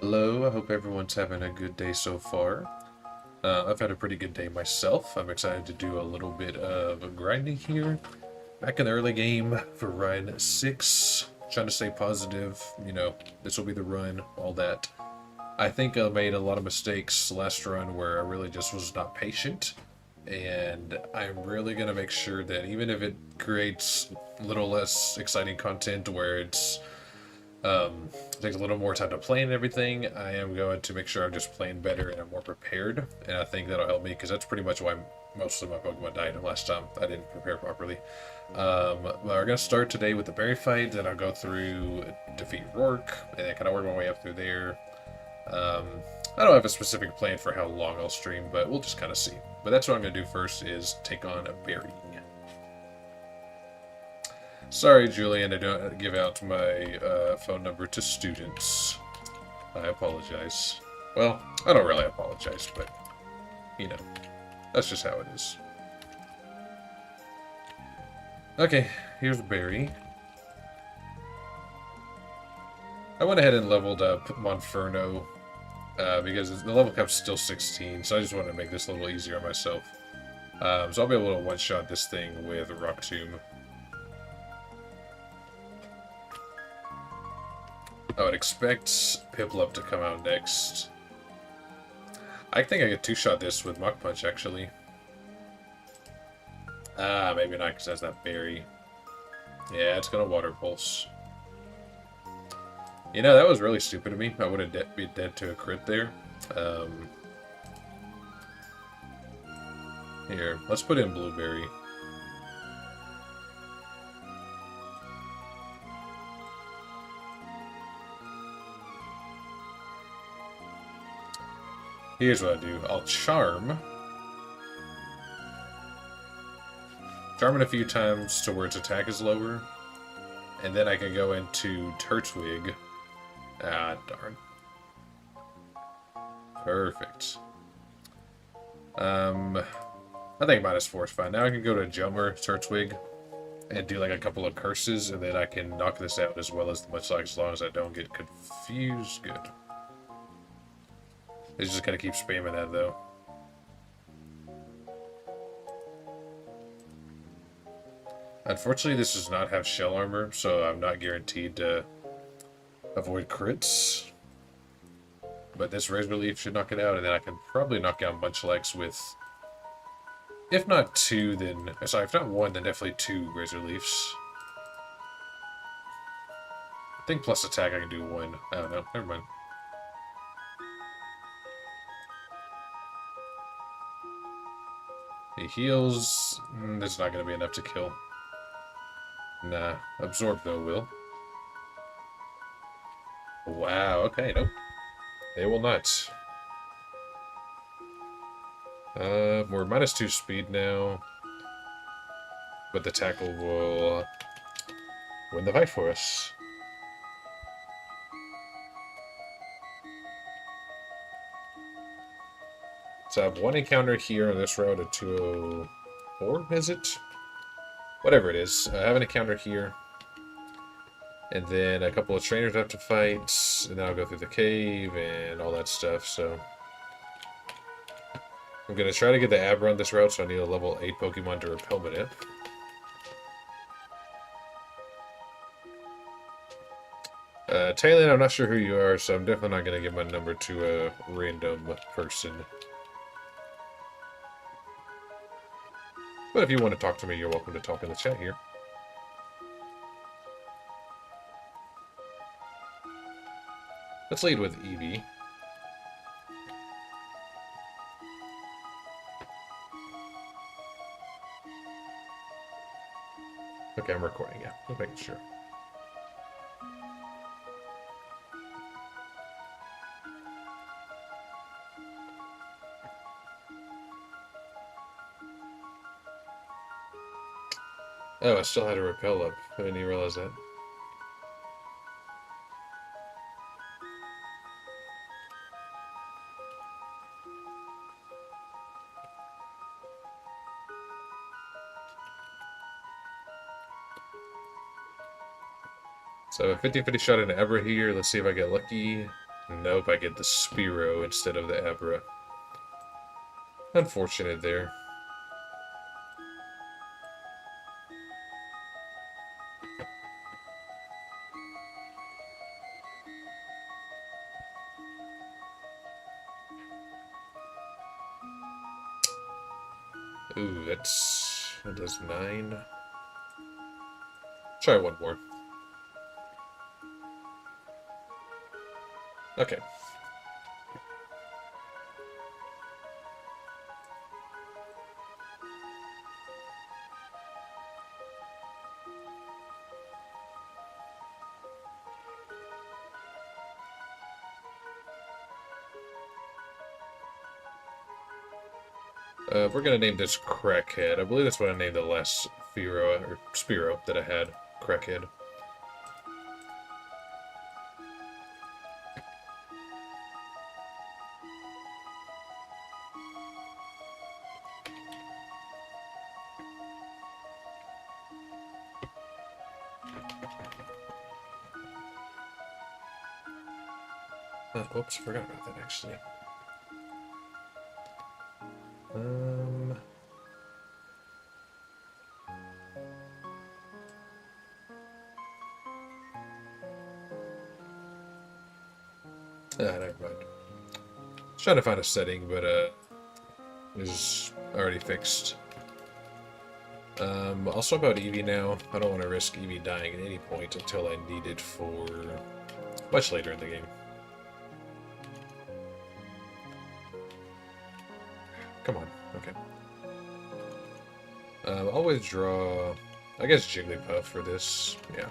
Hello, I hope everyone's having a good day so far. I've had a pretty good day myself. I'm excited to do a little bit of grinding here. Back in the early game for run 6. Trying to stay positive, this will be the run, all that. I think I made a lot of mistakes last run where I really just was not patient. And I'm really going to make sure that even if it creates a little less exciting content where it takes a little more time to play and everything, I am going to make sure I'm just playing better and I'm more prepared, and I think that'll help me because that's pretty much why most of my Pokemon died last time. I didn't prepare properly. But we're going to start today with the berry fight, then I'll go through defeat Rourke, and then kind of work my way up through there. I don't have a specific plan for how long I'll stream, but we'll just kind of see. But that's what I'm going to do first, is take on a berry. Sorry, Julian, I don't give out my phone number to students. I apologize. Well, I don't really apologize, but, that's just how it is. Okay, here's Barry. I went ahead and leveled up Monferno, because the level cap's still 16, so I just wanted to make this a little easier on myself. So I'll be able to one-shot this thing with Rock Tomb. I would expect Piplup to come out next. I think I could two-shot this with Mach Punch, actually. Maybe not, because that's that berry. Yeah, it's gonna Water Pulse. That was really stupid of me. I would have been dead to a crit there. Here, let's put in Blueberry. Here's what I do. I'll Charm. Charm it a few times to where its attack is lower. And then I can go into Turtwig. Ah, darn. Perfect. I think -4 is fine. Now I can go to Jummer, Turtwig, and do like a couple of curses, and then I can knock this out as well as as long as I don't get confused. Good. It's just gonna keep spamming that though. Unfortunately, this does not have shell armor, so I'm not guaranteed to avoid crits. But this Razor Leaf should knock it out, and then I can probably knock out Munchlax with, if not 2, then, sorry, if not 1, then definitely 2 Razor Leafs. I think plus attack I can do 1. I don't know, never mind. He heals. That's not going to be enough to kill. Nah. Absorb, though, will. Wow, okay, nope. They will not. We're -2 speed now. But the tackle will win the fight for us. So I have one encounter here on this route at 204, is it? Whatever it is. I have an encounter here. And then a couple of trainers I have to fight. And then I'll go through the cave and all that stuff, so... I'm going to try to get the Abra on this route, so I need a level 8 Pokemon to repel it. Taylor, I'm not sure who you are, so I'm definitely not going to give my number to a random person. But if you want to talk to me, you're welcome to talk in the chat here. Let's lead with Eevee. Okay, I'm recording, yeah. Just making sure. Oh, I still had a repel up. I didn't even realize that. So a 50-50 shot at an Abra here. Let's see if I get lucky. Nope, I get the Spearow instead of the Abra. Unfortunate there. Ooh, that does 9. Try one more. Okay. We're gonna name this Crackhead. I believe that's what I named the last Spearow that I had. Crackhead. Oops, forgot about that actually. Never mind. I was trying to find a setting, but it's already fixed. I'll swap out Eevee now. I don't want to risk Eevee dying at any point until I need it for much later in the game. Come on. Okay. I'll withdraw, I guess, Jigglypuff for this. Yeah.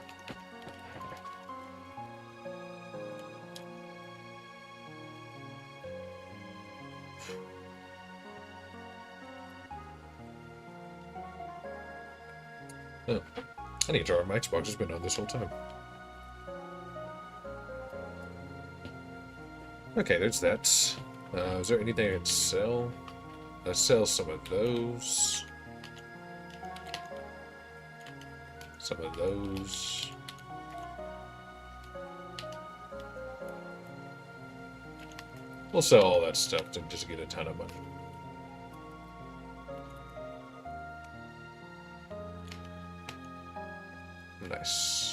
Oh, I need to draw. My Xbox has been on this whole time. Okay, there's that. Is there anything I can sell? Let's sell some of those. Some of those. We'll sell all that stuff to just get a ton of money. Nice.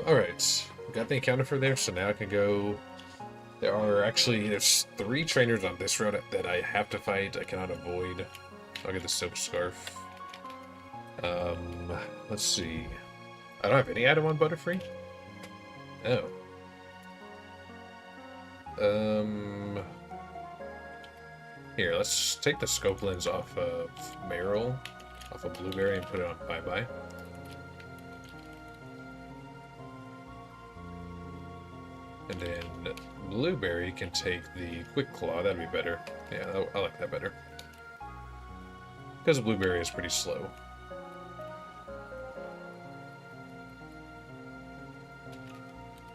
Alright. got the encounter for there, so now I can go. There's 3 trainers on this road that I have to fight. I cannot avoid. I'll get the silk scarf. Let's see. I don't have any item on Butterfree? Oh. Here, let's take the scope lens off of Meryl, off of Blueberry, and put it on Bye-Bye. And then Blueberry can take the Quick Claw. That'd be better. Yeah, I like that better. Because Blueberry is pretty slow.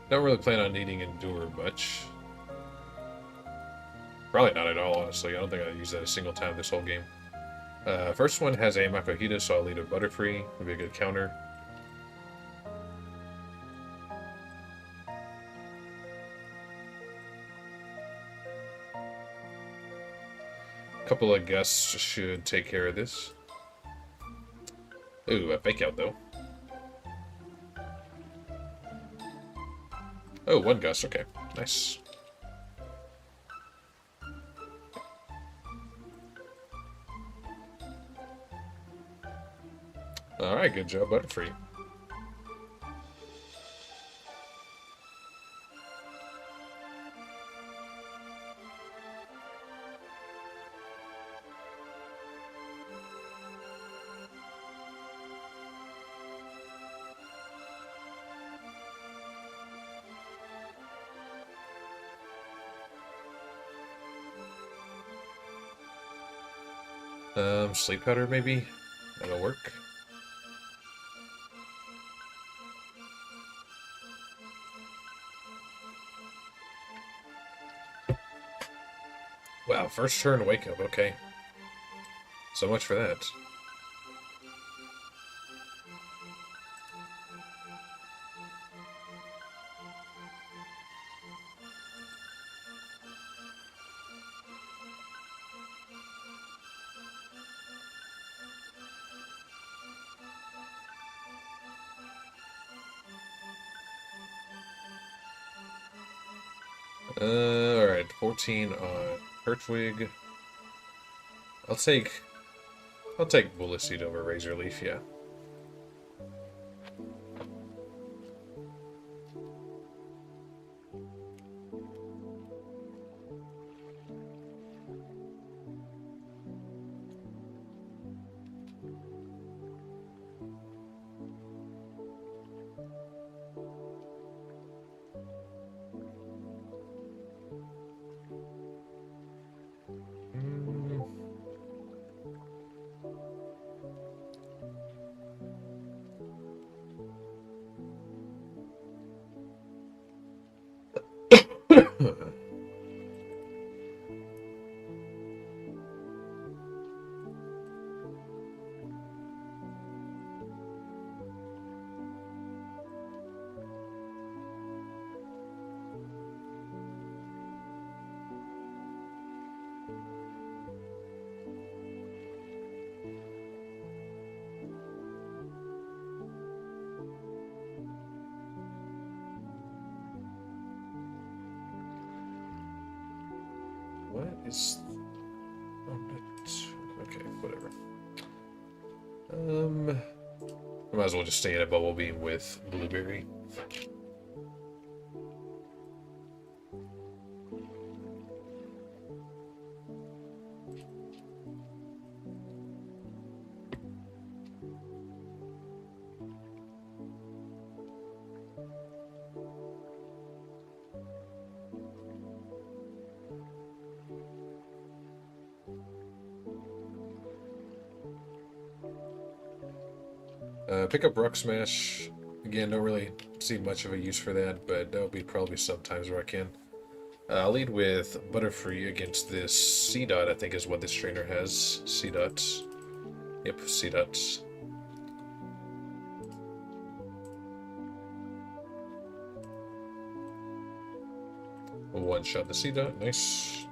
Don't really plan on needing Endure much. Probably not at all, honestly. I don't think I'll use that a single time this whole game. First one has a Makuhita, so I'll lead a Butterfree. It'll be a good counter. Couple of gusts should take care of this. Ooh, a fake out though. Oh, 1 gust, okay. Nice. Alright, good job, Butterfree. Sleep powder maybe? That'll work. Wow, first turn wake up, okay. So much for that. Alright, 14 on Pertwig. I'll take Bullet Seed over Razor Leaf, yeah. What is... Okay, whatever. I might as well just stay in a Bubble Beam with Blueberry. Pick up Rock Smash. Again, don't really see much of a use for that, but there'll be probably some times where I can. I'll lead with Butterfree against this C-Dot, I think is what this trainer has. C-Dots. Yep, C-Dots. One shot the C-Dot, nice.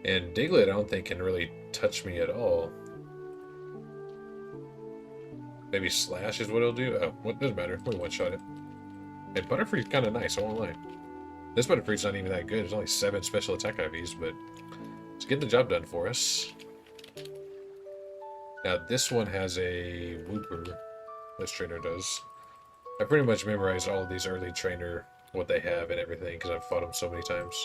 And Diglett, I don't think, can really touch me at all. Maybe slash is what it'll do. Oh, what doesn't matter. We one-shot it. Hey, Butterfree's kind of nice, I won't lie. This Butterfree's not even that good. There's only 7 special attack IVs, but it's getting the job done for us. Now, this one has a Wooper. This trainer does. I pretty much memorized all of these early trainer, what they have and everything, because I've fought them so many times.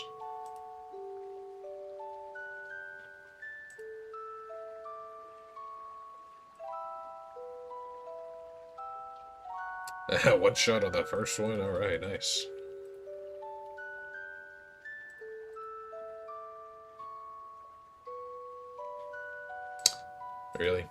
One shot on the first one. Alright, nice. Really?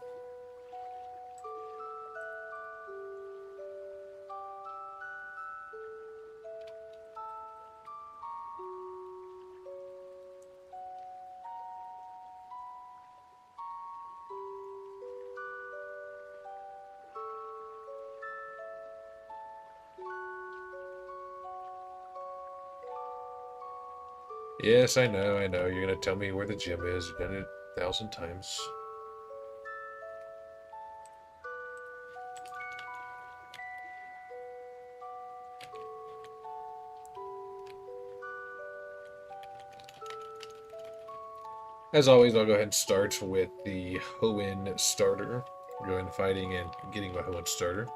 Yes, I know, I know. You're gonna tell me where the gym is. You've done it 1,000 times. As always, I'll go ahead and start with the Hoenn starter. Go ahead and fighting and getting my Hoenn starter.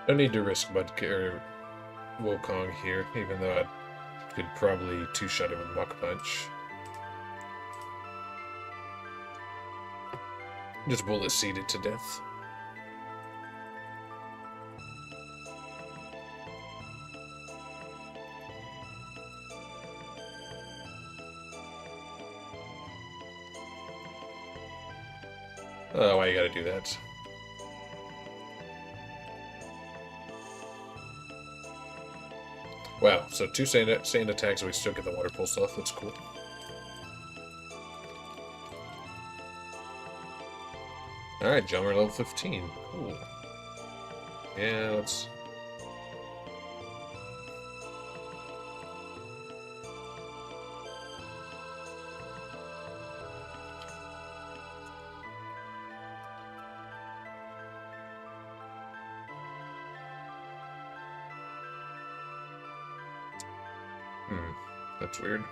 No need to risk Wukong here, even though I could probably two-shot him with Mach Punch. Just bullet seed it to death. Oh, why you gotta do that? Wow, so 2 sand attacks and we still get the water pulse off. That's cool. Alright, Jummer level 15. Cool. Yeah, let's... That's weird.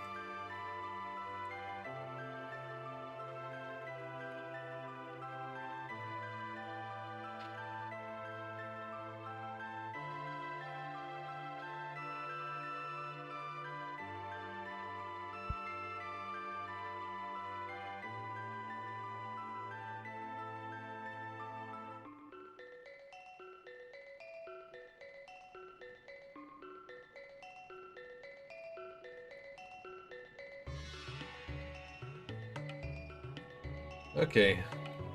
Okay,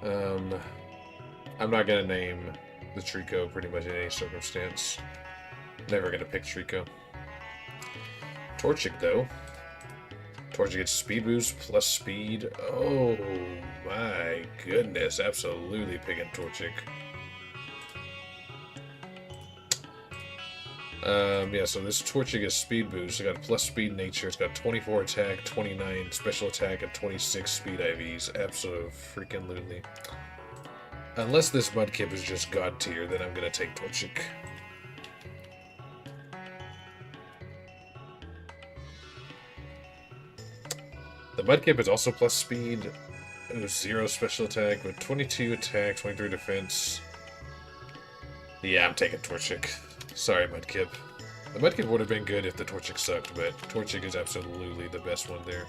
I'm not gonna name the Trico pretty much in any circumstance. Never gonna pick Trico. Torchic, though. Torchic gets speed boost plus speed. Oh my goodness, absolutely picking Torchic. Yeah, so this Torchic is speed boost. It's got plus speed nature. It's got 24 attack, 29 special attack, and 26 speed IVs. Absolutely freaking lutely. Unless this Mudkip is just god tier, then I'm gonna take Torchic. The Mudkip is also plus speed. It was 0 special attack with 22 attack, 23 defense. Yeah, I'm taking Torchic. Sorry, Mudkip. The Mudkip would have been good if the Torchic sucked, but Torchic is absolutely the best one there.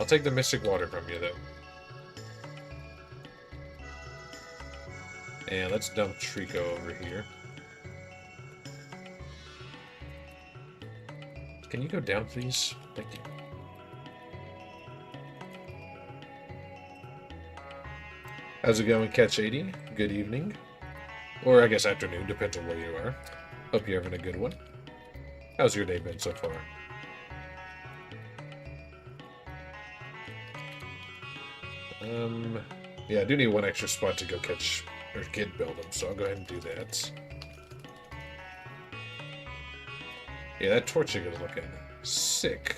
I'll take the Mystic Water from you, though. And let's dump Trico over here. Can you go down, please? Thank you. How's it going, Catch 80? Good evening. Or I guess afternoon, depends on where you are. Hope you're having a good one. How's your day been so far? Yeah, I do need one extra spot to go catch, or get build them, so I'll go ahead and do that. Yeah, that Torchic is looking sick.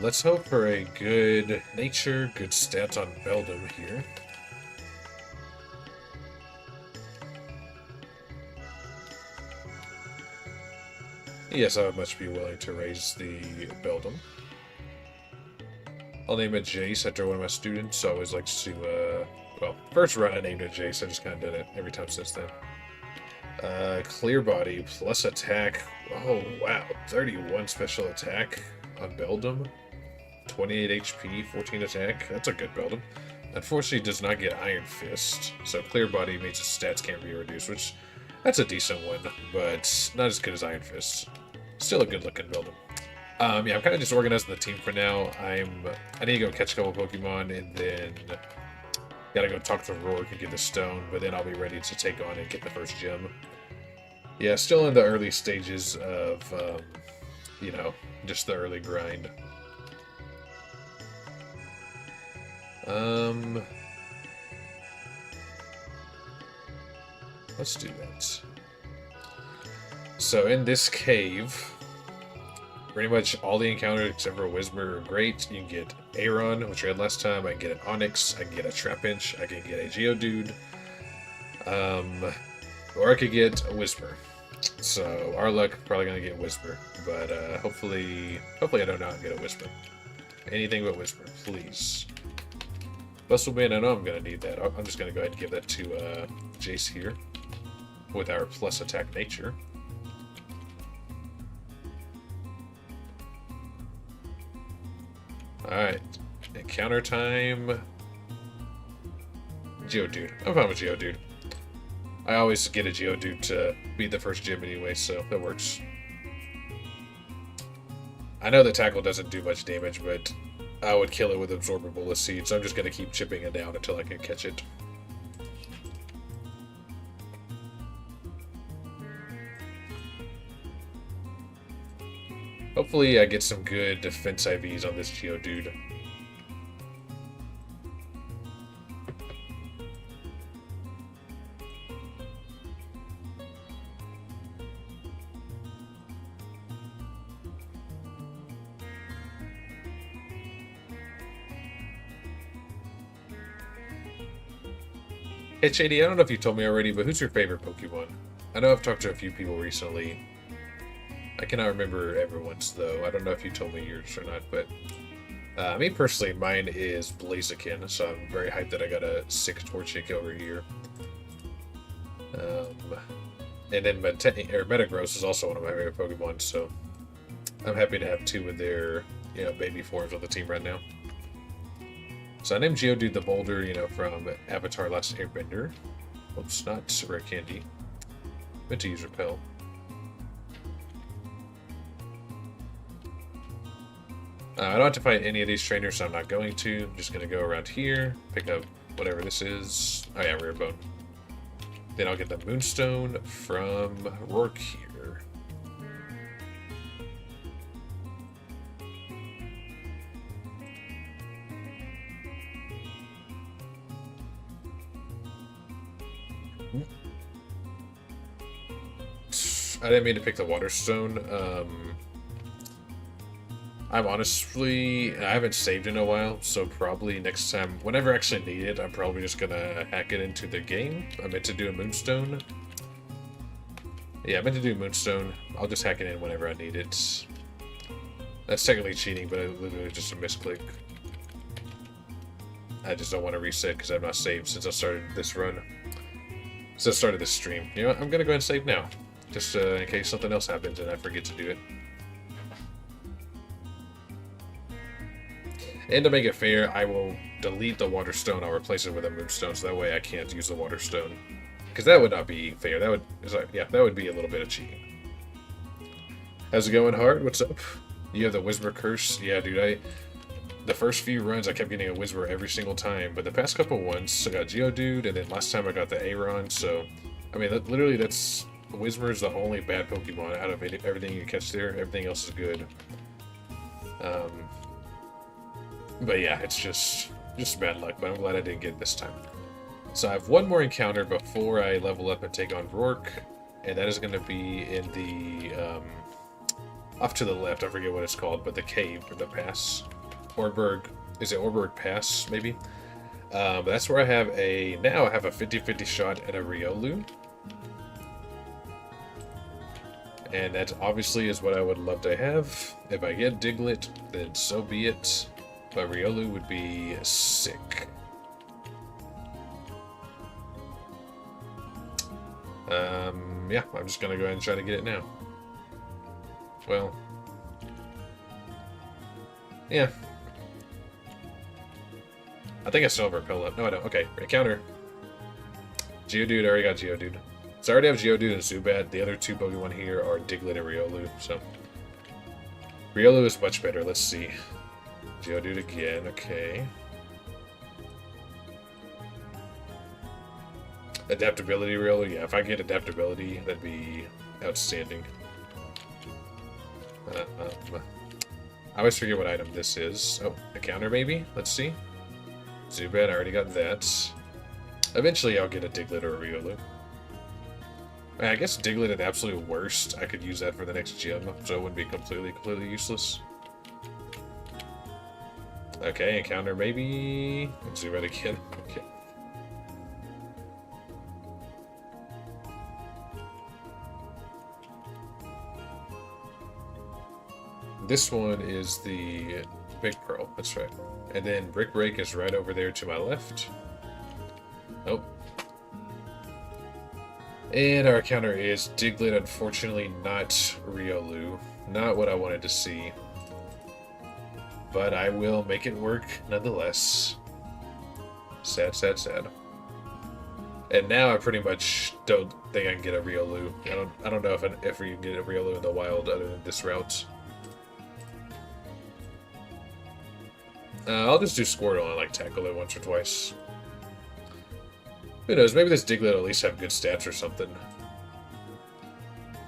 Let's hope for a good nature, good stats on Beldum here. Yes, I would much be willing to raise the Beldum. I'll name it Jace after one of my students, so I always like to, well, first run I named it Jace, I just kind of did it every time since then. Clear Body plus attack. Oh, wow. 31 special attack on Beldum. 28 HP, 14 attack. That's a good Beldum. Unfortunately, it does not get Iron Fist, so Clear Body means his stats can't be reduced, which, that's a decent one, but not as good as Iron Fist. Still a good-looking Beldum. Yeah, I'm kind of just organizing the team for now. I need to go catch a couple Pokemon, and then gotta go talk to Rourke and get the stone, but then I'll be ready to take on and get the first gem. Yeah, still in the early stages of, you know, just the early grind. Let's do that. So in this cave, pretty much all the encounters except for Whisper are great. You can get Aeron, which we had last time. I can get an Onyx. I can get a Trapinch. I can get a Geodude. Or I could get a Whisper. So our luck, probably gonna get Whisper. But hopefully I do not get a Whisper. Anything but Whisper, please. Bustlebane, I know I'm gonna need that. I'm just gonna go ahead and give that to Jace here with our plus attack nature. Alright, encounter time. Geodude. I'm fine with Geodude. I always get a Geodude to be the first gym anyway, so that works. I know the tackle doesn't do much damage, but I would kill it with Absorbable Seed, so I'm just going to keep chipping it down until I can catch it. Hopefully I get some good defense IVs on this Geodude. Hey Shady, I don't know if you told me already, but who's your favorite Pokemon? I know I've talked to a few people recently. I cannot remember everyone's, though. I don't know if you told me yours or not, but me personally, mine is Blaziken, so I'm very hyped that I got a sick Torchic over here. And then Metagross is also one of my favorite Pokemon, so I'm happy to have two of their, you know, baby forms on the team right now. So I named Geodude the Boulder, you know, from Avatar Last Airbender. Oops, not Rare Candy. Meant to use Repel. I don't have to fight any of these trainers, so I'm not going to. I'm just going to go around here, pick up whatever this is. Oh yeah, Rare Bone. Then I'll get the Moonstone from Rourke here. I didn't mean to pick the water stone. I'm honestly, I haven't saved in a while, so probably next time, whenever I actually need it, I'm probably just gonna hack it into the game. I meant to do a moonstone. Yeah, I meant to do moonstone. I'll just hack it in whenever I need it. That's technically cheating, but it's literally just a misclick. I just don't want to reset because I've not saved since I started this run. Since I started this stream. You know what? I'm gonna go ahead and save now. Just in case something else happens and I forget to do it. And to make it fair, I will delete the water stone. I'll replace it with a moonstone, so that way I can't use the water stone. Because that would not be fair. That would, yeah, that would be a little bit of cheating. How's it going, Hard? What's up? You have the Whisper Curse? Yeah, dude, the first few runs, I kept getting a Whisper every single time, but the past couple ones, I got Geodude, and then last time I got the Aron, so, I mean, literally, Whisper is the only bad Pokemon out of everything you catch there. Everything else is good. But yeah, it's just bad luck, but I'm glad I didn't get it this time. So I have one more encounter before I level up and take on Rourke, and that is going to be in the, off to the left, I forget what it's called, but the cave, or the pass. Orberg, is it Orberg Pass, maybe? But that's where I have now I have a 50-50 shot at a Riolu. And that obviously is what I would love to have. If I get Diglett, then so be it. But Riolu would be sick. Yeah, I'm just gonna go ahead and try to get it now. Well, yeah. I think I still have Repel up. No, I don't. Okay, encounter. Geodude, I already got Geodude. So I already have Geodude and Zubat. The other two Pokemon here are Diglett and Riolu, so. Riolu is much better. Let's see. Geodude again, okay. Adaptability Riolu, yeah, if I get adaptability, that'd be outstanding. I always forget what item this is. Oh, a counter maybe? Let's see. Zubat, I already got that. Eventually I'll get a Diglett or a Riolu. I guess Diglett at the absolute worst, I could use that for the next gym, so it wouldn't be completely useless. Okay, encounter maybe... Zubat again. Okay. This one is the Big Pearl, that's right. And then Brick Break is right over there to my left. Oh. And our counter is Diglett, unfortunately not Riolu. Not what I wanted to see. But I will make it work nonetheless. Sad, sad, sad. And now I pretty much don't think I can get a Riolu. I don't know if we can get a Riolu in the wild other than this route. I'll just do Squirtle and like tackle it once or twice. Who knows, maybe this Diglett will at least have good stats or something.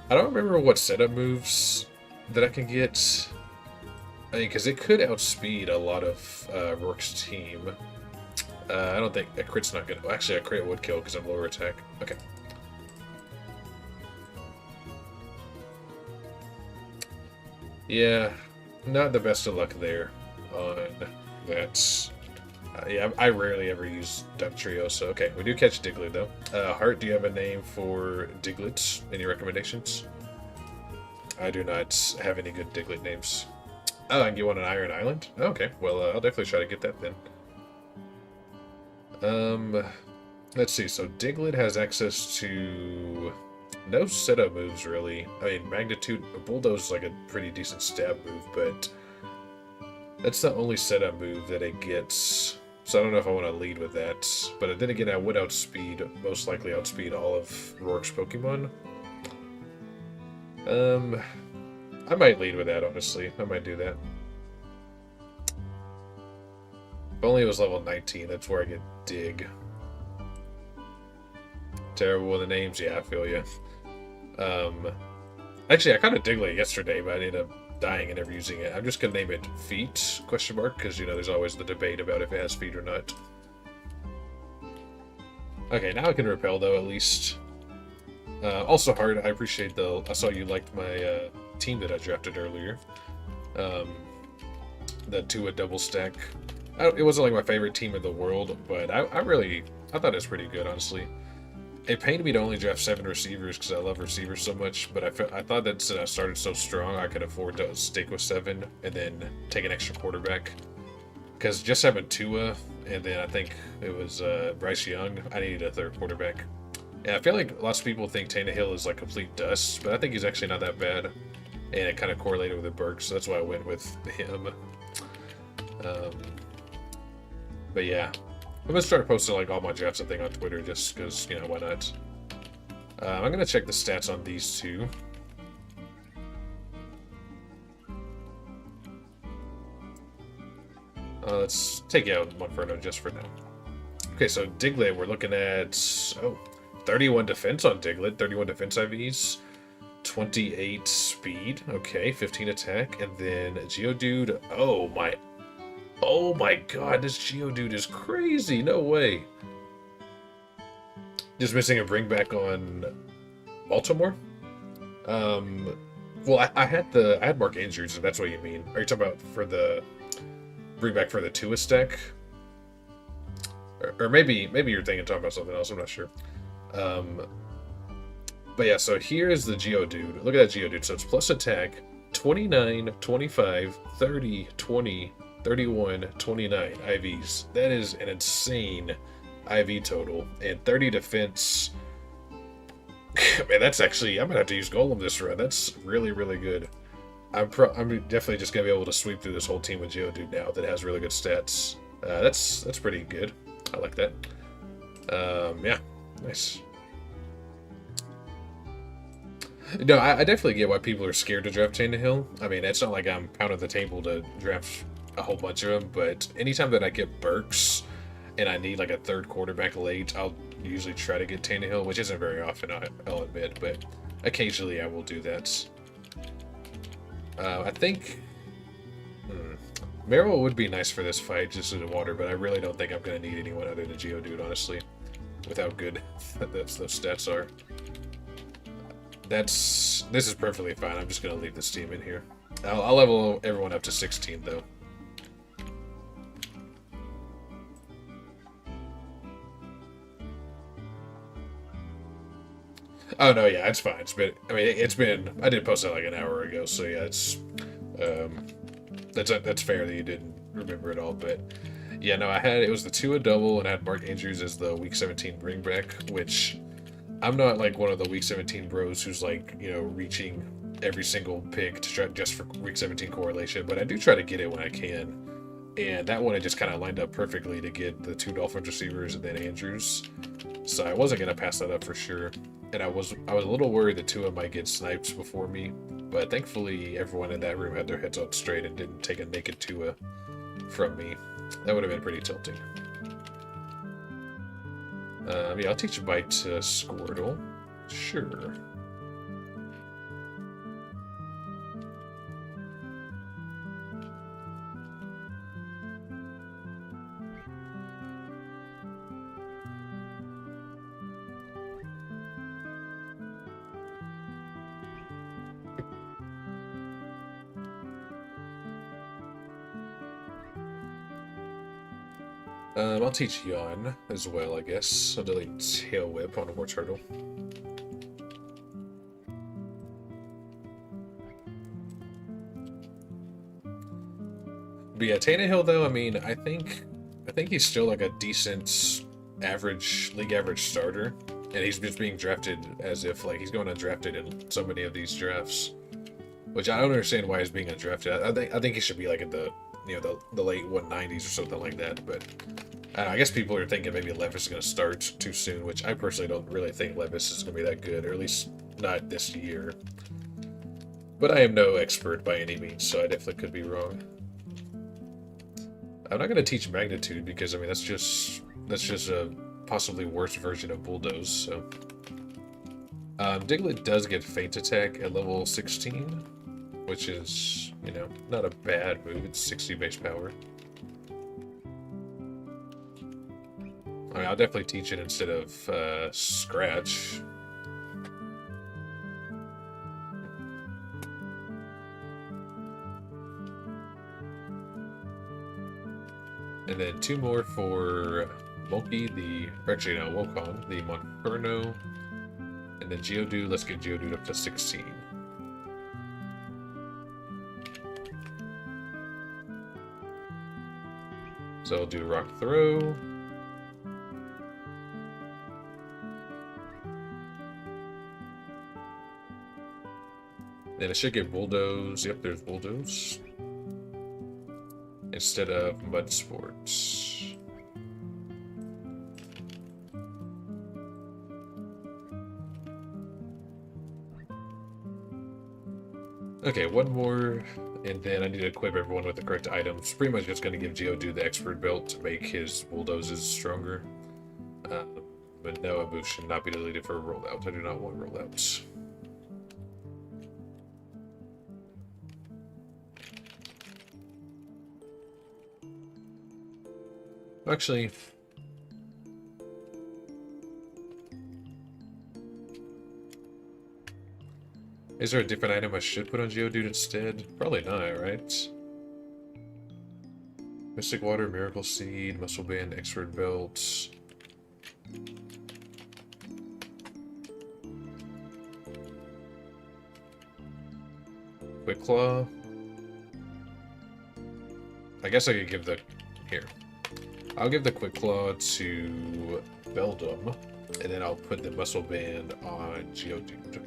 I don't remember what setup moves that I can get. I mean, because it could outspeed a lot of Rourke's team. I don't think a crit's not good. Well, actually, a crit would kill because I'm lower attack. Okay. Yeah, not the best of luck there on that. Yeah, I rarely ever use Duck Trio, so okay. We do catch Diglett, though. Heart, do you have a name for Diglett? Any recommendations? I do not have any good Diglett names. Oh, I can get one on Iron Island? Oh, okay, well, I'll definitely try to get that then. Let's see, so Diglett has access to no setup moves, really. I mean, Magnitude, Bulldoze is like a pretty decent stab move, but that's the only setup move that it gets. So I don't know if I want to lead with that. But then again, I would most likely outspeed all of Rourke's Pokemon. I might lead with that, honestly. I might do that. If only it was level 19, that's where I get Dig. Terrible with the names, yeah, I feel you. Actually, I caught a Diglett yesterday, but I ended up dying and never using it. I'm just gonna name it Feet, question mark, because, you know, there's always the debate about if it has feet or not. Okay, now I can repel, though, at least. Also, Hard, I appreciate I saw you liked my team that I drafted earlier. Um, the Tua double stack. It wasn't like my favorite team in the world, but I thought it was pretty good, honestly. It pained me to only draft 7 receivers because I love receivers so much, but I thought that since I started so strong, I could afford to stick with 7 and then take an extra quarterback. Because just having Tua, and then I think it was Bryce Young, I needed a third quarterback. Yeah, I feel like lots of people think Tannehill is like complete dust, but I think he's actually not that bad. And it kind of correlated with the Burks, so that's why I went with him. But yeah, I'm gonna start posting like all my drafts I think on Twitter just because, you know, why not? I'm gonna check the stats on these two. Let's take out Monferno just for now. Okay, so Diglett, we're looking at 31 defense on Diglett, 31 defense IVs, 28 speed, okay, 15 attack, and then Geodude. Oh my god, this Geodude is crazy. No way. Just missing a bring back on Baltimore. Well, I had Mark Andrews, if that's what you mean. Are you talking about for the bring back for the Tua stack? Or maybe you're talking about something else. I'm not sure. But yeah, so here's the Geodude. Look at that Geodude. So it's plus attack, 29, 25, 30, 20, 31, 29 IVs. That is an insane IV total. And 30 defense. Man, that's actually... I'm going to have to use Golem this run. That's really, really good. I'm definitely just going to be able to sweep through this whole team with Geodude now that has really good stats. That's pretty good. I like that. Yeah, nice. No, I definitely get why people are scared to draft Tannehill. I mean, it's not like I'm pounding the table to draft a whole bunch of them, but anytime that I get Burks and I need like a third quarterback late, I'll usually try to get Tannehill, which isn't very often, I'll admit, but occasionally I will do that. I think Merrill would be nice for this fight, just in the water, but I really don't think I'm going to need anyone other than Geodude, honestly, with how good those stats are. This is perfectly fine. I'm just going to leave this team in here. I'll level everyone up to 16, though. Oh, no, yeah, it's fine. I did post that like an hour ago, so yeah, that's fair that you didn't remember it all, but yeah, no, it was the Tua double, and I had Mark Andrews as the Week 17 bringback, which I'm not like one of the Week 17 bros who's like, you know, reaching every single pick to try just for Week 17 correlation, but I do try to get it when I can. And that one I just kind of lined up perfectly to get the 2 Dolphins receivers and then Andrews. So I wasn't gonna pass that up for sure. And I was a little worried that Tua might get sniped before me, but thankfully everyone in that room had their heads on straight and didn't take a naked Tua from me. That would have been pretty tilting. Yeah, I'll teach Bite to Squirtle. Sure. I'll teach Yawn as well, I guess. I'll delete Tail Whip on War Turtle. But yeah, Tannehill though, I mean, I think he's still like a decent league average starter. And he's just being drafted as if like he's going undrafted in so many of these drafts. Which I don't understand why he's being undrafted. I think he should be like in the the late 190s or something like that, but I guess people are thinking maybe Levis is going to start too soon, which I personally don't really think Levis is going to be that good, or at least not this year. But I am no expert by any means, so I definitely could be wrong. I'm not going to teach Magnitude because I mean that's just a possibly worse version of Bulldoze. So Diglett does get Feint Attack at level 16. Which is, not a bad move. It's 60 base power. I mean, I'll definitely teach it instead of Scratch. And then 2 more for Mulkey, actually no, Wokong, the Monferno. And then Geodude, let's get Geodude up to 16. So I'll do Rock Throw. Then I should get Bulldoze. Yep, there's Bulldoze. Instead of Mud Sports. Okay, one more, and then I need to equip everyone with the correct items. Pretty much just going to give Geodude the Expert Belt to make his Bulldozes stronger. But no, a boost should not be deleted for a rollout. I do not want rollouts. Actually, is there a different item I should put on Geodude instead? Probably not, right? Mystic Water, Miracle Seed, Muscle Band, Expert Belt. Quick Claw. I guess I could give the... Here. I'll give the Quick Claw to Beldum, and then I'll put the Muscle Band on Geodude.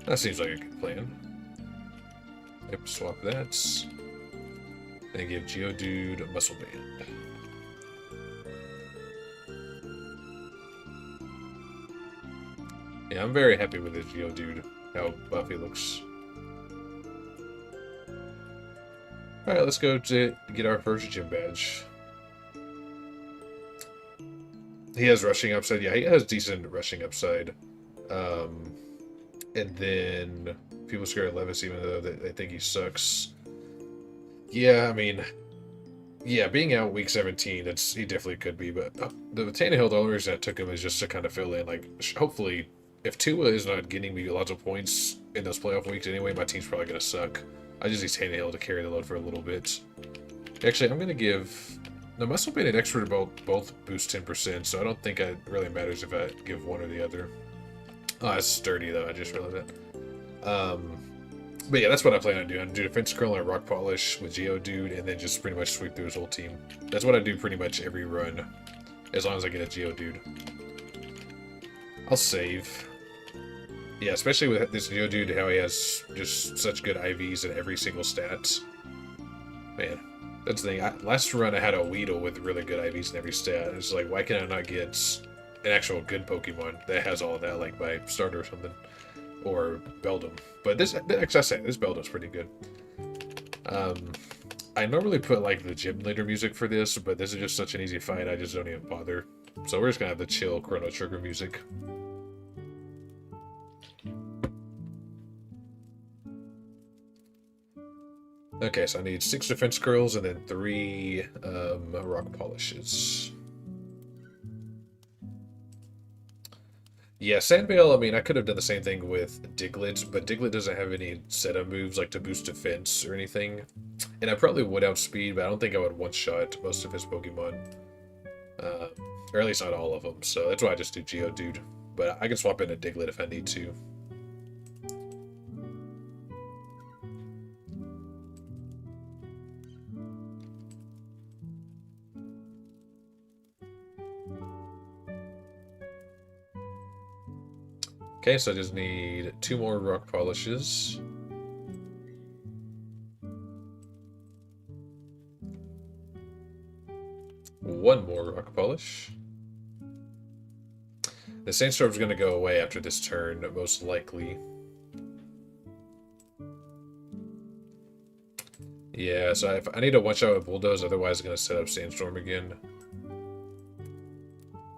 That seems like a good plan. Yep, swap that. And give Geodude a Muscle Band. Yeah, I'm very happy with this Geodude, how buff he looks. Alright, let's go to get our first gym badge. He has rushing upside. Yeah, he has decent rushing upside. And then people scare Levis even though they think he sucks. Yeah, I mean, yeah, being out week 17, he definitely could be. But the Tannehill, the only reason I took him is just to kind of fill in. Like, hopefully, if Tua is not getting me lots of points in those playoff weeks anyway, my team's probably going to suck. I just need Tannehill to carry the load for a little bit. Actually, I'm going to give... The Muscle Band and Expert both boost 10%, so I don't think it really matters if I give one or the other. Oh, it's sturdy, though. I just realized that. But yeah, that's what I plan on doing. I do Defense Curl and Rock Polish with Geodude, and then just pretty much sweep through his whole team. That's what I do pretty much every run, as long as I get a Geodude. I'll save. Yeah, especially with this Geodude, how he has just such good IVs in every single stat. Man, that's the thing. Last run I had a Weedle with really good IVs in every stat. It's like, why can I not get an actual good Pokemon that has all of that, like by starter or something? Or Beldum. But this, like I say, this Beldum's pretty good. I normally put like the gym leader music for this, but this is just such an easy fight, I just don't even bother. So we're just gonna have the chill Chrono Trigger music. Okay, so I need 6 defense curls and then 3 rock polishes. Yeah, Sandvale, I mean, I could have done the same thing with Diglett, but Diglett doesn't have any setup moves like to boost defense or anything. And I probably would outspeed, but I don't think I would one-shot most of his Pokemon. Or at least not all of them, so that's why I just do Geodude. But I can swap in a Diglett if I need to. Okay, so I just need 2 more rock polishes. One more rock polish. The Sandstorm's going to go away after this turn, most likely. Yeah, so if I need to one-shot with Bulldoze, otherwise I'm going to set up Sandstorm again.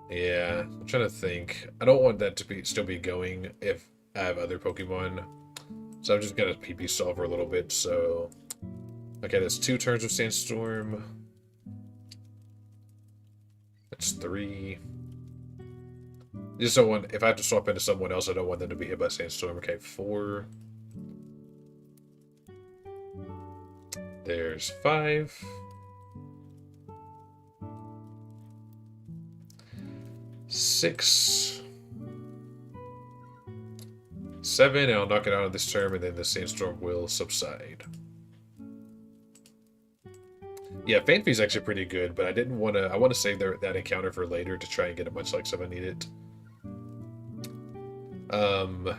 Yeah, I'm trying to think. I don't want that to still be going if I have other Pokemon. So I'm just gonna PP solve for a little bit, so... Okay, that's 2 turns of Sandstorm. That's 3. Just don't want... If I have to swap into someone else, I don't want them to be hit by Sandstorm. Okay, 4. There's 5. 6. 7, and I'll knock it out of this turn, and then the sandstorm will subside. Yeah, Fanfy's actually pretty good, but I didn't want to. I want to save that encounter for later to try and get a much like if I need it.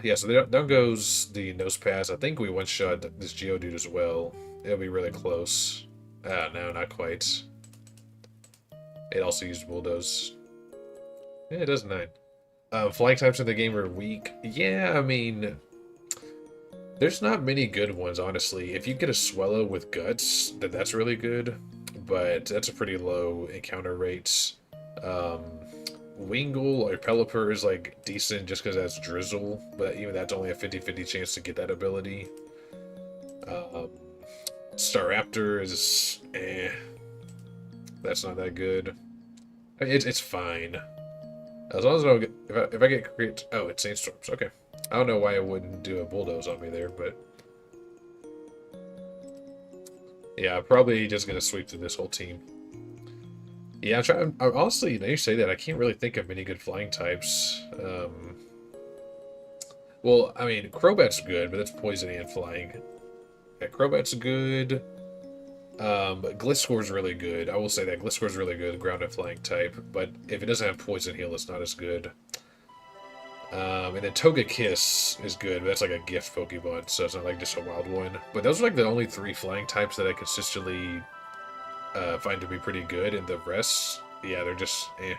Yeah, so down goes the nose pass. I think we one-shot this Geodude as well. It'll be really close. No, not quite. It also used Bulldoze. Yeah, it does 9. Flying types in the game are weak. Yeah, I mean, there's not many good ones, honestly. If you get a Swellow with Guts, then that's really good, but that's a pretty low encounter rate. Wingull or Pelipper is like decent just because that's Drizzle, but even that's only a 50-50 chance to get that ability. Staraptor is that's not that good. It's fine. As long as I don't get, if I get crit, oh, it's Sandstorms. Okay, I don't know why it wouldn't do a Bulldoze on me there, but yeah, I'm probably just gonna sweep through this whole team. Yeah, I'm honestly, now you say that, I can't really think of many good flying types. Well, I mean, Crobat's good, but that's poison and flying. Yeah, Crobat's good. Gliscor's really good. I will say that Gliscor's really good, ground and flying type, but if it doesn't have poison heal, it's not as good. And then Togekiss is good, but that's like a gift Pokemon, so it's not like just a wild one. But those are like the only 3 flying types that I consistently find to be pretty good, and the rest, yeah, they're just eh.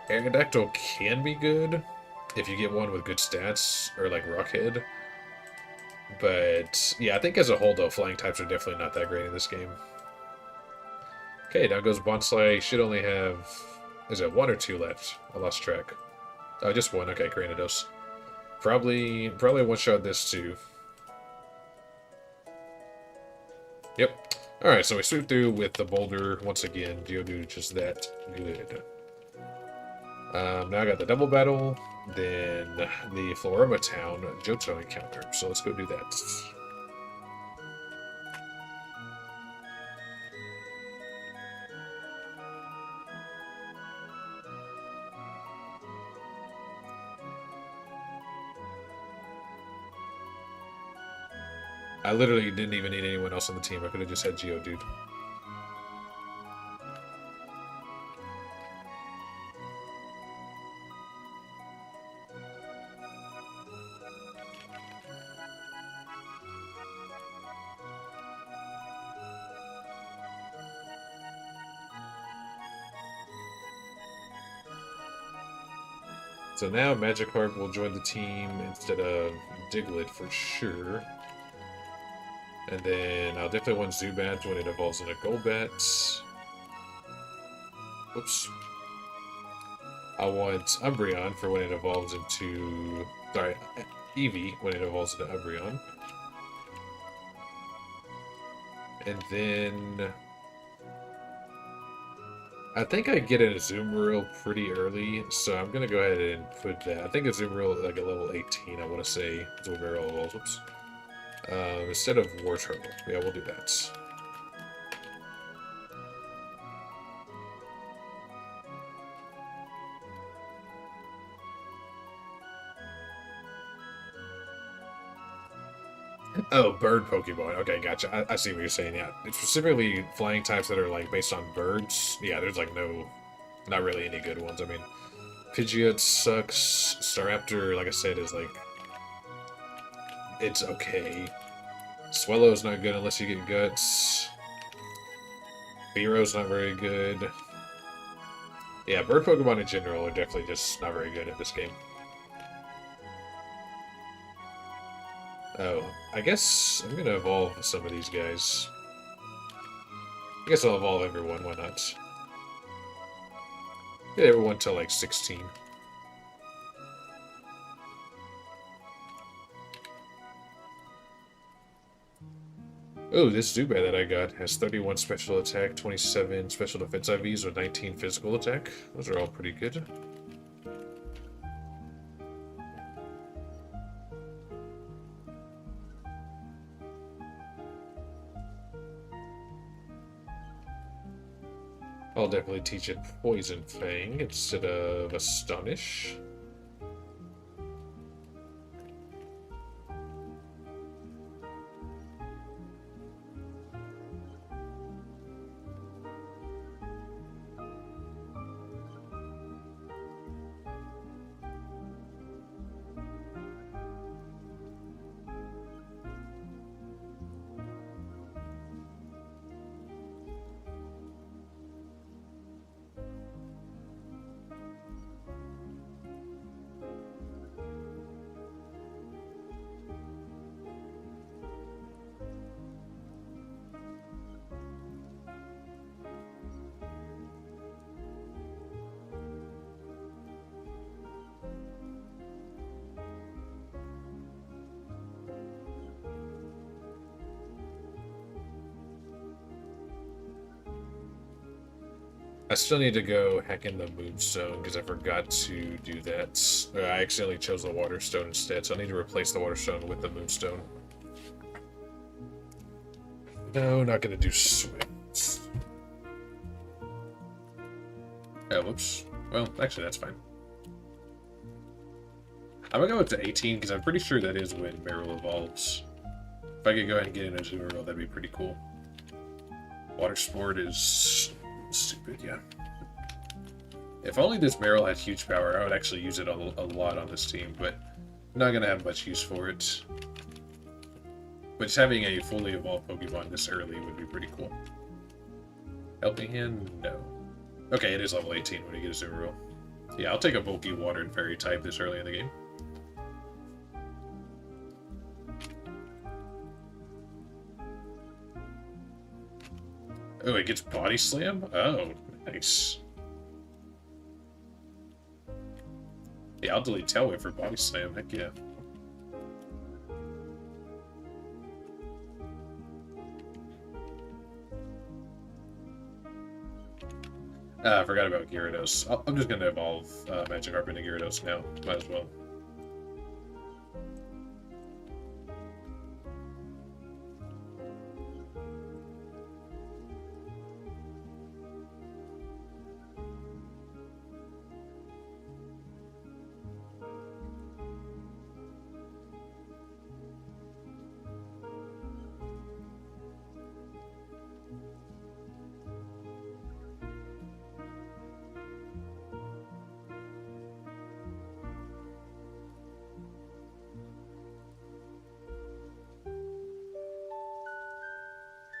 Aerodactyl can be good if you get one with good stats, or like Rockhead. But yeah, I think as a whole though, flying types are definitely not that great in this game. Okay, now goes Bonsai. Should only have, is it 1 or 2 left? I lost track. Oh, just 1. Okay, Granados. Probably one-shot this too. Yep. Alright, so we sweep through with the Boulder once again. Geodude just that good. Now I got the double battle, then the Floroma Town Johto encounter. So let's go do that. I literally didn't even need anyone else on the team. I could have just had Geodude. So now Magikarp will join the team instead of Diglett for sure. And then I'll definitely want Zubat when it evolves into Golbat. Whoops. I want Umbreon for when it evolves into... Sorry, Eevee when it evolves into Umbreon. And then... I think I get a Azumarill pretty early, so I'm going to go ahead and put that. I think Azumarill like a level 18, I want to say. Azumarill evolves. Whoops. Instead of War Turtle. Yeah, we'll do that. Oh, bird Pokemon. Okay, gotcha. I see what you're saying. Yeah, it's specifically flying types that are like based on birds. Yeah, there's like not really any good ones. I mean, Pidgeot sucks. Staraptor, like I said, is like, it's okay. Swellow's not good unless you get Guts. Beerow's not very good. Yeah, bird Pokemon in general are definitely just not very good at this game. Oh, I guess I'm gonna evolve some of these guys. I guess I'll evolve everyone, why not? Get everyone till like 16. Oh, this Zubat that I got has 31 special attack, 27 special defense IVs, with 19 physical attack. Those are all pretty good. I'll definitely teach it Poison Fang instead of Astonish. I still need to go hack in the Moonstone because I forgot to do that. I accidentally chose the Waterstone instead, so I need to replace the Waterstone with the Moonstone. No, not gonna do Swift. Oh, whoops. Well, actually, that's fine. I'm gonna go with the 18 because I'm pretty sure that is when Meryl evolves. If I could go ahead and get in a Azumarill, that'd be pretty cool. Water Sport is stupid, yeah. If only this Meryl had huge power, I would actually use it a lot on this team, but I'm not going to have much use for it. But just having a fully evolved Pokemon this early would be pretty cool. Helping Hand? No. Okay, it is level 18 when you get a Azumarill. Yeah, I'll take a bulky Water and Fairy type this early in the game. Oh, it gets Body Slam? Oh, nice. Yeah, I'll delete Tailwhip for Body Slam, heck yeah. I forgot about Gyarados. I'm just going to evolve Magikarp into Gyarados now. Might as well.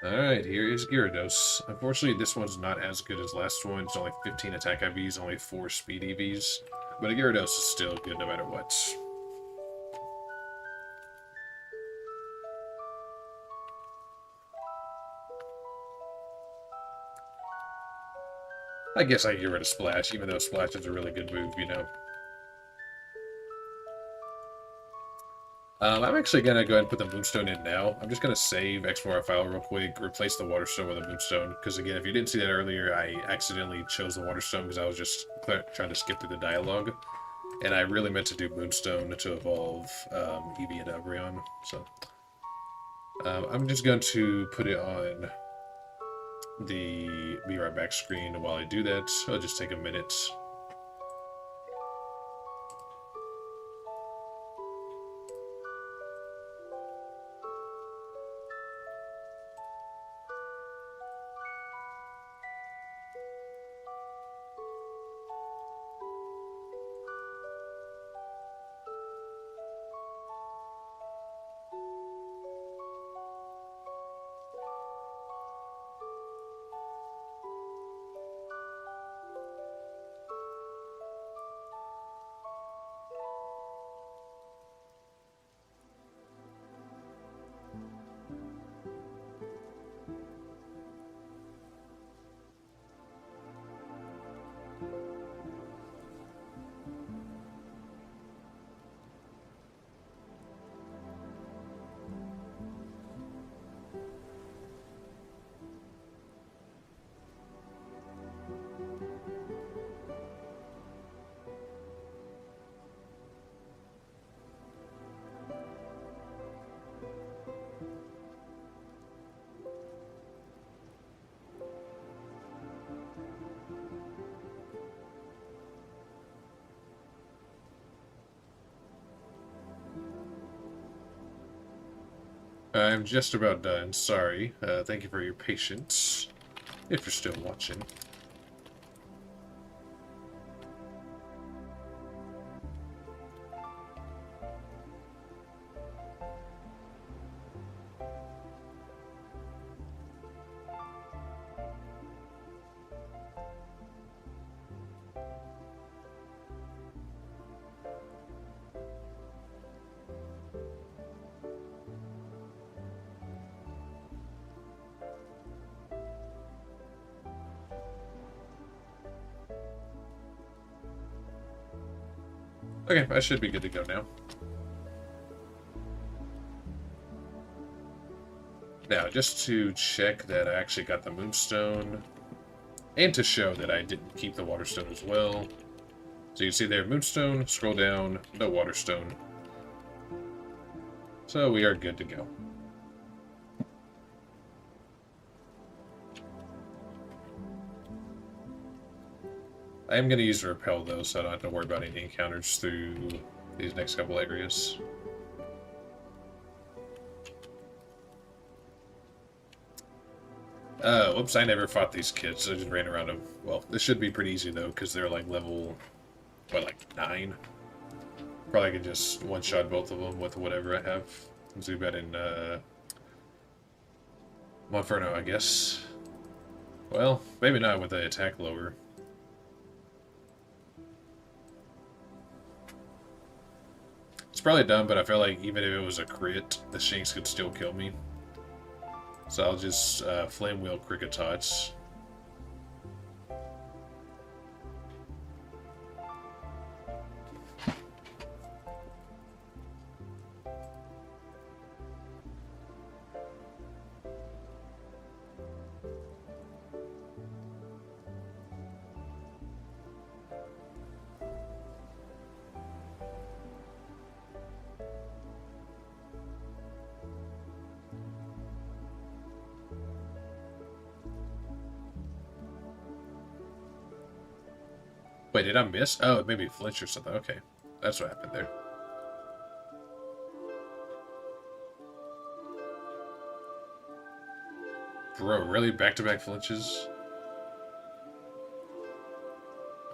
Alright, here is Gyarados. Unfortunately, this one's not as good as last one. It's only 15 attack IVs, only 4 speed EVs. But a Gyarados is still good no matter what. I guess I can get rid of Splash, even though Splash is a really good move, you know. I'm actually going to go ahead and put the Moonstone in now. I'm just going to save, export our file real quick, replace the Waterstone with a Moonstone. Because again, if you didn't see that earlier, I accidentally chose the Waterstone because I was just trying to skip through the dialogue. And I really meant to do Moonstone to evolve Eevee and Umbreon. So I'm just going to put it on the Be Right Back screen while I do that. It'll just take a minute. I'm just about done. Sorry. Thank you for your patience. If you're still watching. Okay, I should be good to go now. Now, just to check that I actually got the Moonstone, and to show that I didn't keep the Waterstone as well. So you can see there, Moonstone, scroll down, no Waterstone. So we are good to go. I am going to use Repel, though, so I don't have to worry about any encounters through these next couple areas. Whoops, I never fought these kids. I just ran around them. Well, this should be pretty easy, though, because they're, like, level, what, like, 9? Probably can just one-shot both of them with whatever I have. Let's do that in, Monferno, I guess. Well, maybe not with the attack lower. It's probably dumb, but I feel like even if it was a crit, the Shanks could still kill me. So I'll just Flame Wheel Cricket Tots. Wait, did I miss? Oh, maybe flinch or something. Okay. That's what happened there. Bro, really? Back-to-back flinches?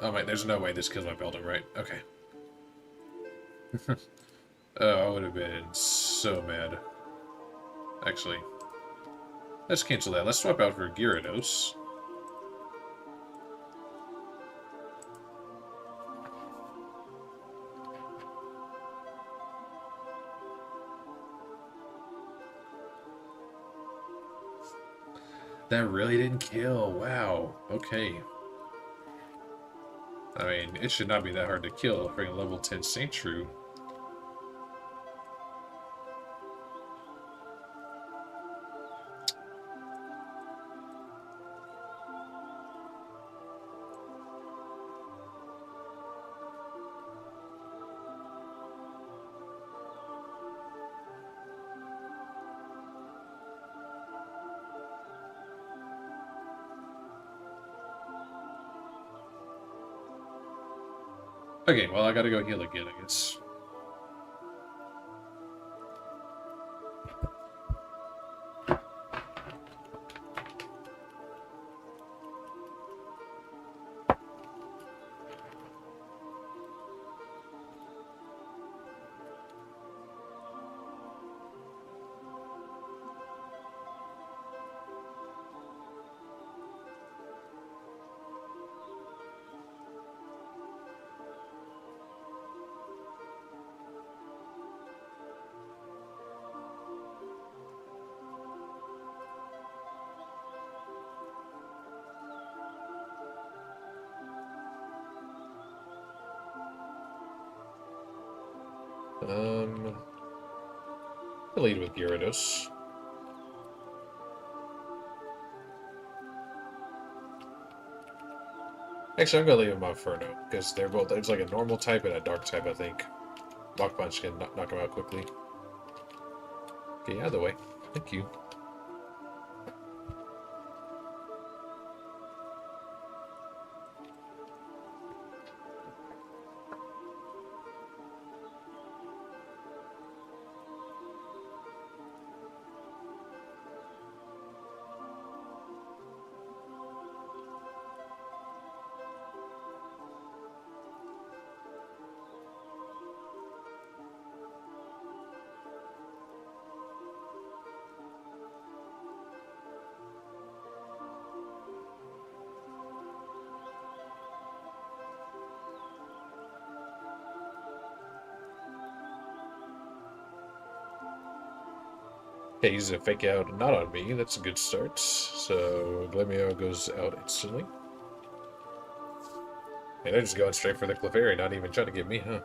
Oh, wait, there's no way this kills my Beldam, right? Okay. Oh, I would have been so mad. Actually, let's cancel that. Let's swap out for Gyarados. That really didn't kill. Wow. Okay. I mean, it should not be that hard to kill. Freaking level 10 Sandshrew. Okay, well, I gotta go heal again, I guess. I'll lead with Gyarados. Actually, I'm gonna leave him on Inferno, because they're both, there's like a normal type and a dark type, I think. Rock Punch can knock him out quickly. Okay, out of the way. Thank you. Okay, he's a fake out, not on me. That's a good start. So Glemio goes out instantly. And they're just going straight for the Clefairy, not even trying to get me, huh?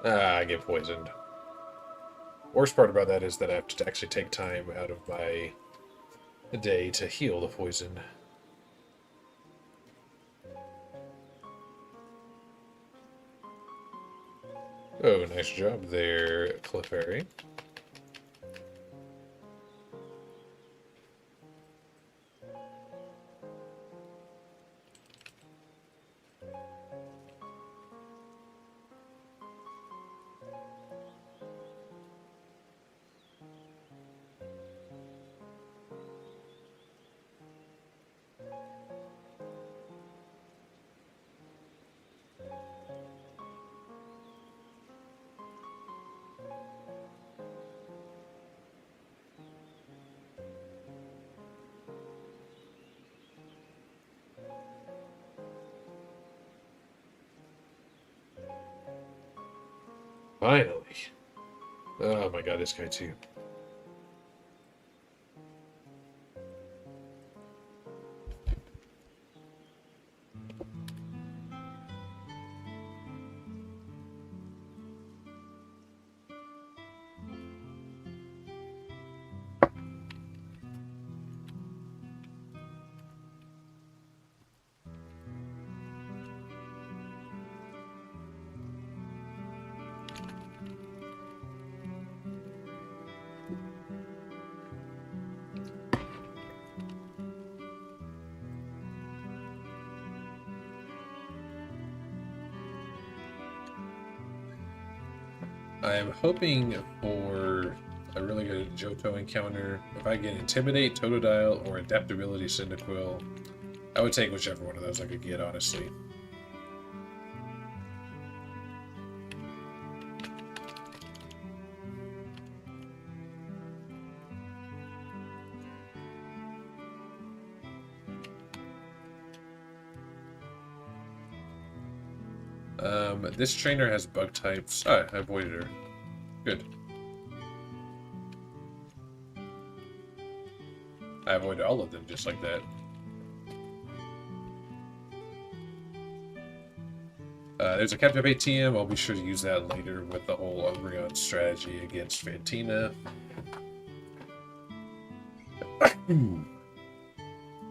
Ah, I get poisoned. Worst part about that is that I have to actually take time out of my day to heal the poison. Oh, nice job there, Clefairy. Finally. Oh my god, this guy too. I am hoping for a really good Johto encounter. If I get Intimidate, Totodile, or Adaptability Cyndaquil, I would take whichever one of those I could get, honestly. This trainer has bug types. Ah, I avoided her. Good. I avoided all of them just like that. There's a Captivate TM. I'll be sure to use that later with the whole Umbreon strategy against Fantina.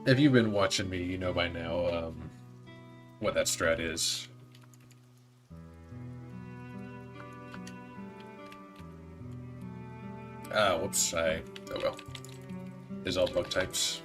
If you've been watching me, you know by now what that strat is. Ah, whoops. Oh well. There's all bug types.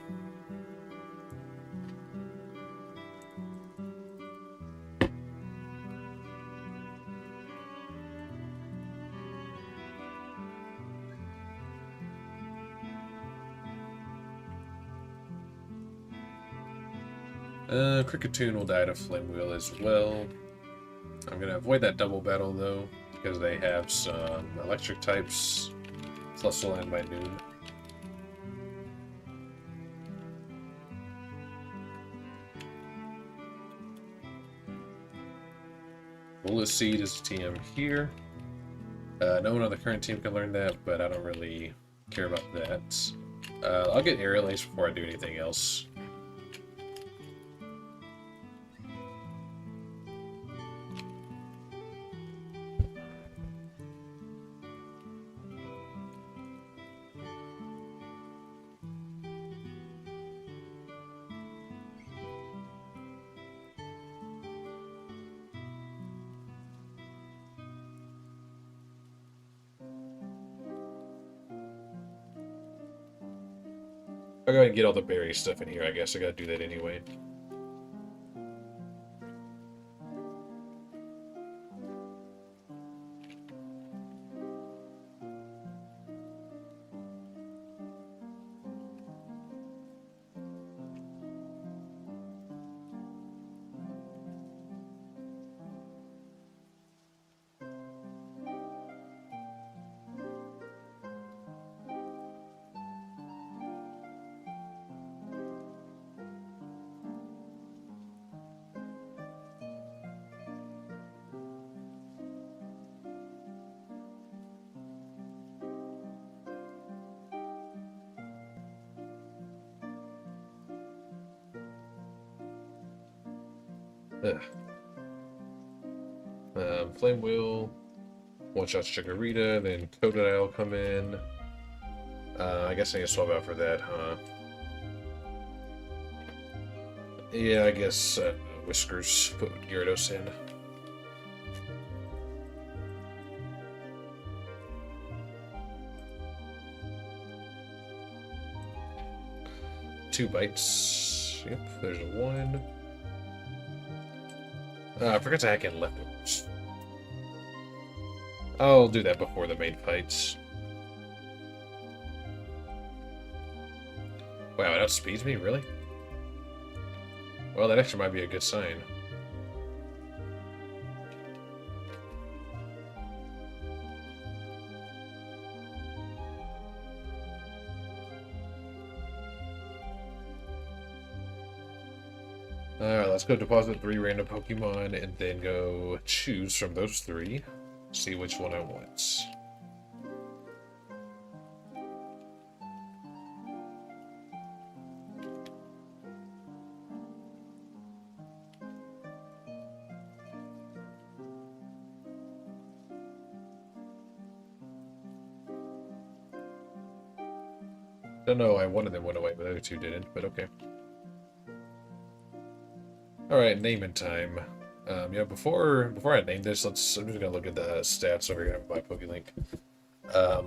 Cricketune will die to Flame Wheel as well. I'm gonna avoid that double battle though, because they have some electric types. Plus will end by noon. Bullet Seed is a TM here. No one on the current team can learn that, but I don't really care about that. I'll get Aerial Ace before I do anything else. I'll go ahead and get all the berry stuff in here. I guess I gotta do that anyway. Ugh. Flame Wheel, one-shot Chikorita, then Totodile will come in. I guess I need to swap out for that, huh? Yeah, I guess Whiskers put Gyarados in. Two bites. Yep, there's a one. I forgot to hack in leftovers. I'll do that before the main fights. Wow, it outspeeds me? Really? Well, that actually might be a good sign. Alright, let's go deposit 3 random Pokemon and then go choose from those 3. See which one I want. Don't know why one of them went away, but the other 2 didn't, but okay. Alright, naming time. Yeah, before I name this, I'm just gonna look at the stats over here on my PokeLink.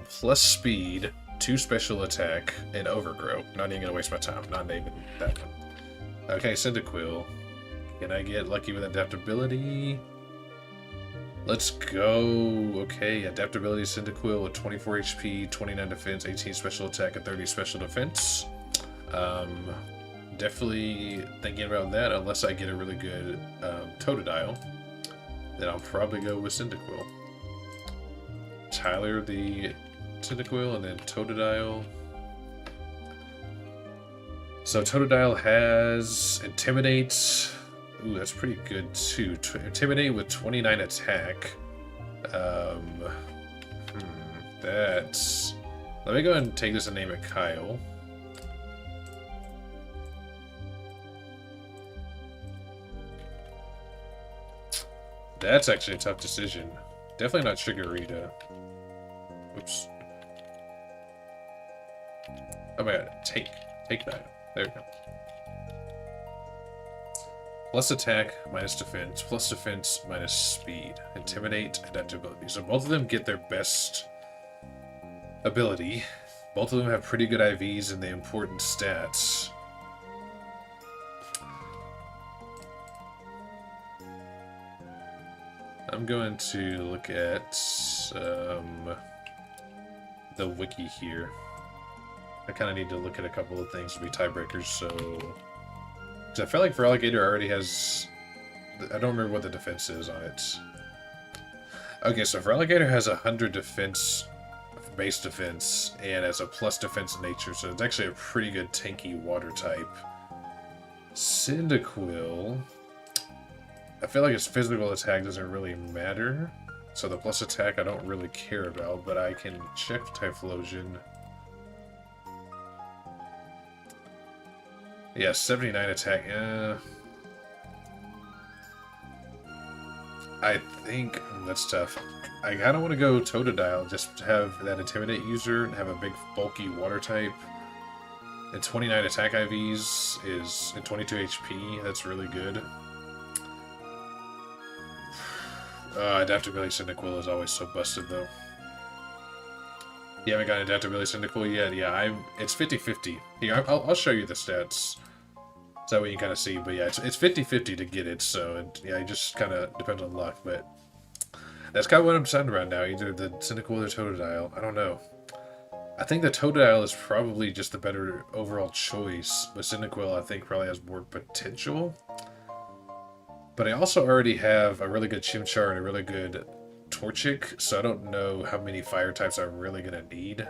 Plus speed, 2 special attack, and overgrow. Not even gonna waste my time, not naming that one. Okay, Cyndaquil. Can I get lucky with adaptability? Let's go. Okay, adaptability Cyndaquil with 24 HP, 29 defense, 18 special attack, and 30 special defense. Definitely thinking about that, unless I get a really good Totodile. Then I'll probably go with Cyndaquil. Tyler the Cyndaquil, and then Totodile. So Totodile has Intimidate. Ooh, that's pretty good too. Intimidate with 29 attack. That's... Let me go ahead and take this and name it Kyle. That's actually a tough decision. Definitely not Chikorita. Oops. Oh my god, take that. There we go. Plus attack, minus defense, plus defense, minus speed. Intimidate, adaptability. So both of them get their best ability. Both of them have pretty good IVs and the important stats. I'm going to look at the wiki here. I kind of need to look at a couple of things to be tiebreakers, so... Because I feel like Renegade already has... I don't remember what the defense is on it. Okay, so Renegade has 100 defense, base defense, and has a plus defense nature, so it's actually a pretty good tanky water type. Cyndaquil... I feel like its physical attack doesn't really matter, so the plus attack I don't really care about, but I can check Typhlosion. Yeah, 79 attack. I think that's tough. I kind of want to go Totodile, just to have that Intimidate user and have a big, bulky water type. And 29 attack IVs is and 22 HP. That's really good. Adaptability Cyndaquil is always so busted, though. You haven't got Adaptability Cyndaquil yet? Yeah, it's 50-50. Here, I'll show you the stats. So that way you kind of see. But yeah, it's 50-50 to get it, so yeah, it just kind of depends on luck. But that's kind of what I'm deciding around now. Either the Cyndaquil or Totodile. I don't know. I think the Totodile is probably just the better overall choice, but Cyndaquil I think probably has more potential. But I also already have a really good Chimchar and a really good Torchic, so I don't know how many fire types I'm really going to need.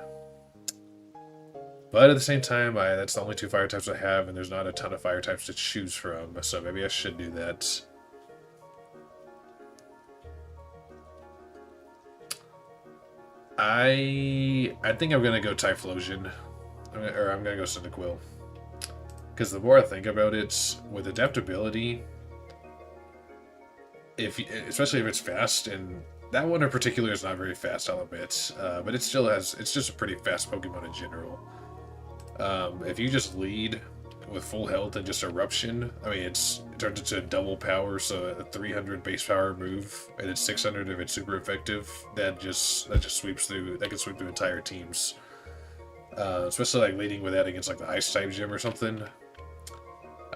But at the same time, that's the only 2 fire types I have, and there's not a ton of fire types to choose from, so maybe I should do that. I think I'm going to go Typhlosion, or I'm going to go Cyndaquil. Because the more I think about it, with adaptability... especially if it's fast, and that one in particular is not very fast, I'll admit, but it still has, it's just a pretty fast Pokemon in general. If you just lead with full health and just Eruption, I mean, it turns into a double power, so a 300 base power move, and it's 600 if it's super effective. That just sweeps through. That can sweep through entire teams. Especially like leading with that against like the Ice type gym or something.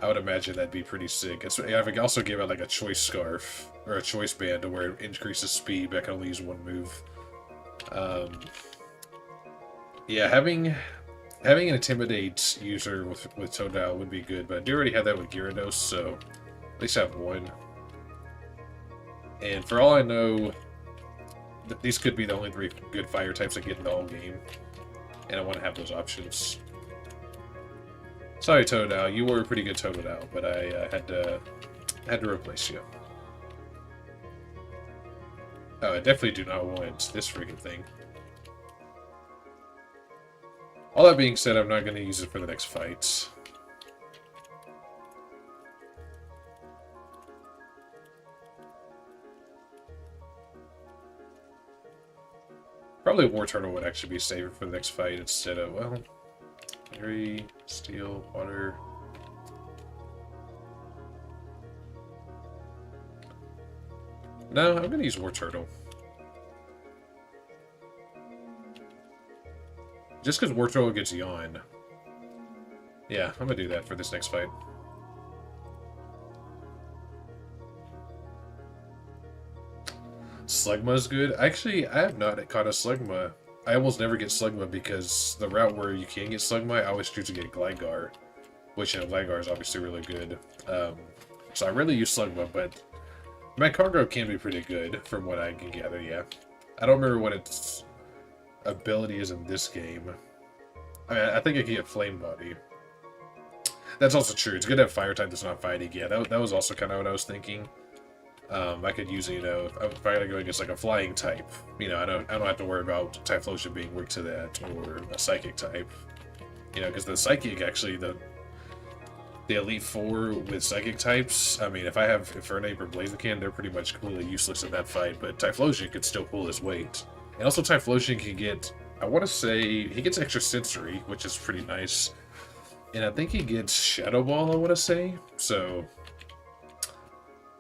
I would imagine that'd be pretty sick. I would also give it like a choice scarf or a choice band to where it increases speed, but I can only use one move. Yeah, having an Intimidate user with Totodile would be good, but I do already have that with Gyarados, so at least I have one. And for all I know, these could be the only 3 good fire types I get in the whole game. And I want to have those options. Sorry, Totodile, you were a pretty good Totodile, but I had to replace you. Oh, I definitely do not want this freaking thing. All that being said, I'm not going to use it for the next fights. Probably War Turtle would actually be safer for the next fight instead of, well, Fury, Steel, Water. No, I'm going to use War Turtle. Just because War Turtle gets Yawn. Yeah, I'm going to do that for this next fight. Slugma's good. Actually, I have not caught a Slugma. I almost never get Slugma because the route where you can get Slugma, I always choose to get Gligar. Which, Gligar is obviously really good. So I really use Slugma, but Magcargo can be pretty good from what I can gather, yeah. I don't remember what its ability is in this game. I mean, I think it can get Flame Body. That's also true. It's good to have Fire type that's not fighting. Yeah, that was also kind of what I was thinking. I could use, you know, if I gotta go against like a flying type, you know, I don't have to worry about Typhlosion being weak to that, or a psychic type, you know, because the psychic actually the Elite Four with psychic types. I mean, if I have Infernape or Blaziken, they're pretty much completely useless in that fight, but Typhlosion could still pull his weight, and also Typhlosion can get, I want to say he gets extra sensory, which is pretty nice, and I think he gets Shadow Ball, I want to say, so.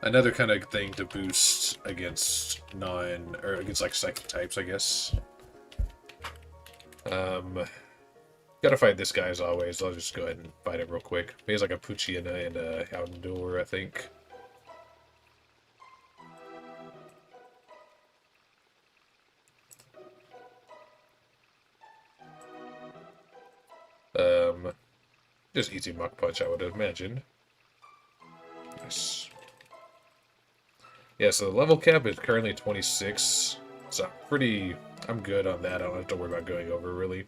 Another kind of thing to boost against against like psychic types, I guess. Gotta fight this guy as always. I'll just go ahead and fight him real quick. He has like a Poochyena and a Houndour, I think. Just easy Muck Punch, I would imagine. Nice. Yeah, so the level cap is currently 26, so I'm good on that. I don't have to worry about going over, really.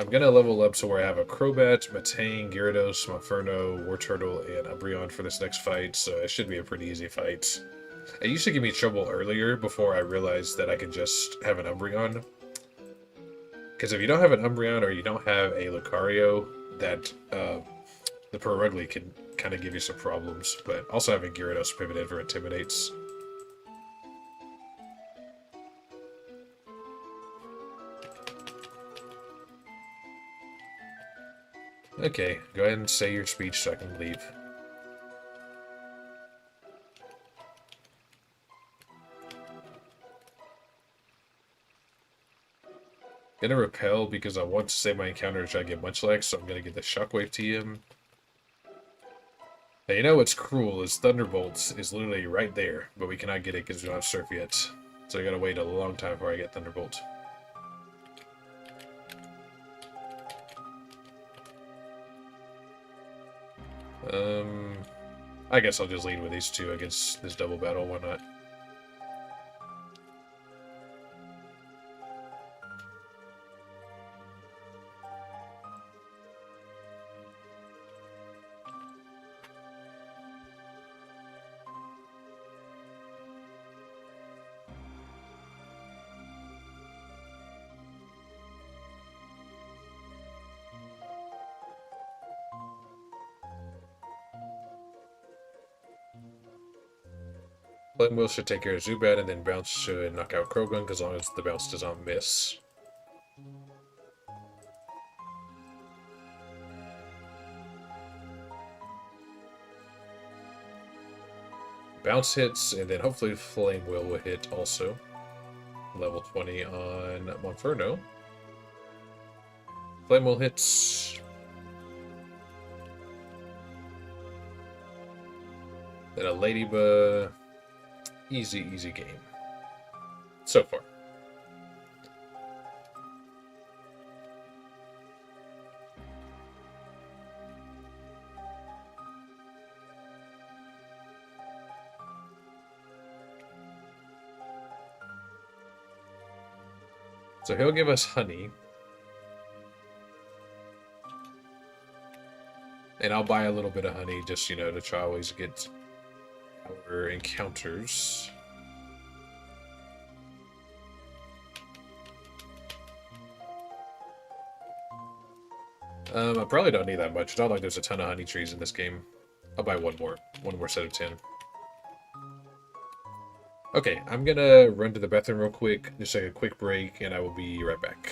I'm going to level up to where I have a Crobat, Metang, Gyarados, Monferno, War Turtle, and Umbreon for this next fight, so it should be a pretty easy fight. It used to give me trouble earlier before I realized that I could just have an Umbreon. Because if you don't have an Umbreon or you don't have a Lucario, that the Purugly can kind of give you some problems, but also having Gyarados pivoted for intimidates. Okay, go ahead and say your speech so I can leave. Gonna repel because I want to save my encounter to try to get Munchlax, so I'm gonna get the Shockwave TM. Now, you know what's cruel is Thunderbolt is literally right there, but we cannot get it because we don't have Surf yet. So I gotta wait a long time before I get Thunderbolt. I guess I'll just lead with these two against this double battle, why not? Flame Wheel should take care of Zubat, and then Bounce should knock out Krogan, as long as the Bounce does not miss. Bounce hits, and then hopefully Flame Wheel will hit also. Level 20 on Monferno. Flame Wheel hits. Then a Ladybug. Easy, easy game. So far. So he'll give us honey. And I'll buy a little bit of honey just, you know, to try always get our encounters. I probably don't need that much. It's not like there's a ton of honey trees in this game. I'll buy one more set of 10. Okay, I'm gonna run to the bathroom real quick, just take a quick break, and I will be right back.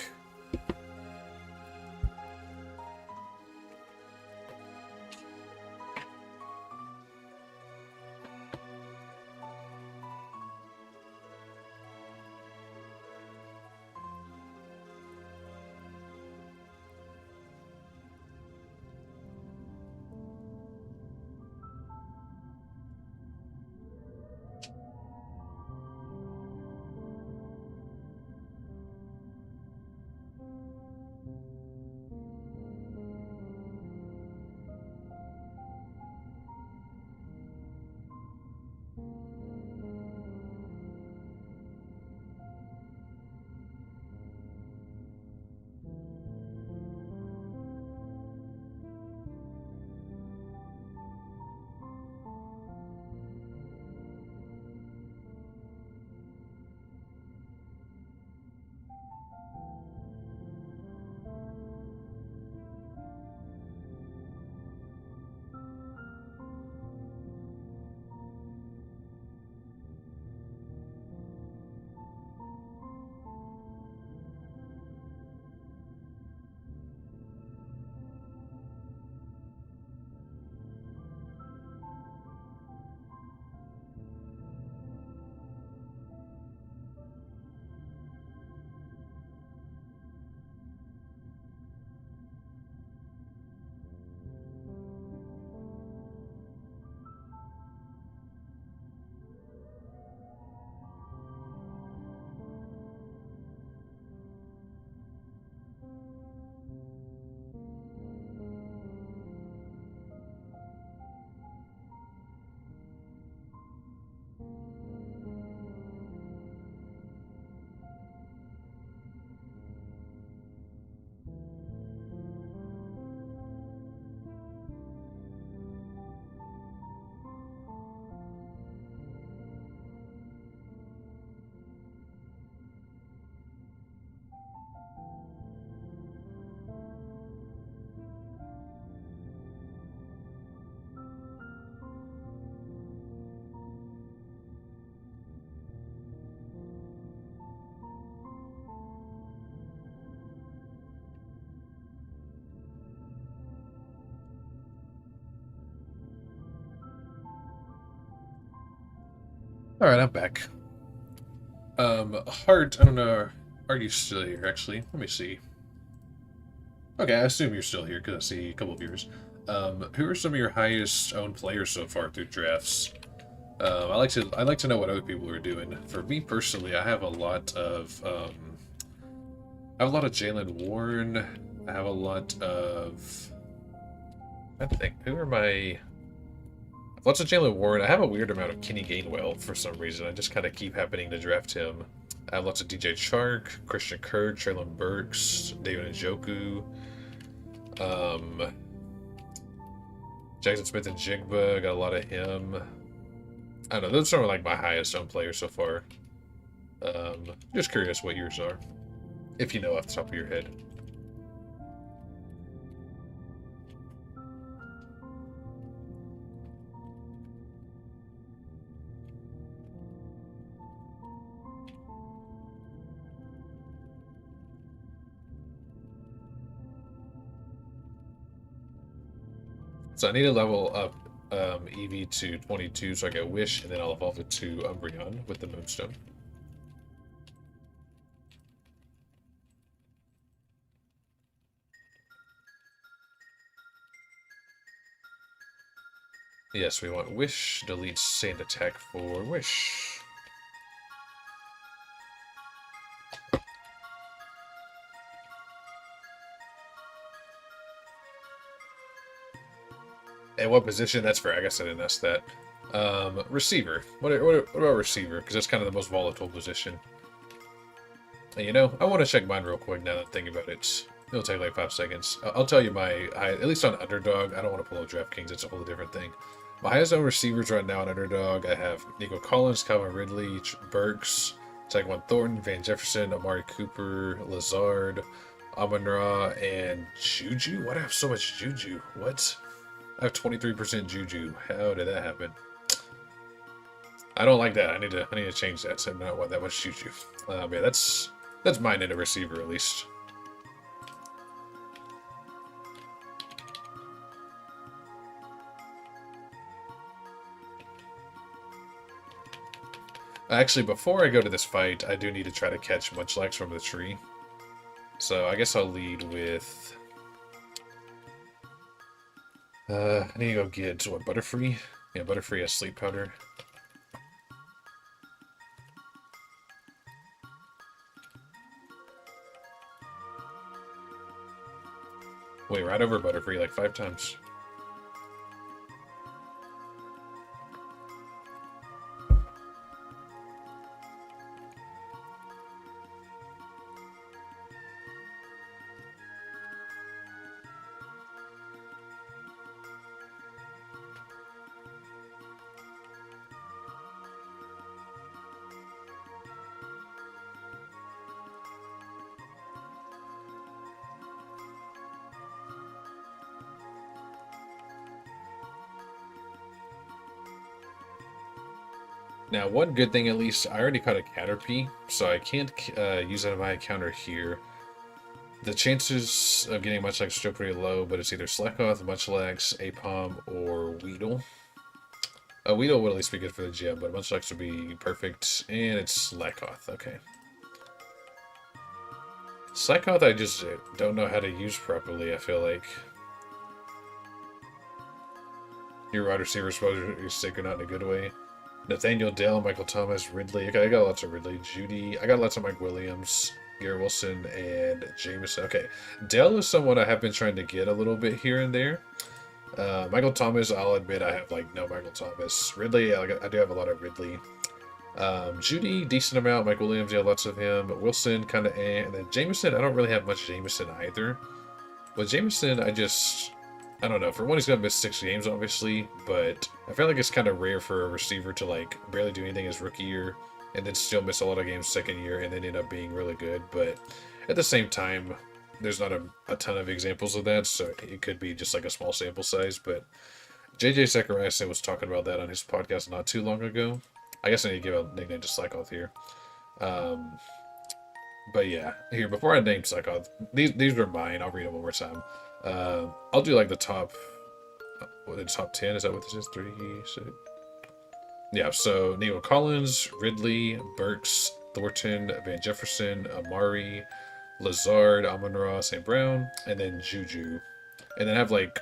Alright, I'm back. Heart, I don't know, are you still here, actually? Let me see. Okay, I assume you're still here, because I see a couple of viewers. Who are some of your highest owned players so far through drafts? I like to know what other people are doing. For me personally, I have a lot of Jalen Warren. I have a lot of, I think, who are my, lots of Jalen Warren. I have a weird amount of Kenny Gainwell for some reason. I just kind of keep happening to draft him. I have lots of DJ Chark, Christian Kirk, Traylon Burks, David Njoku, Jackson Smith and Jigba. Got a lot of him. I don't know. Those are like my highest owned players so far. Just curious what yours are, if you know off the top of your head. So I need to level up Eevee to 22 so I get Wish, and then I'll evolve it to Umbreon with the Moonstone. Yes, we want Wish, delete Sand Attack for Wish. And what position? That's fair. I guess I didn't ask that. Receiver. What about receiver? Because that's kind of the most volatile position. And you know, I want to check mine real quick now that I'm thinking about it. It'll take like 5 seconds. I'll tell you my at least on Underdog. I don't want to pull up DraftKings. It's a whole different thing. My highest owned receivers right now on Underdog, I have Nico Collins, Calvin Ridley, Burks, Tyquan Thornton, Van Jefferson, Amari Cooper, Lazard, Amon-Ra, and Juju. Why do I have so much Juju? What? I have 23% Juju. How did that happen? I don't like that. I need to change that. So I don't want that much Juju. Yeah, that's mine in a receiver at least. Actually, before I go to this fight, I do need to try to catch Munchlax from the tree. So I guess I'll lead with... I need to go get, what, Butterfree? Yeah, Butterfree has Sleep Powder. Wait, right over Butterfree like 5 times. Now, one good thing at least, I already caught a Caterpie, so I can't use that on my counter here. The chances of getting Munchlax are still pretty low, but it's either Slackoth, Munchlax, Apom, or Weedle. Weedle would at least be good for the gym, but Munchlax would be perfect, and it's Slackoth, okay. Slackoth I just don't know how to use properly, I feel like. Your wide receiver supposed to be sick or not in a good way. Nathaniel Dell, Michael Thomas, Ridley. Okay, I got lots of Ridley. Judy. I got lots of Mike Williams, Garrett Wilson, and Jameson. Okay, Dell is someone I have been trying to get a little bit here and there. Michael Thomas, I'll admit I have like no Michael Thomas. Ridley, I do have a lot of Ridley. Judy, decent amount. Mike Williams, yeah, lots of him. Wilson, kind of and then Jameson, I don't really have much Jameson either. With Jameson, I don't know. For one, he's going to miss 6 games, obviously, but I feel like it's kind of rare for a receiver to, like, barely do anything his rookie year and then still miss a lot of games second year and then end up being really good. But at the same time, there's not a ton of examples of that, so it could be just, like, a small sample size. But JJ Zachariasen was talking about that on his podcast not too long ago. I guess I need to give a nickname to Slackoth here. But yeah, here, before I name Slackoth, these were mine. I'll read them one more time. I'll do like the top 10. Is that what this is? 3, 6. Yeah, so Nico Collins, Ridley, Burks, Thornton, Van Jefferson, Amari, Lazard, Amon-Ra, St. Brown, and then Juju. And then I have like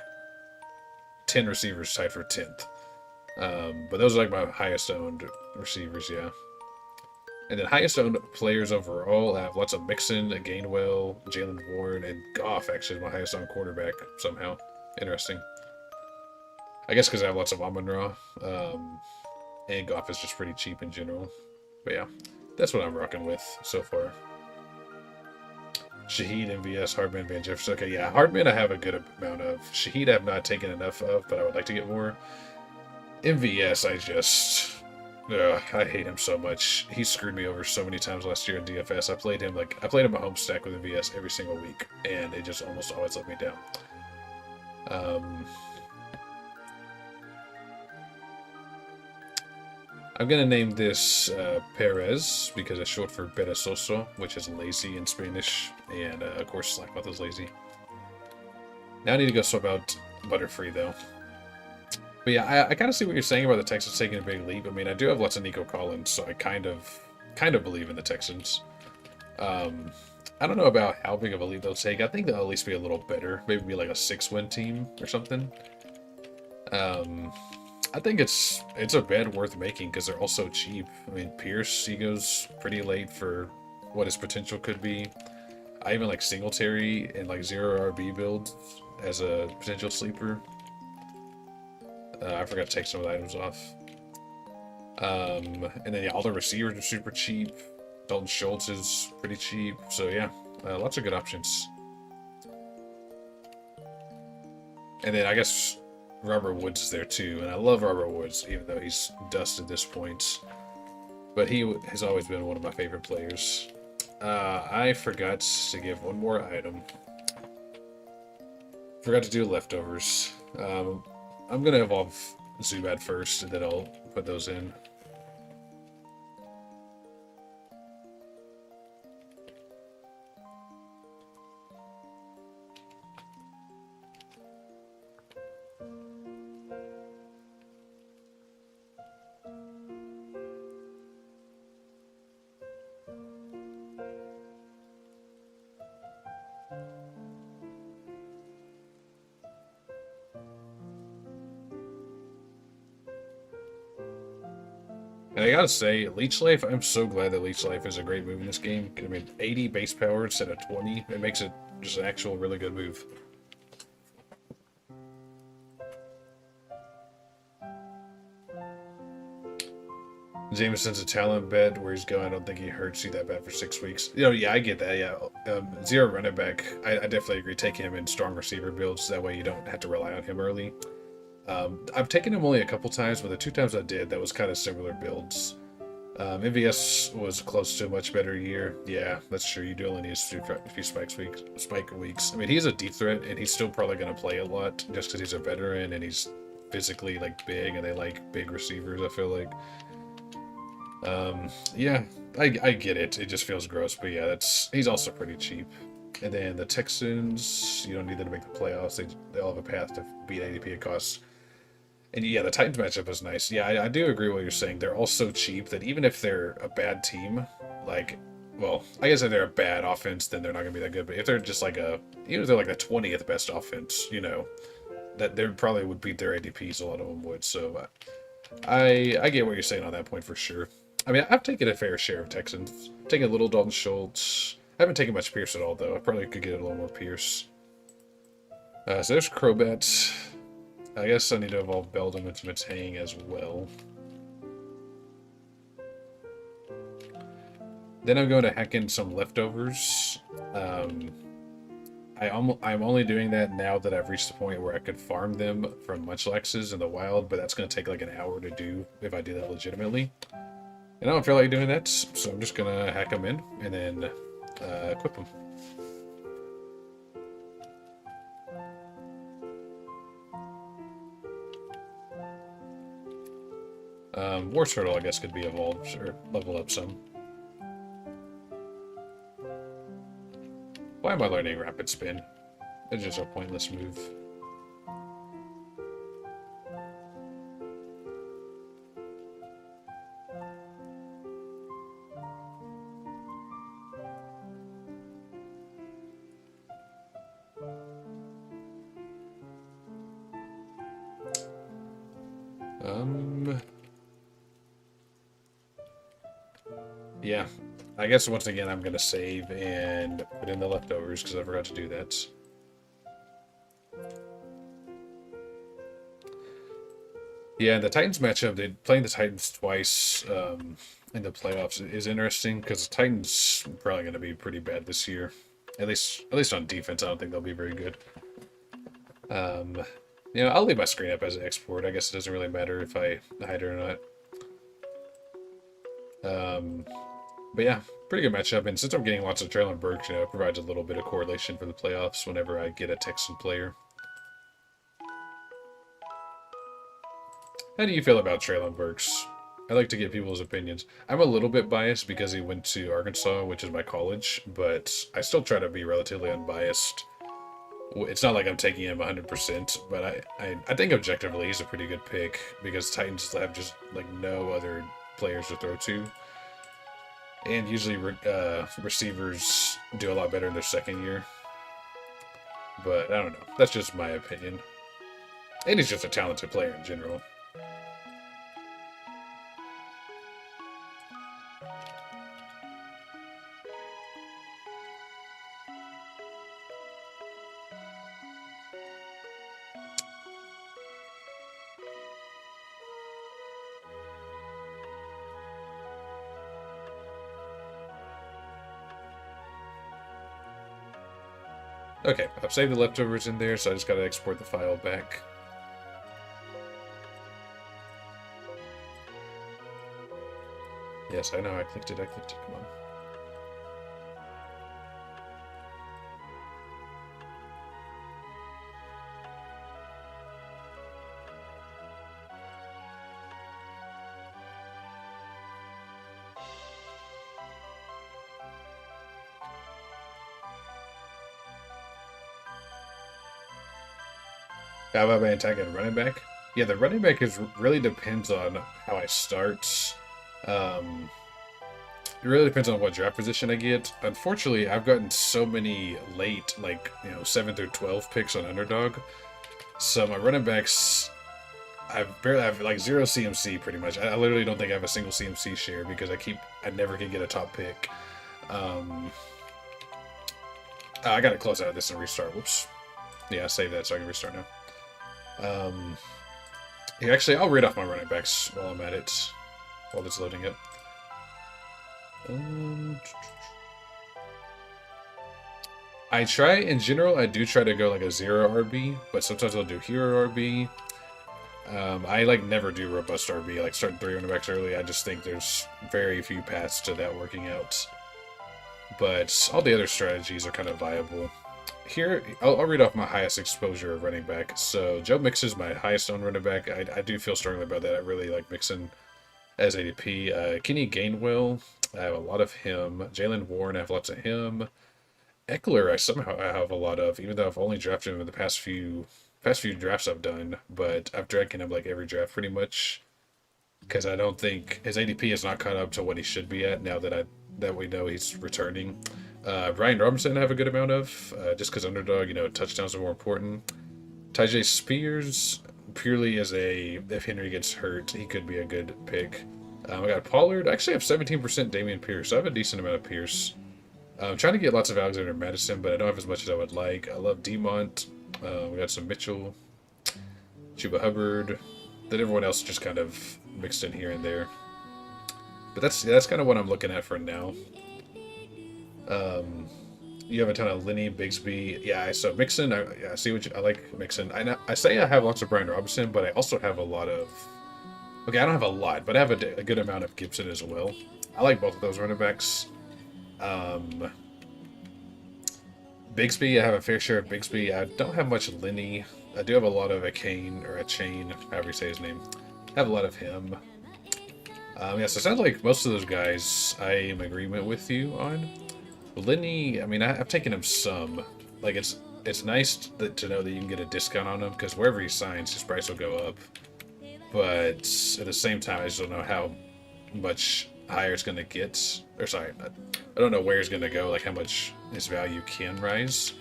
10 receivers tied for 10th. But those are like my highest owned receivers, yeah. And then highest owned players overall, I have lots of Mixon, Gainwell, Jalen Warren, and Goff actually is my highest owned quarterback somehow. Interesting. I guess because I have lots of Amon-Ra. And Goff is just pretty cheap in general. But yeah, that's what I'm rocking with so far. Shaheed, MVS, Hardman, Van Jefferson. Okay, yeah, Hardman I have a good amount of. Shaheed I have not taken enough of, but I would like to get more. MVS, I hate him so much. He screwed me over so many times last year in DFS. I played him a home stack with MVS every single week, and it just almost always let me down. I'm gonna name this Perez because it's short for perezoso, which is lazy in Spanish, and of course Slackoth is lazy. Now I need to go swap out Butterfree though. But yeah, I kind of see what you're saying about the Texans taking a big leap. I mean, I do have lots of Nico Collins, so I kind of believe in the Texans. Um, I don't know about how big of a lead they'll take. I think they'll at least be a little better. Maybe be like a 6-win team or something. Um, I think it's a bet worth making because they're also cheap. I mean, Pierce, he goes pretty late for what his potential could be. I even like Singletary and like zero RB builds as a potential sleeper. I forgot to take some of the items off. And then yeah, all the receivers are super cheap. Dalton Schultz is pretty cheap. So yeah, lots of good options. And then I guess Robert Woods is there too. And I love Robert Woods, even though he's dust at this point. But he has always been one of my favorite players. I forgot to give one more item. Forgot to do leftovers. I'm going to evolve Zubat first, and then I'll put those in. And I gotta say, Leech Life, I'm so glad that Leech Life is a great move in this game. I mean, 80 base power instead of 20, it makes it just an actual really good move. Jameson's a talent bet. Where he's going, I don't think he hurts you that bad for 6 weeks. You know, yeah, I get that, yeah. Zero running back, I definitely agree. Take him in strong receiver builds, that way you don't have to rely on him early. I've taken him only a couple times, but the 2 times I did, that was kind of similar builds. MVS was close to a much better year. Yeah, that's true. You do only need a few spike weeks. I mean, he's a deep threat, and he's still probably going to play a lot just because he's a veteran and he's physically like big, and they like big receivers, I feel like. Yeah, I get it. It just feels gross, but yeah, he's also pretty cheap. And then the Texans, you don't need them to make the playoffs. They all have a path to beat ADP. It costs. And yeah, the Titans matchup was nice. Yeah, I do agree with what you're saying. They're all so cheap that even if they're a bad team, like, well, I guess if they're a bad offense, then they're not going to be that good. But if they're just like even if they're like the 20th best offense, you know, that they probably would beat their ADPs. A lot of them would. So I get what you're saying on that point for sure. I mean, I've taken a fair share of Texans. Taking a little Dalton Schultz. I haven't taken much Pierce at all, though. I probably could get a little more Pierce. So there's Crobat. I guess I need to evolve Beldum into Matang as well. Then I'm going to hack in some leftovers. I'm only doing that now that I've reached the point where I could farm them from Munchlaxes in the wild, but that's going to take like an hour to do if I do that legitimately. And I don't feel like doing that, so I'm just going to hack them in and then equip them. War Turtle, I guess, could be evolved or leveled up some. Why am I learning Rapid Spin? It's just a pointless move. Yeah, I guess once again I'm going to save and put in the leftovers because I forgot to do that. Yeah, the Titans matchup, playing the Titans twice in the playoffs is interesting because the Titans are probably going to be pretty bad this year. At least on defense, I don't think they'll be very good. You know, I'll leave my screen up as an export. I guess it doesn't really matter if I hide it or not. But yeah, pretty good matchup. And since I'm getting lots of Traylon Burks, you know, it provides a little bit of correlation for the playoffs whenever I get a Texan player. How do you feel about Traylon Burks? I like to get people's opinions. I'm a little bit biased because he went to Arkansas, which is my college, but I still try to be relatively unbiased. It's not like I'm taking him 100%, but I think objectively he's a pretty good pick because Titans have just like no other players to throw to, and usually receivers do a lot better in their second year. But I don't know. That's just my opinion. And he's just a talented player in general. Okay, I've saved the leftovers in there, so I just gotta export the file back. Yes, I know, I clicked it, come on. How about my attack and running back? Yeah, the running back really depends on how I start. It really depends on what draft position I get. Unfortunately, I've gotten so many late, like, 7 through 12 picks on Underdog. So my running backs, I have like 0 CMC pretty much. I literally don't think I have a single CMC share because I never can get a top pick. I gotta close out of this and restart. Whoops. Yeah, save that so I can restart now. Yeah, actually, I'll read off my running backs while I'm at it, while it's loading up. I try, in general, I do try to go like a 0 RB, but sometimes I'll do hero RB. I like never do robust RB, like starting 3 running backs early. I just think there's very few paths to that working out. But all the other strategies are kind of viable. Here, I'll read off my highest exposure of running back. So Joe Mixon's my highest on running back. I do feel strongly about that. I really like Mixon as ADP. Kenny Gainwell, I have a lot of him. Jalen Warren, I have lots of him. Eckler, I have a lot of, even though I've only drafted him in the past few drafts I've done. But I've drafted him like every draft pretty much, because I don't think his ADP is not caught up to what he should be at now that we know he's returning. Brian Robinson I have a good amount of, just because underdog, touchdowns are more important. Tyjae Spears, purely as if Henry gets hurt, he could be a good pick. I got Pollard. I actually have 17% Damian Pierce, so I have a decent amount of Pierce. I'm trying to get lots of Alexander Madison, but I don't have as much as I would like. I love Demont. We got some Mitchell, Chuba Hubbard. Then everyone else just kind of mixed in here and there. But that's kind of what I'm looking at for now. You have a ton of Lenny, Bigsby. Yeah, so Mixon, I see I like Mixon. I say I have lots of Brian Robinson, but I also have a lot of... Okay, I don't have a lot, but I have a good amount of Gibson as well. I like both of those running backs. Bigsby, I have a fair share of Bigsby. I don't have much Lenny. I do have a lot of a Chain, however you say his name. I have a lot of him. Yeah, so it sounds like most of those guys I am in agreement with you on. Lenny, I mean, I've taken him some. Like, it's nice to know that you can get a discount on him, because wherever he signs, his price will go up. But at the same time, I just don't know how much higher it's going to get. Or sorry, I don't know where it's going to go, like how much his value can rise.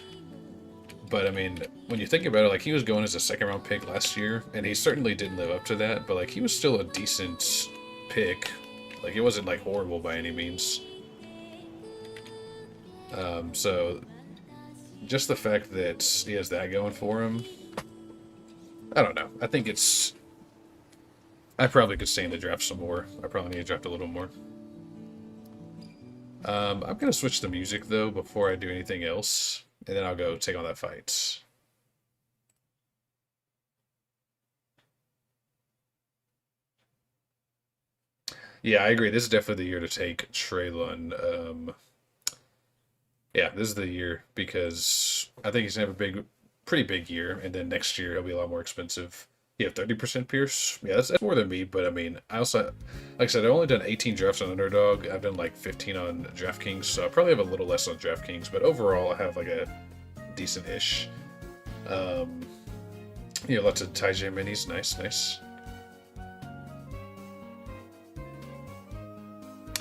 But, I mean, when you think about it, like, he was going as a second-round pick last year, and he certainly didn't live up to that, but, like, he was still a decent pick. Like, it wasn't, like, horrible by any means. So, just the fact that he has that going for him, I don't know. I think I probably could stay in the draft some more. I probably need to draft a little more. I'm going to switch the music, though, before I do anything else, and then I'll go take on that fight. Yeah, I agree. This is definitely the year to take Traylon. Yeah, this is the year because I think he's gonna have a pretty big year, and then next year he'll be a lot more expensive. You have 30% Pierce. Yeah, that's more than me, but I mean, I also, like I said, I've only done 18 drafts on Underdog. I've done like 15 on DraftKings, so I probably have a little less on DraftKings, but overall I have like a decent-ish Um, yeah, lots of Taijin minis. Nice, nice.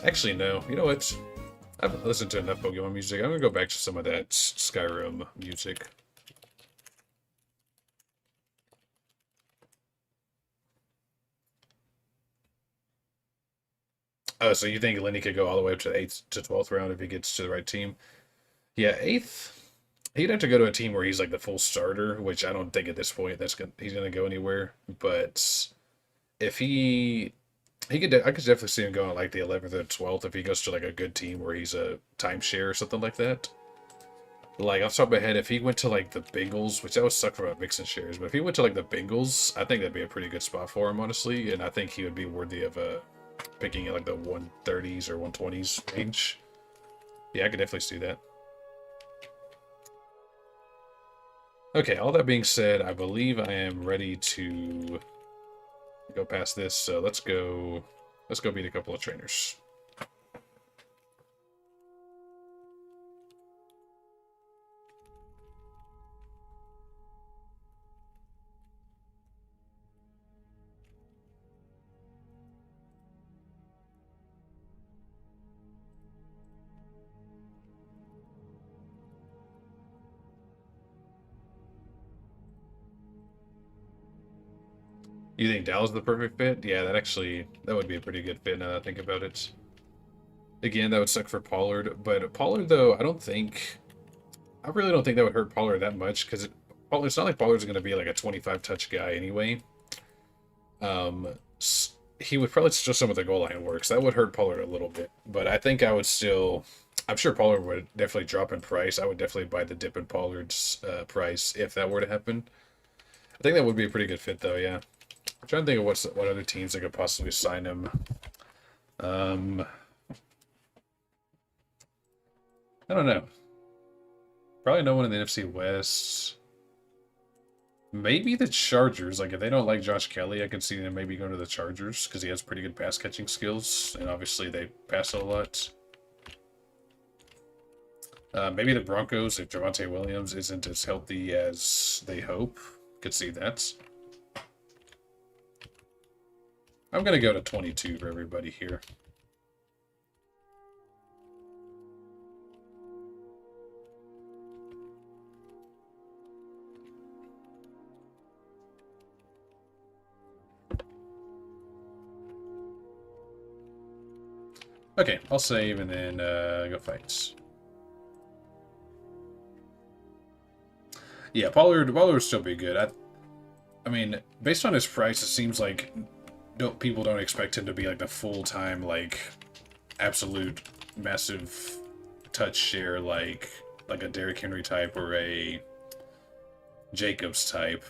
Actually, no. You know what? I've listened to enough Pokemon music. I'm gonna go back to some of that Skyrim music. Oh, so you think Lenny could go all the way up to the 8th to 12th round if he gets to the right team? Yeah, 8th. He'd have to go to a team where he's like the full starter, which I don't think at this point he's gonna go anywhere. But if I could definitely see him going like the 11th or 12th if he goes to like a good team where he's a timeshare or something like that. Like off the top of my head, if he went to like the Bengals, which that would suck for mixing shares, but if he went to like the Bengals, I think that'd be a pretty good spot for him, honestly, and I think he would be worthy of picking at like the 130s or 120s range. Yeah, I could definitely see that. Okay, all that being said, I believe I am ready to go past this, so let's go beat a couple of trainers. You think Dallas is the perfect fit? Yeah, that would be a pretty good fit now that I think about it. Again, that would suck for Pollard, but Pollard though, I really don't think that would hurt Pollard that much because it's not like Pollard's going to be like a 25 touch guy anyway. Um, he would probably still some of the goal line works. That would hurt Pollard a little bit, but I think I would still. I'm sure Pollard would definitely drop in price. I would definitely buy the dip in Pollard's price if that were to happen. I think that would be a pretty good fit though. Yeah, I'm trying to think of what other teams that could possibly sign him. Um, I don't know. Probably no one in the NFC West. Maybe the Chargers. Like, if they don't like Josh Kelly, I can see them maybe going to the Chargers because he has pretty good pass catching skills, and obviously they pass a lot. Maybe the Broncos, if Javonte Williams isn't as healthy as they hope. Could see that. I'm going to go to 22 for everybody here. Okay, I'll save and then go fights. Yeah, Pollard would still be good. I mean, based on his price, it seems like people don't expect him to be like the full-time, like, absolute massive touch share like a Derrick Henry type or a Jacobs type.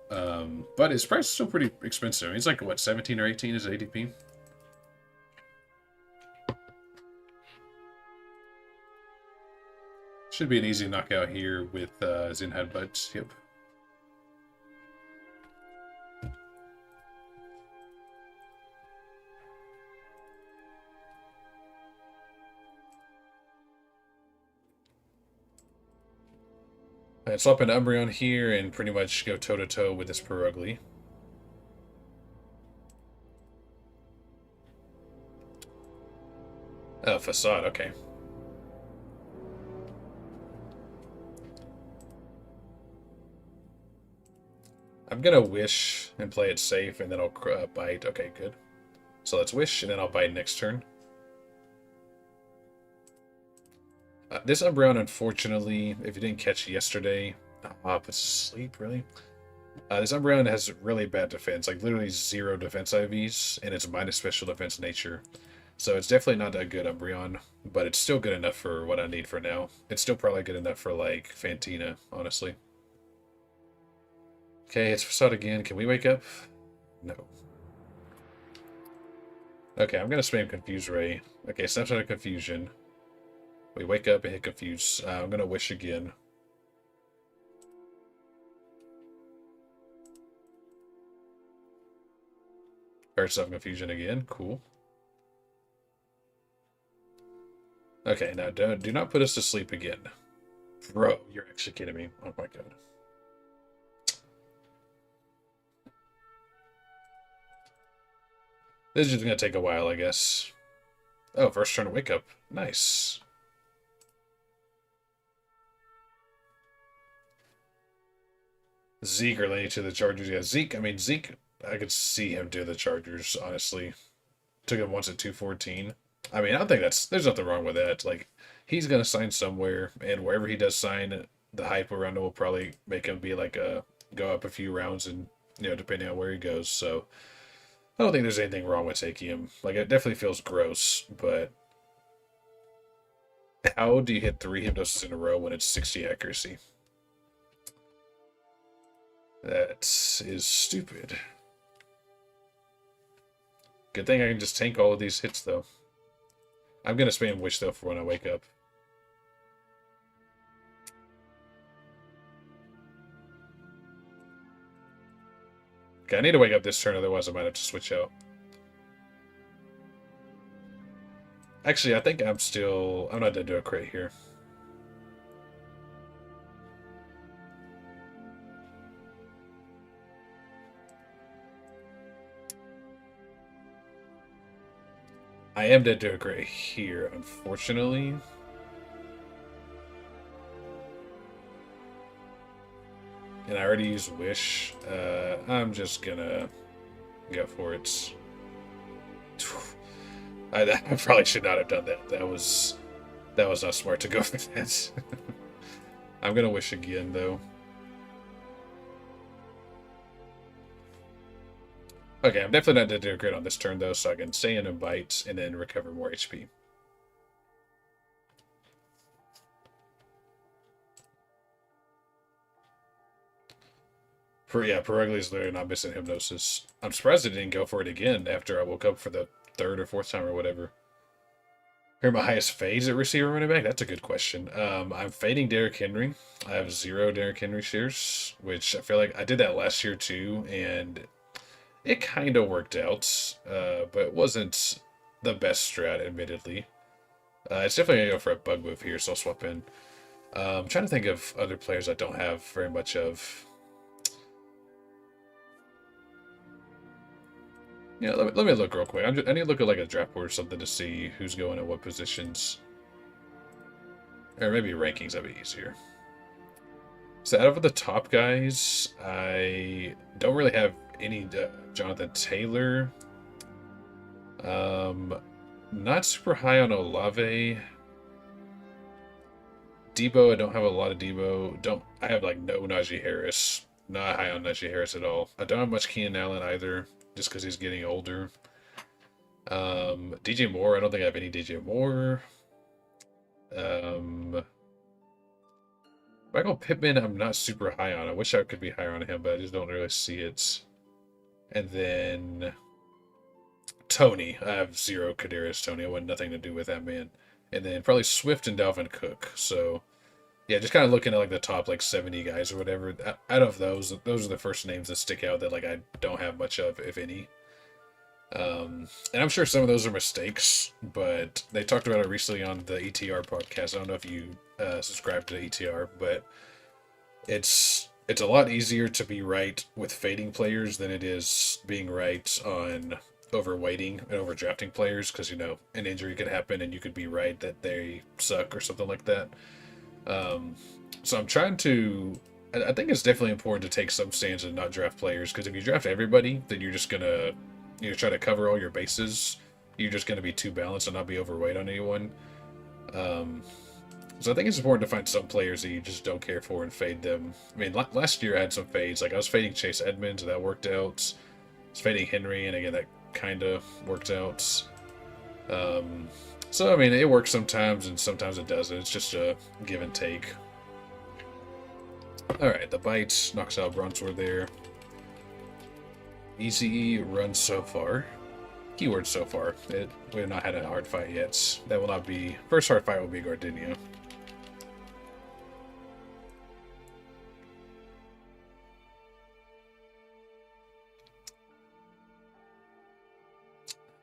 But his price is still pretty expensive. He's like, what, 17 or 18 is ADP? Should be an easy knockout here with Zen Headbutt. Yep. Let's swap an Umbreon here and pretty much go toe-to-toe with this Perugly. Oh, Facade, okay. I'm gonna Wish and play it safe, and then I'll Bite. Okay, good. So let's Wish, and then I'll Bite next turn. This Umbreon, unfortunately, if you didn't catch yesterday, puts sleep, really? This Umbreon has really bad defense, like literally 0 defense IVs, and it's minus special defense nature. So it's definitely not that good Umbreon, but it's still good enough for what I need for now. It's still probably good enough for, like, Fantina, honestly. Okay, it's Facade again. Can we wake up? No. Okay, I'm gonna spam Confuse Ray. Okay, Snapshot of Confusion. We wake up and hit Confuse. I'm gonna Wish again. Burst of Confusion again. Cool. Okay, now do not put us to sleep again. Bro, you're actually kidding me. Oh my god. This is just gonna take a while, I guess. Oh, first turn to wake up. Nice. Zeke related to the Chargers. Yeah, Zeke, I mean, Zeke, I could see him do the Chargers, honestly. Took him once at 214. I mean, I don't think there's nothing wrong with that. Like, he's going to sign somewhere, and wherever he does sign, the hype around it will probably make him be like go up a few rounds and, depending on where he goes. So, I don't think there's anything wrong with taking him. Like, it definitely feels gross, but how do you hit 3 hypnosis in a row when it's 60 accuracy? That is stupid. Good thing I can just tank all of these hits, though. I'm going to spam Wish, though, for when I wake up. Okay, I need to wake up this turn, otherwise I might have to switch out. Actually, I think I'm not going to do a crit here. I am dead to a crit here, unfortunately. And I already used Wish. I'm just gonna go for it. I probably should not have done that. That was not smart to go for that. I'm gonna Wish again, though. Okay, I'm definitely not dead to a crit on this turn, though, so I can stay in and bite and then recover more HP. Peregrine's literally not missing Hypnosis. I'm surprised it didn't go for it again after I woke up for the 3rd or 4th time or whatever. Here are my highest fades at receiver running back? That's a good question. I'm fading Derrick Henry. I have 0 Derrick Henry shares, which I feel like I did that last year too, and it kind of worked out, but it wasn't the best strat, admittedly. It's definitely going to go for a bug move here, so I'll swap in. I'm trying to think of other players I don't have very much of. Yeah, let me look real quick. I need to look at like a draft board or something to see who's going at what positions. Or maybe rankings, that'd be easier. So out of the top guys, I don't really have any Jonathan Taylor. Not super high on Olave. Debo, I don't have a lot of Debo. I have like no Najee Harris. Not high on Najee Harris at all. I don't have much Keenan Allen either, just because he's getting older. DJ Moore, I don't think I have any DJ Moore. Michael Pittman, I'm not super high on. I wish I could be higher on him, but I just don't really see it. And then Tony, I have 0 Kadarius Tony. I want nothing to do with that man. And then probably Swift and Dalvin Cook. So yeah, just kind of looking at like the top like 70 guys or whatever. Out of those are the first names that stick out that like I don't have much of, if any. And I'm sure some of those are mistakes, but they talked about it recently on the ETR podcast. I don't know if you subscribe to ETR, but it's a lot easier to be right with fading players than it is being right on overweighting and overdrafting players, because an injury could happen and you could be right that they suck or something like that. So I'm trying to. I think it's definitely important to take some stands and not draft players, because if you draft everybody, then you're just gonna try to cover all your bases. You're just gonna be too balanced and not be overweight on anyone. So I think it's important to find some players that you just don't care for and fade them. I mean, last year I had some fades. Like I was fading Chase Edmonds, and that worked out. I was fading Henry, and again that kind of worked out. So I mean, it works sometimes, and sometimes it doesn't. It's just a give and take. All right, the bite knocks out Brunsword there. Easy run so far. Keyword so far. We have not had a hard fight yet. That will not be... First hard fight will be Gardenia.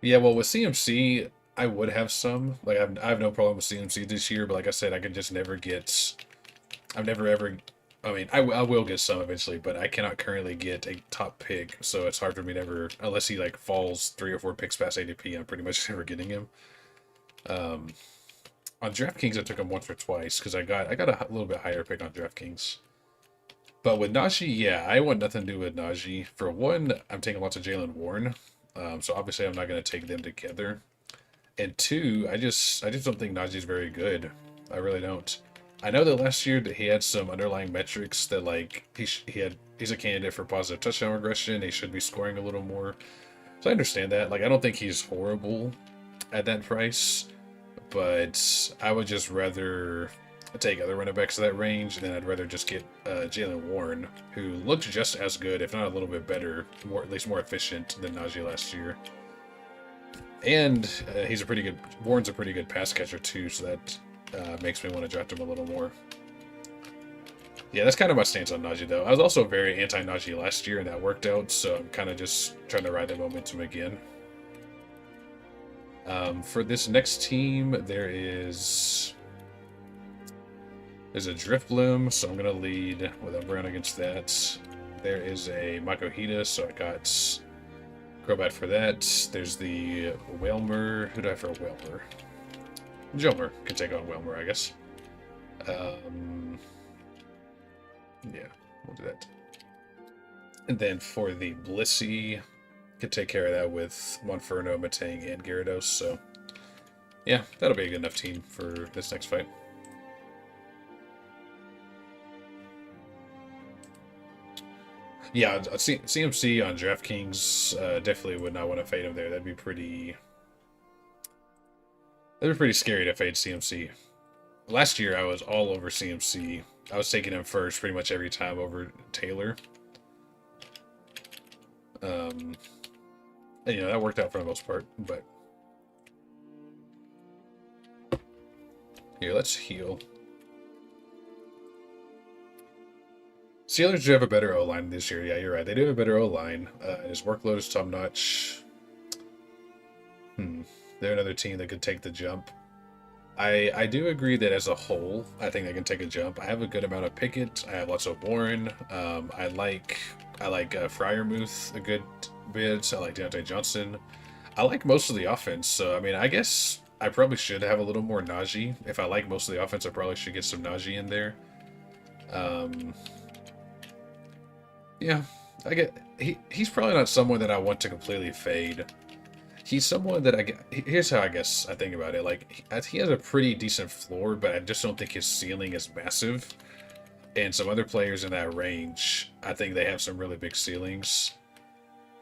Yeah, well, with CMC, I would have some. Like, I have no problem with CMC this year, but like I said, I can just never get... I've never ever I mean, I will get some eventually, but I cannot currently get a top pick, so it's hard for me to ever, unless he like falls 3 or 4 picks past ADP, I'm pretty much never getting him. Um, on DraftKings, I took him once or twice because I got a little bit higher pick on DraftKings. But with Najee, yeah, I want nothing to do with Najee. For one, I'm taking lots of Jalen Warren, so obviously I'm not going to take them together. And two, I just don't think Najee's very good. I really don't. I know that last year that he had some underlying metrics that like he's a candidate for positive touchdown regression. He should be scoring a little more. So I understand that. Like I don't think he's horrible at that price, but I would just rather take other running backs to that range, and then I'd rather just get Jalen Warren, who looked just as good, if not a little bit better, more at least more efficient than Najee last year. And he's a pretty good. Warren's a pretty good pass catcher too, so that makes me want to draft him a little more. Yeah, that's kind of my stance on Najee, though. I was also very anti-Najee last year, and that worked out, so I'm kind of just trying to ride that momentum again. For this next team, there's a Driftbloom, so I'm going to lead with a Brown against that. There is a Makohita, so I got Crobat for that. There's the Whalmer. Who do I have for a Whalmer? Jomer can take on Whalmer, I guess. Yeah, we'll do that. And then for the Blissey, could take care of that with Monferno, Matang, and Gyarados. So, yeah, that'll be a good enough team for this next fight. Yeah, CMC on DraftKings, definitely would not want to fade him there. That'd be pretty scary to fade CMC. Last year, I was all over CMC. I was taking him first pretty much every time over Taylor. And, you know, that worked out for the most part, but... Here, let's heal. Steelers do have a better O-line this year. Yeah, you're right. They do have a better O-line. His workload is top-notch. They're another team that could take the jump. I do agree that as a whole, I think they can take a jump. I have a good amount of Pickett. I have lots of Warren. I like Freiermuth a good bit. I like Deontay Johnson. I like most of the offense. So, I mean, I guess I probably should have a little more Najee. If I like most of the offense, I probably should get some Najee in there. Yeah, he's probably not someone that I want to completely fade. He's someone that here's how I guess I think about it. Like, he has a pretty decent floor, but I just don't think his ceiling is massive. And some other players in that range, I think they have some really big ceilings.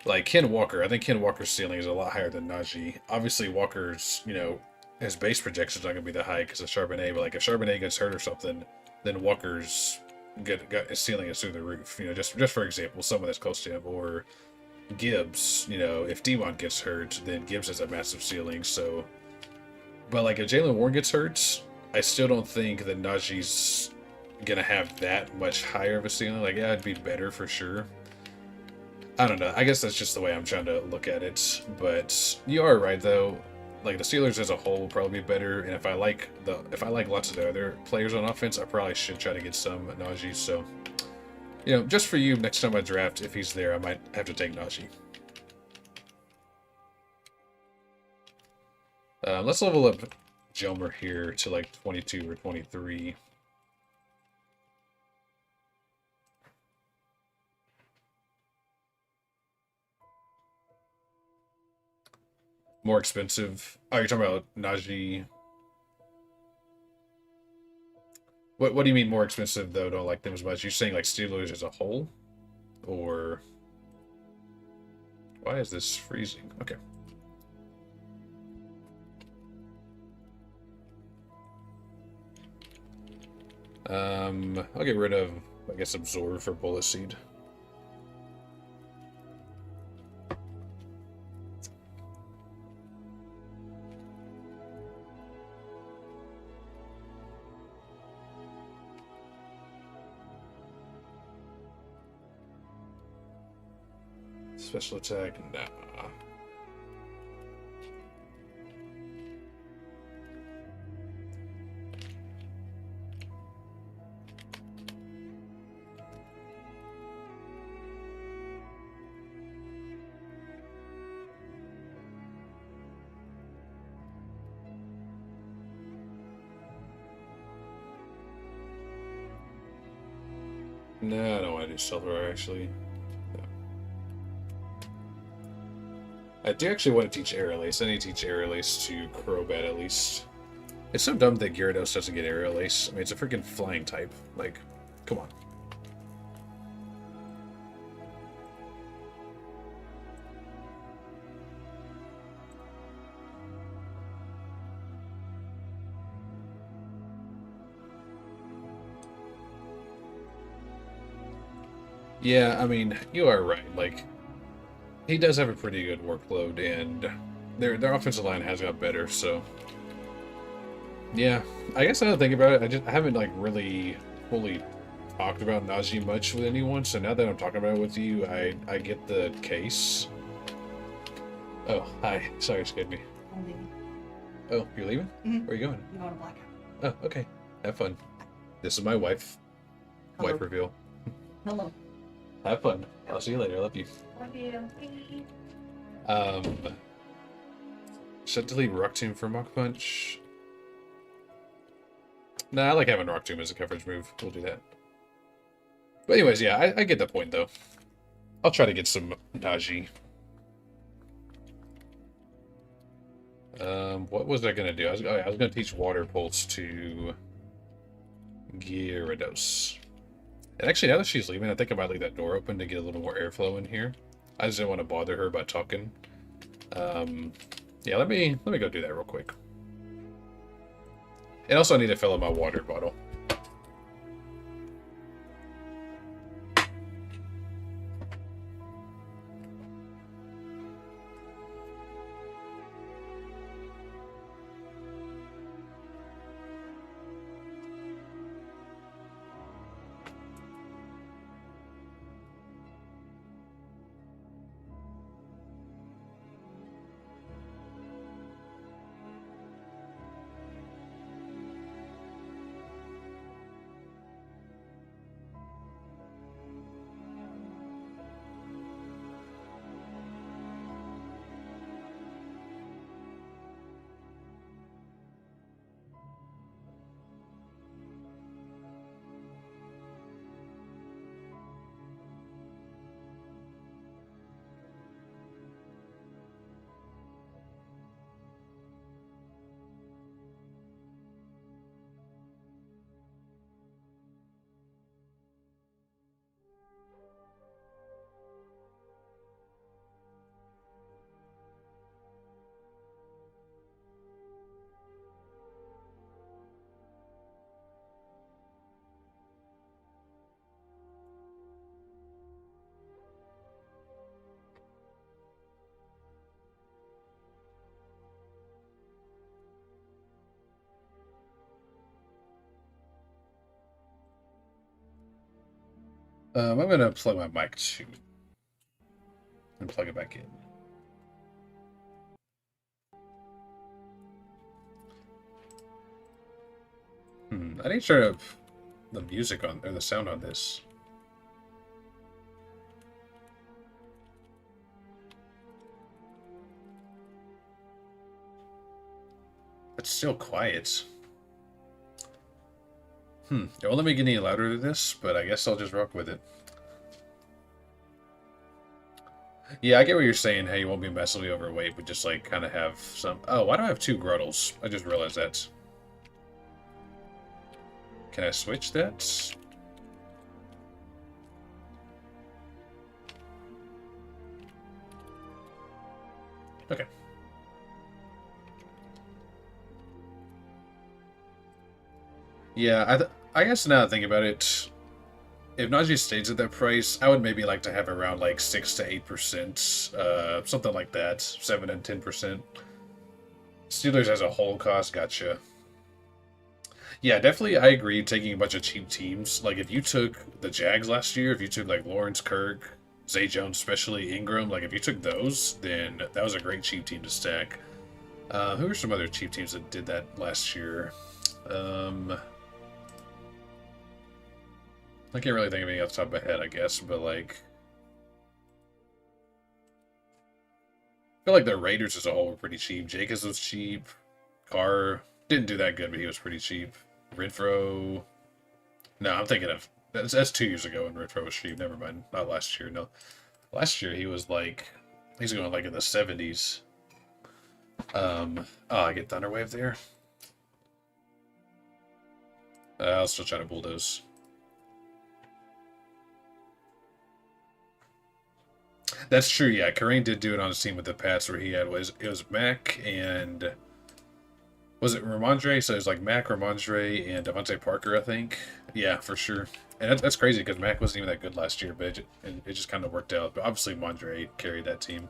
Like Ken Walker, I think Ken Walker's ceiling is a lot higher than Najee. Obviously, Walker's, you know, his base projection's not going to be that high because of Charbonnet, but like if Charbonnet gets hurt or something, then Walker's his ceiling is through the roof. You know, just for example, someone that's close to him, or Gibbs, you know, if Devon gets hurt, then Gibbs has a massive ceiling. So, but like if Jalen Warren gets hurt, I still don't think that Najee's gonna have that much higher of a ceiling. Like, yeah, it'd be better for sure. I don't know. I guess that's just the way I'm trying to look at it. But you are right though. Like the Steelers as a whole will probably be better, and if I like lots of the other players on offense, I probably should try to get some Najee. So, you know, just for you, next time I draft, if he's there, I might have to take Najee. Let's level up Jomer here to like 22 or 23. More expensive. Oh, you're talking about Najee. What do you mean more expensive though? Don't like them as much? You're saying like Steelers as a whole? Or why is this freezing? Okay. I'll get rid of, I guess, Absorb for Bullet Seed. Special attack, nah. No, I don't want to do stealth roar, actually. No. I do actually want to teach Aerial Ace. I need to teach Aerial Ace to Crobat at least. It's so dumb that Gyarados doesn't get Aerial Ace. I mean, it's a freaking flying type. Like, come on. Yeah, I mean, you are right. Like, he does have a pretty good workload, and their offensive line has got better, so... Yeah, I guess I don't think about it. I haven't, like, really fully talked about Najee much with anyone, so now that I'm talking about it with you, I get the case. Oh, hi. Sorry, it scared me. I'm leaving. Oh, you're leaving? Mm-hmm. Where are you going? I'm going to blackout. Oh, okay. Have fun. This is my wife. Hello. Wife reveal. Hello. Have fun. I'll see you later. I love you. Love you. Should I delete Rock Tomb for Mach Punch? Nah, I like having Rock Tomb as a coverage move. We'll do that. But anyways, yeah, I get the point, though. I'll try to get some Najee. What was I going to do? I was going to teach Water Pulse to Gyarados. And actually, now that she's leaving, I think I might leave that door open to get a little more airflow in here. I just didn't want to bother her by talking. Yeah, let me go do that real quick. And also, I need to fill up my water bottle. I'm going to plug my mic too. And plug it back in. I need to turn up the music on, or the sound on this. It's still quiet. It won't let me get any louder than this, but I guess I'll just rock with it. Yeah, I get what you're saying. Hey, you won't be massively overweight, but just like kind of have some... Oh, why do I have two Gruddles? I just realized that. Can I switch that? Okay. Yeah, I guess now that I think about it, if Najee stays at that price, I would maybe like to have around like 6 to 8%, something like that, 7 and 10%. Steelers as a whole cost, gotcha. Yeah, definitely, I agree. Taking a bunch of cheap teams, like if you took the Jags last year, if you took like Lawrence Kirk, Zay Jones, especially Ingram, like if you took those, then that was a great cheap team to stack. Who are some other cheap teams that did that last year? I can't really think of any off the top of my head, I guess, but like... I feel like the Raiders as a whole were pretty cheap. Jacobs was cheap. Carr didn't do that good, but he was pretty cheap. Renfro... No, I'm thinking of That's 2 years ago when Retro was cheap. Never mind. Not last year. No, last year he was like, he's going like in the 70s. Oh, I get Thunderwave there. I'll still try to bulldoze. That's true. Yeah, Kareem did do it on his team with the Pats where he had it was Mac and was it Ramondre? So it was like Mac, Ramondre, and Devontae Parker, I think. Yeah, for sure. And that's crazy because Mac wasn't even that good last year, but it just kind of worked out. But obviously, Mondre carried that team.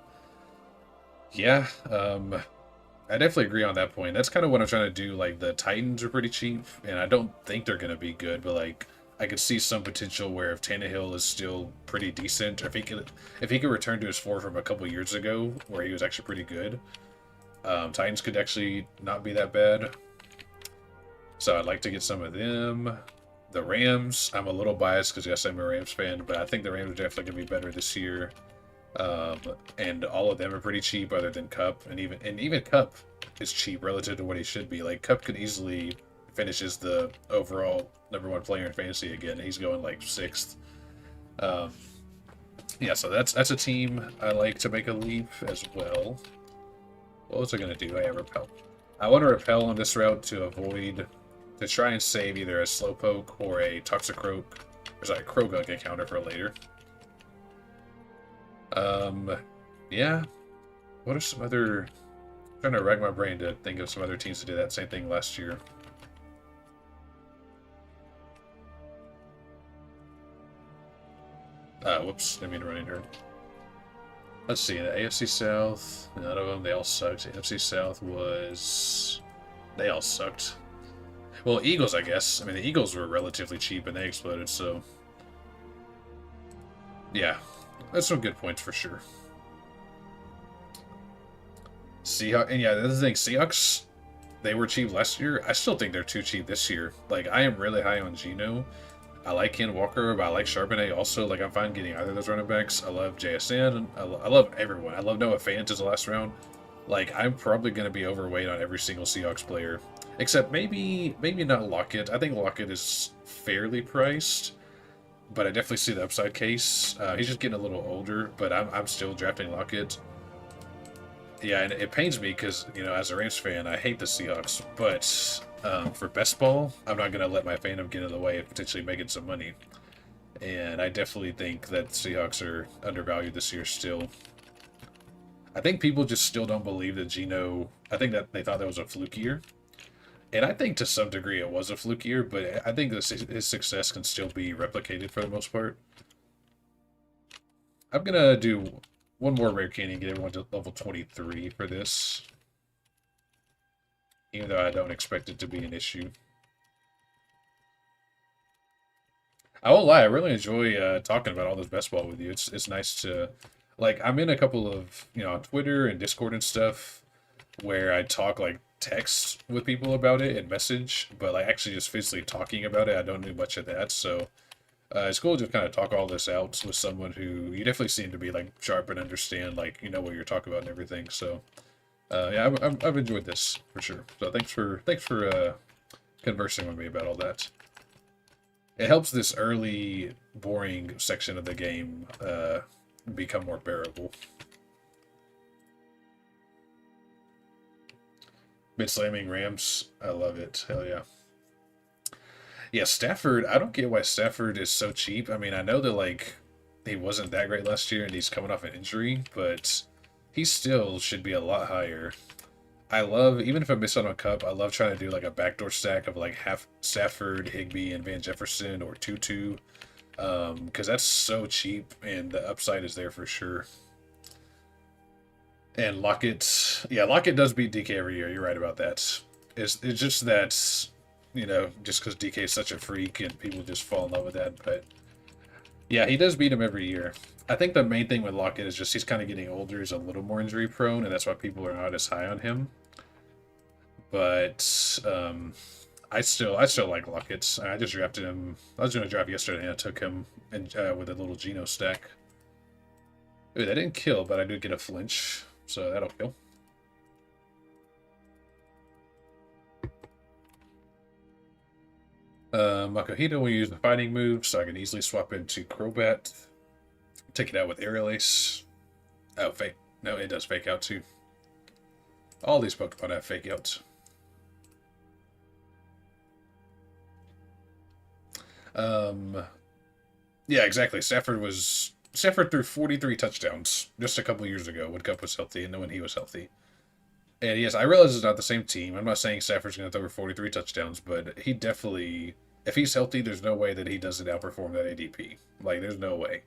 Yeah, I definitely agree on that point. That's kind of what I'm trying to do. Like, the Titans are pretty cheap, and I don't think they're going to be good, but, like, I could see some potential where if Tannehill is still pretty decent, or if he could return to his form from a couple years ago, where he was actually pretty good, Titans could actually not be that bad. So I'd like to get some of them. The Rams, I'm a little biased because yes, I'm a Rams fan, but I think the Rams are definitely going to be better this year. And all of them are pretty cheap, other than Cup, and even Cup is cheap relative to what he should be. Like Cup could easily finish as the overall #1 player in fantasy again. He's going like 6th. Yeah, so that's a team I like to make a leap as well. What was I gonna do? I repel. I want to repel on this route to try and save either a Slowpoke or a Toxicroak, or sorry, Croagunk encounter for later. Yeah. What are some other... I'm trying to rack my brain to think of some other teams that did that same thing last year. Whoops, didn't mean to run into her. Let's see, the AFC South, none of them, they all sucked. The NFC South was... They all sucked. Well, Eagles, I guess. I mean, the Eagles were relatively cheap and they exploded, so... Yeah, that's some good points for sure. Seahawks, and yeah, the other thing, Seahawks, they were cheap last year. I still think they're too cheap this year. Like, I am really high on Geno. I like Ken Walker, but I like Charbonnet also. Like, I'm fine getting either of those running backs. I love JSN. I love everyone. I love Noah Fant as the last round. Like, I'm probably going to be overweight on every single Seahawks player. Except maybe not Lockett. I think Lockett is fairly priced. But I definitely see the upside case. He's just getting a little older, but I'm still drafting Lockett. Yeah, and it pains me because, you know, as a Rams fan, I hate the Seahawks. But for best ball, I'm not going to let my fandom get in the way of potentially making some money. And I definitely think that Seahawks are undervalued this year still. I think people just still don't believe that Geno... I think that they thought that was a fluke year. And I think to some degree it was a fluke year, but I think his success can still be replicated for the most part. I'm going to do one more rare candy and get everyone to level 23 for this. Even though I don't expect it to be an issue. I won't lie, I really enjoy talking about all this best ball with you. It's nice to... Like, I'm in a couple of, you know, on Twitter and Discord and stuff where I talk, like, text with people about it and message, but, like, actually just physically talking about it, I don't do much of that, so... it's cool to kind of talk all this out with someone who you definitely seem to be, like, sharp and understand, like, you know what you're talking about and everything, so... yeah, I've enjoyed this, for sure. So thanks for conversing with me about all that. It helps this early, boring section of the game become more bearable. Mid-slamming Rams, I love it. Hell yeah. Yeah, Stafford, I don't get why Stafford is so cheap. I mean, I know that, like, he wasn't that great last year and he's coming off an injury, but he still should be a lot higher. I love, even if I miss out on Cup, I love trying to do, like, a backdoor stack of, like, half Stafford, Higbee, and Van Jefferson, or Tutu. Because that's so cheap, and the upside is there for sure. And Lockett, yeah, Lockett does beat DK every year. You're right about that. It's just that, you know, just because DK is such a freak and people just fall in love with that. But yeah, he does beat him every year. I think the main thing with Lockett is just he's kind of getting older. He's a little more injury prone, and that's why people are not as high on him. But I still like Lockett. I just drafted him. I was going to draft yesterday, and I took him with a little Geno stack. Ooh, that didn't kill, but I did get a flinch, so that'll kill. Makuhita will use the fighting move, so I can easily swap into Crobat. Take it out with Aerial Ace. Oh, fake. No, it does fake out too. All these Pokemon have fake outs. Yeah, exactly. Stafford threw 43 touchdowns just a couple years ago when Cup was healthy and when he was healthy. And yes, I realize it's not the same team. I'm not saying Stafford's going to throw 43 touchdowns, but he definitely, if he's healthy, there's no way that he doesn't outperform that ADP. Like, there's no way.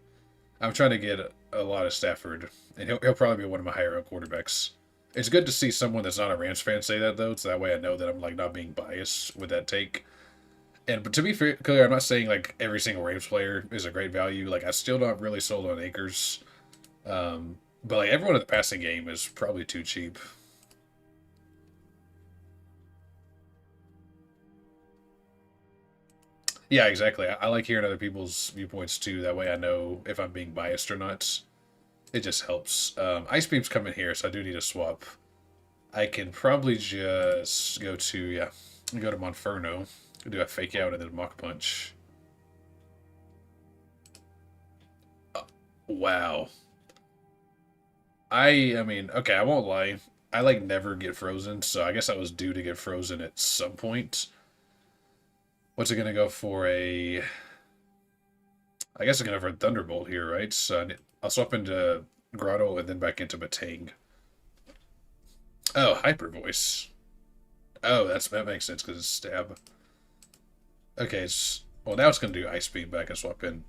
I'm trying to get a lot of Stafford, and he'll probably be one of my higher up quarterbacks. It's good to see someone that's not a Rams fan say that, though, so that way I know that I'm like not being biased with that take. And but to be fair, clear, I'm not saying like every single Rams player is a great value. Like, I still not really sold on Akers, but like everyone in the passing game is probably too cheap. Yeah, exactly. I like hearing other people's viewpoints too. That way I know if I'm being biased or not. It just helps. Ice Beam's coming here, so I do need a swap. I can probably just go to, yeah, go to Monferno, do a fake out and then Mach Punch. Wow. I mean, okay, I won't lie. I like never get frozen, so I guess I was due to get frozen at some point. What's it gonna go for a? I guess it's gonna go for a Thunderbolt here, right? So I'll swap into Grotto and then back into Batang. Oh, Hyper Voice. Oh, that makes sense because it's stab. Okay, well now it's gonna do Ice Beam back and swap in.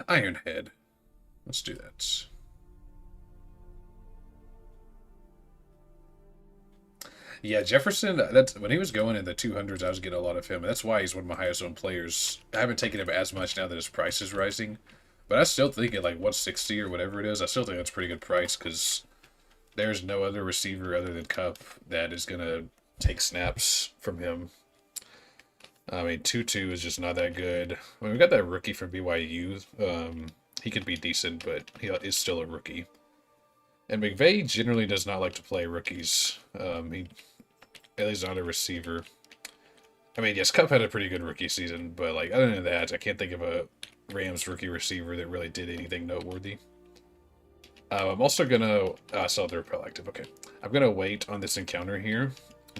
Iron Head. Let's do that. Yeah, Jefferson, that's when he was going in the 200s, I was getting a lot of him. And that's why he's one of my highest owned players. I haven't taken him as much now that his price is rising. But I still think at like 160 or whatever it is, I still think that's a pretty good price because there's no other receiver other than Cup that is going to take snaps from him. I mean, Tutu is just not that good. I mean, we got that rookie from BYU. He could be decent, but he is still a rookie. And McVay generally does not like to play rookies. He at least not a receiver. I mean, yes, Cup had a pretty good rookie season, but like other than that, I can't think of a Rams rookie receiver that really did anything noteworthy. I'm also gonna sell the repel active. Okay, I'm gonna wait on this encounter here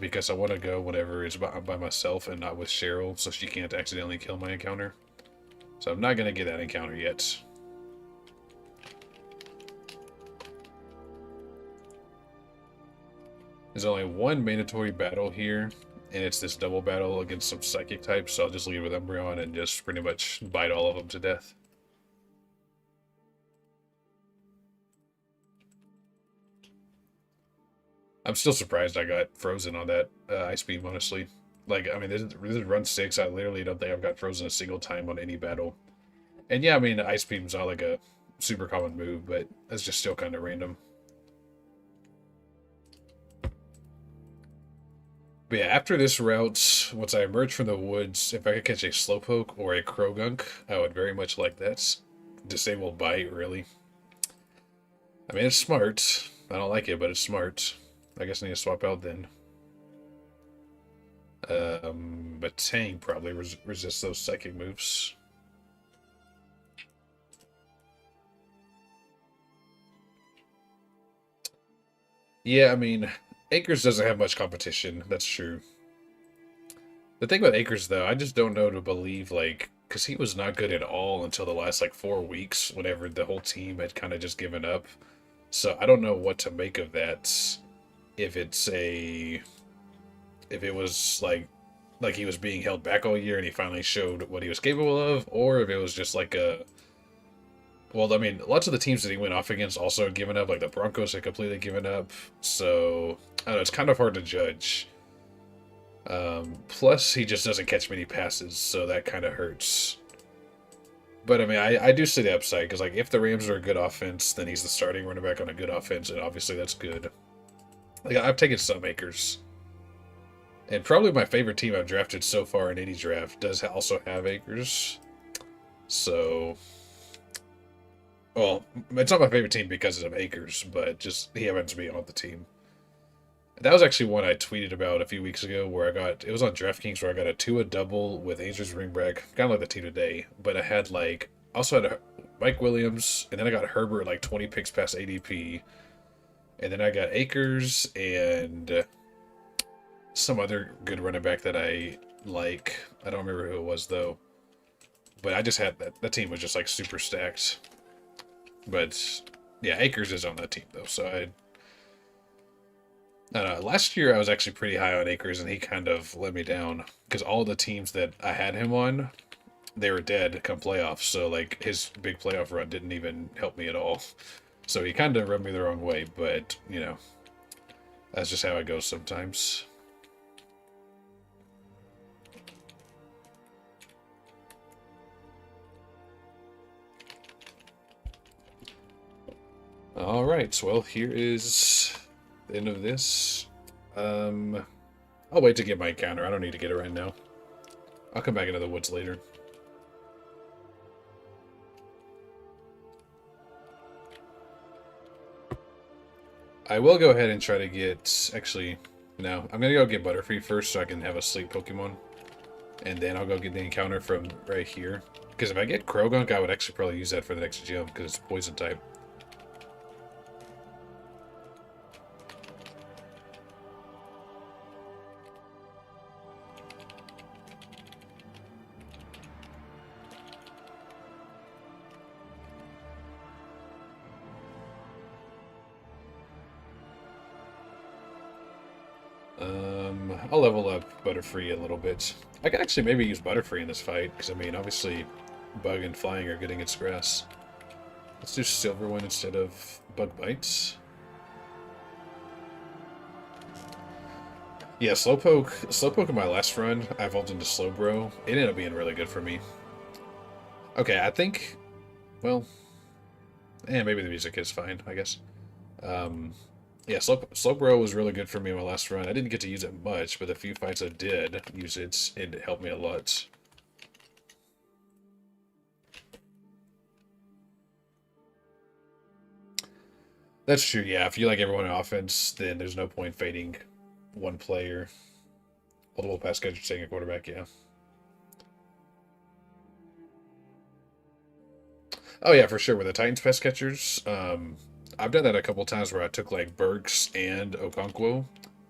because I want to go whenever it's by myself and not with Cheryl, so she can't accidentally kill my encounter. So I'm not gonna get that encounter yet. There's only one mandatory battle here, and it's this double battle against some psychic types, so I'll just lead with Umbreon and just pretty much bite all of them to death. I'm still surprised I got frozen on that Ice Beam, honestly. Like, I mean, this is run 6. I literally don't think I've got frozen a single time on any battle. And yeah, I mean, Ice Beam's not like a super common move, but that's just still kind of random. But yeah, after this route, once I emerge from the woods, if I could catch a Slowpoke or a Krogunk, I would very much like that. Disable Bite, really. I mean, it's smart. I don't like it, but it's smart. I guess I need to swap out then. But Tang probably resists those psychic moves. Yeah, I mean, Akers doesn't have much competition. That's true. The thing with Akers, though, I just don't know to believe, like, because he was not good at all until the last, like, 4 weeks, whenever the whole team had kind of just given up. So I don't know what to make of that. If it was, like he was being held back all year and he finally showed what he was capable of, or if it was just like a... Well, I mean, lots of the teams that he went off against also had given up, like the Broncos had completely given up, so, I don't know, it's kind of hard to judge. Plus, he just doesn't catch many passes, so that kind of hurts. But, I mean, I do see the upside, because, like, if the Rams are a good offense, then he's the starting running back on a good offense, and obviously that's good. Like, I've taken some Akers. And probably my favorite team I've drafted so far in any draft does also have Akers. So, Well, it's not my favorite team because of Akers, but just he happens to be on the team. That was actually one I tweeted about a few weeks ago where it was on DraftKings where I got a Tua double with Andrews Ringback, kind of like the team today, but I had also had Mike Williams, and then I got Herbert like 20 picks past ADP, and then I got Akers and some other good running back that I like. I don't remember who it was though, but I just had that team was just like super stacked. But yeah, Akers is on that team though, so I don't know. Last year I was actually pretty high on Akers, and he kind of let me down because all the teams that I had him on, they were dead come playoffs. So like his big playoff run didn't even help me at all. So he kind of rubbed me the wrong way, but that's just how it goes sometimes. All right, well, here is the end of this. I'll wait to get my encounter. I don't need to get it right now. I'll come back into the woods later. I will go ahead and try to get... Actually, no. I'm going to go get Butterfree first so I can have a sleep Pokemon. And then I'll go get the encounter from right here. Because if I get Krogunk, I would actually probably use that for the next gym because it's poison type. I'll level up Butterfree a little bit. I could actually maybe use Butterfree in this fight, because I mean, obviously, Bug and Flying are getting its grass. Let's do Silver one instead of Bug Bites. Yeah, Slowpoke in my last run, I evolved into Slowbro. It ended up being really good for me. Okay, I think, well, maybe the music is fine, I guess. Yeah, Slowbro was really good for me in my last run. I didn't get to use it much, but the few fights I did use it, it helped me a lot. That's true, yeah. If you like everyone on offense, then there's no point fading one player. Multiple pass catchers taking a quarterback, yeah. Oh yeah, for sure. With the Titans pass catchers, I've done that a couple times where I took like Burks and Okonkwo,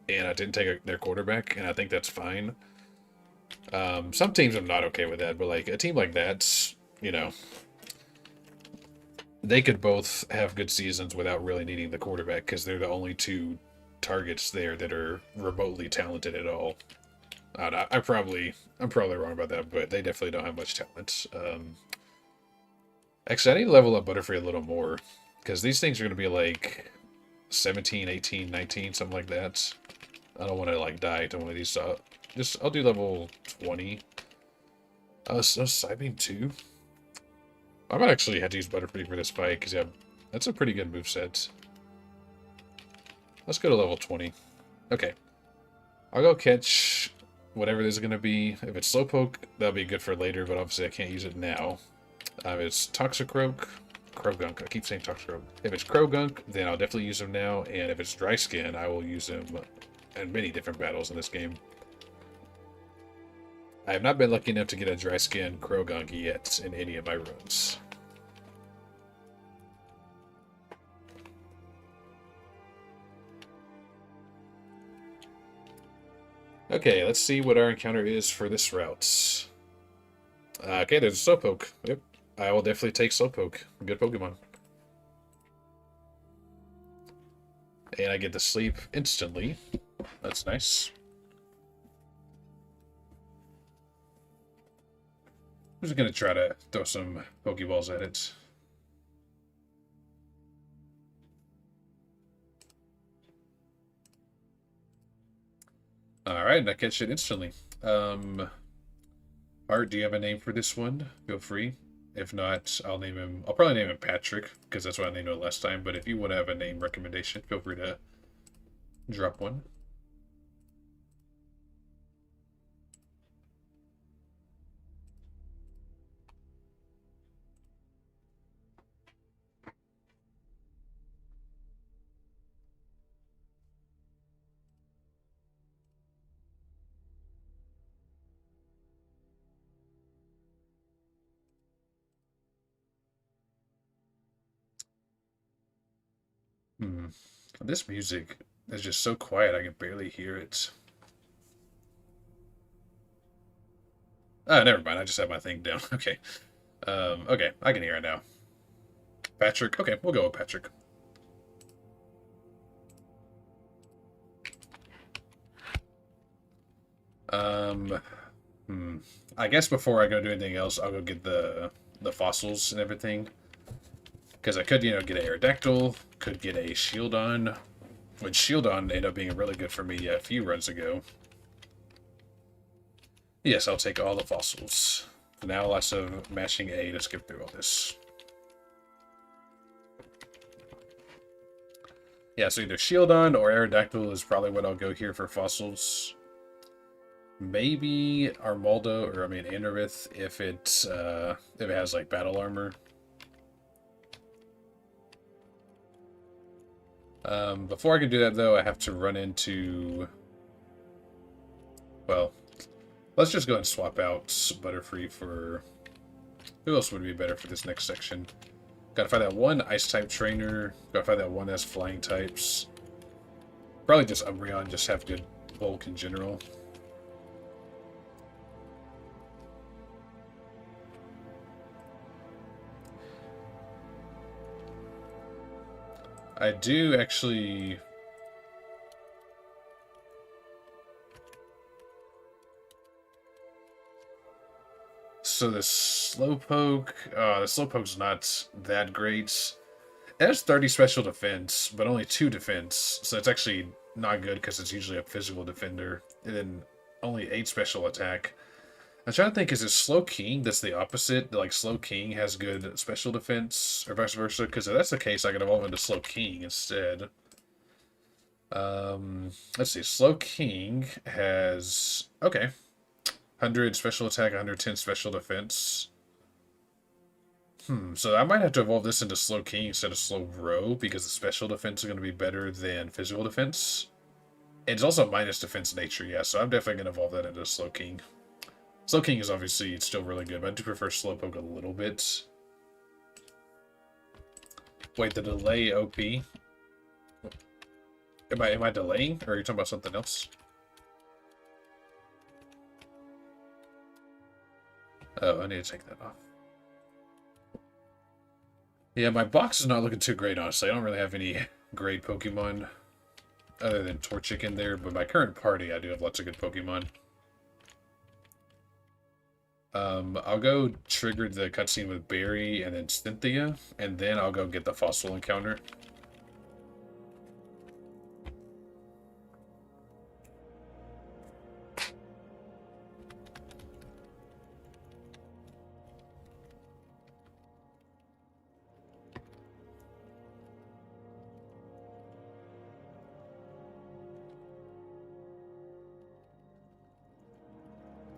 and I didn't take their quarterback, and I think that's fine. Some teams I'm not okay with that, but like a team like that, they could both have good seasons without really needing the quarterback because they're the only two targets there that are remotely talented at all. I'm probably wrong about that, but they definitely don't have much talent. Actually, I need to level up Butterfree a little more because these things are going to be like 17, 18, 19, something like that. I don't want to like die to one of these. So I'll do level 20. So Psybeam 2. I might actually have to use Butterfree for this fight because yeah, that's a pretty good moveset. Let's go to level 20. Okay. I'll go catch whatever this is going to be. If it's Slowpoke, that'll be good for later, but obviously I can't use it now. If it's Toxicroak, Krogunk. I keep saying Toxicroak. If it's Krogunk, then I'll definitely use him now, and if it's Dry Skin, I will use him in many different battles in this game. I have not been lucky enough to get a Dry Skin Krogunk yet in any of my runs. Okay, let's see what our encounter is for this route. Okay, there's a Slowpoke. Yep, I will definitely take Slowpoke. Good Pokemon. And I get to sleep instantly. That's nice. I'm just gonna try to throw some Pokeballs at it. Alright, I catch it instantly. Art, do you have a name for this one? Feel free. If not, I'll probably name him Patrick, because that's what I named him last time, but if you want to have a name recommendation, feel free to drop one. Hmm. This music is just so quiet I can barely hear it. Oh, never mind. I just have my thing down. Okay. Okay, I can hear it now. Patrick. Okay, we'll go with Patrick. Um, hmm. I guess before I go do anything else, I'll go get the fossils and everything. Because I could, get an Aerodactyl, could get a Shieldon, which Shieldon ended up being really good for me a few runs ago. Yes, I'll take all the fossils. Now lots of mashing A to skip through all this. Yeah, so either Shieldon or Aerodactyl is probably what I'll go here for fossils. Maybe Armaldo, or I mean Anorith, if it has like battle armor. Before I can do that though, I have to run into, well, let's just go and swap out Butterfree for, who else would be better for this next section? Gotta find that one Ice-type trainer. Gotta find that one that's flying types. Probably just Umbreon, just have good bulk in general. I do actually... So the Slowpoke's not that great. It has 30 special defense, but only 2 defense, so it's actually not good because it's usually a physical defender. And then only 8 special attack. I'm trying to think, is it Slow King that's the opposite? Like, Slow King has good special defense, or vice versa? Because if that's the case, I can evolve into Slow King instead. Let's see. Slow King has... Okay. 100 special attack, 110 special defense. So I might have to evolve this into Slow King instead of Slow Bro, because the special defense is going to be better than physical defense. It's also minus defense nature, yeah, so I'm definitely going to evolve that into Slow King. Slow King is obviously still really good, but I do prefer Slowpoke a little bit. Wait, the delay OP? Am I delaying, or are you talking about something else? Oh, I need to take that off. Yeah, my box is not looking too great, honestly. I don't really have any great Pokemon other than Torchic in there, but my current party, I do have lots of good Pokemon. I'll go trigger the cutscene with Barry and then Cynthia, and then I'll go get the fossil encounter.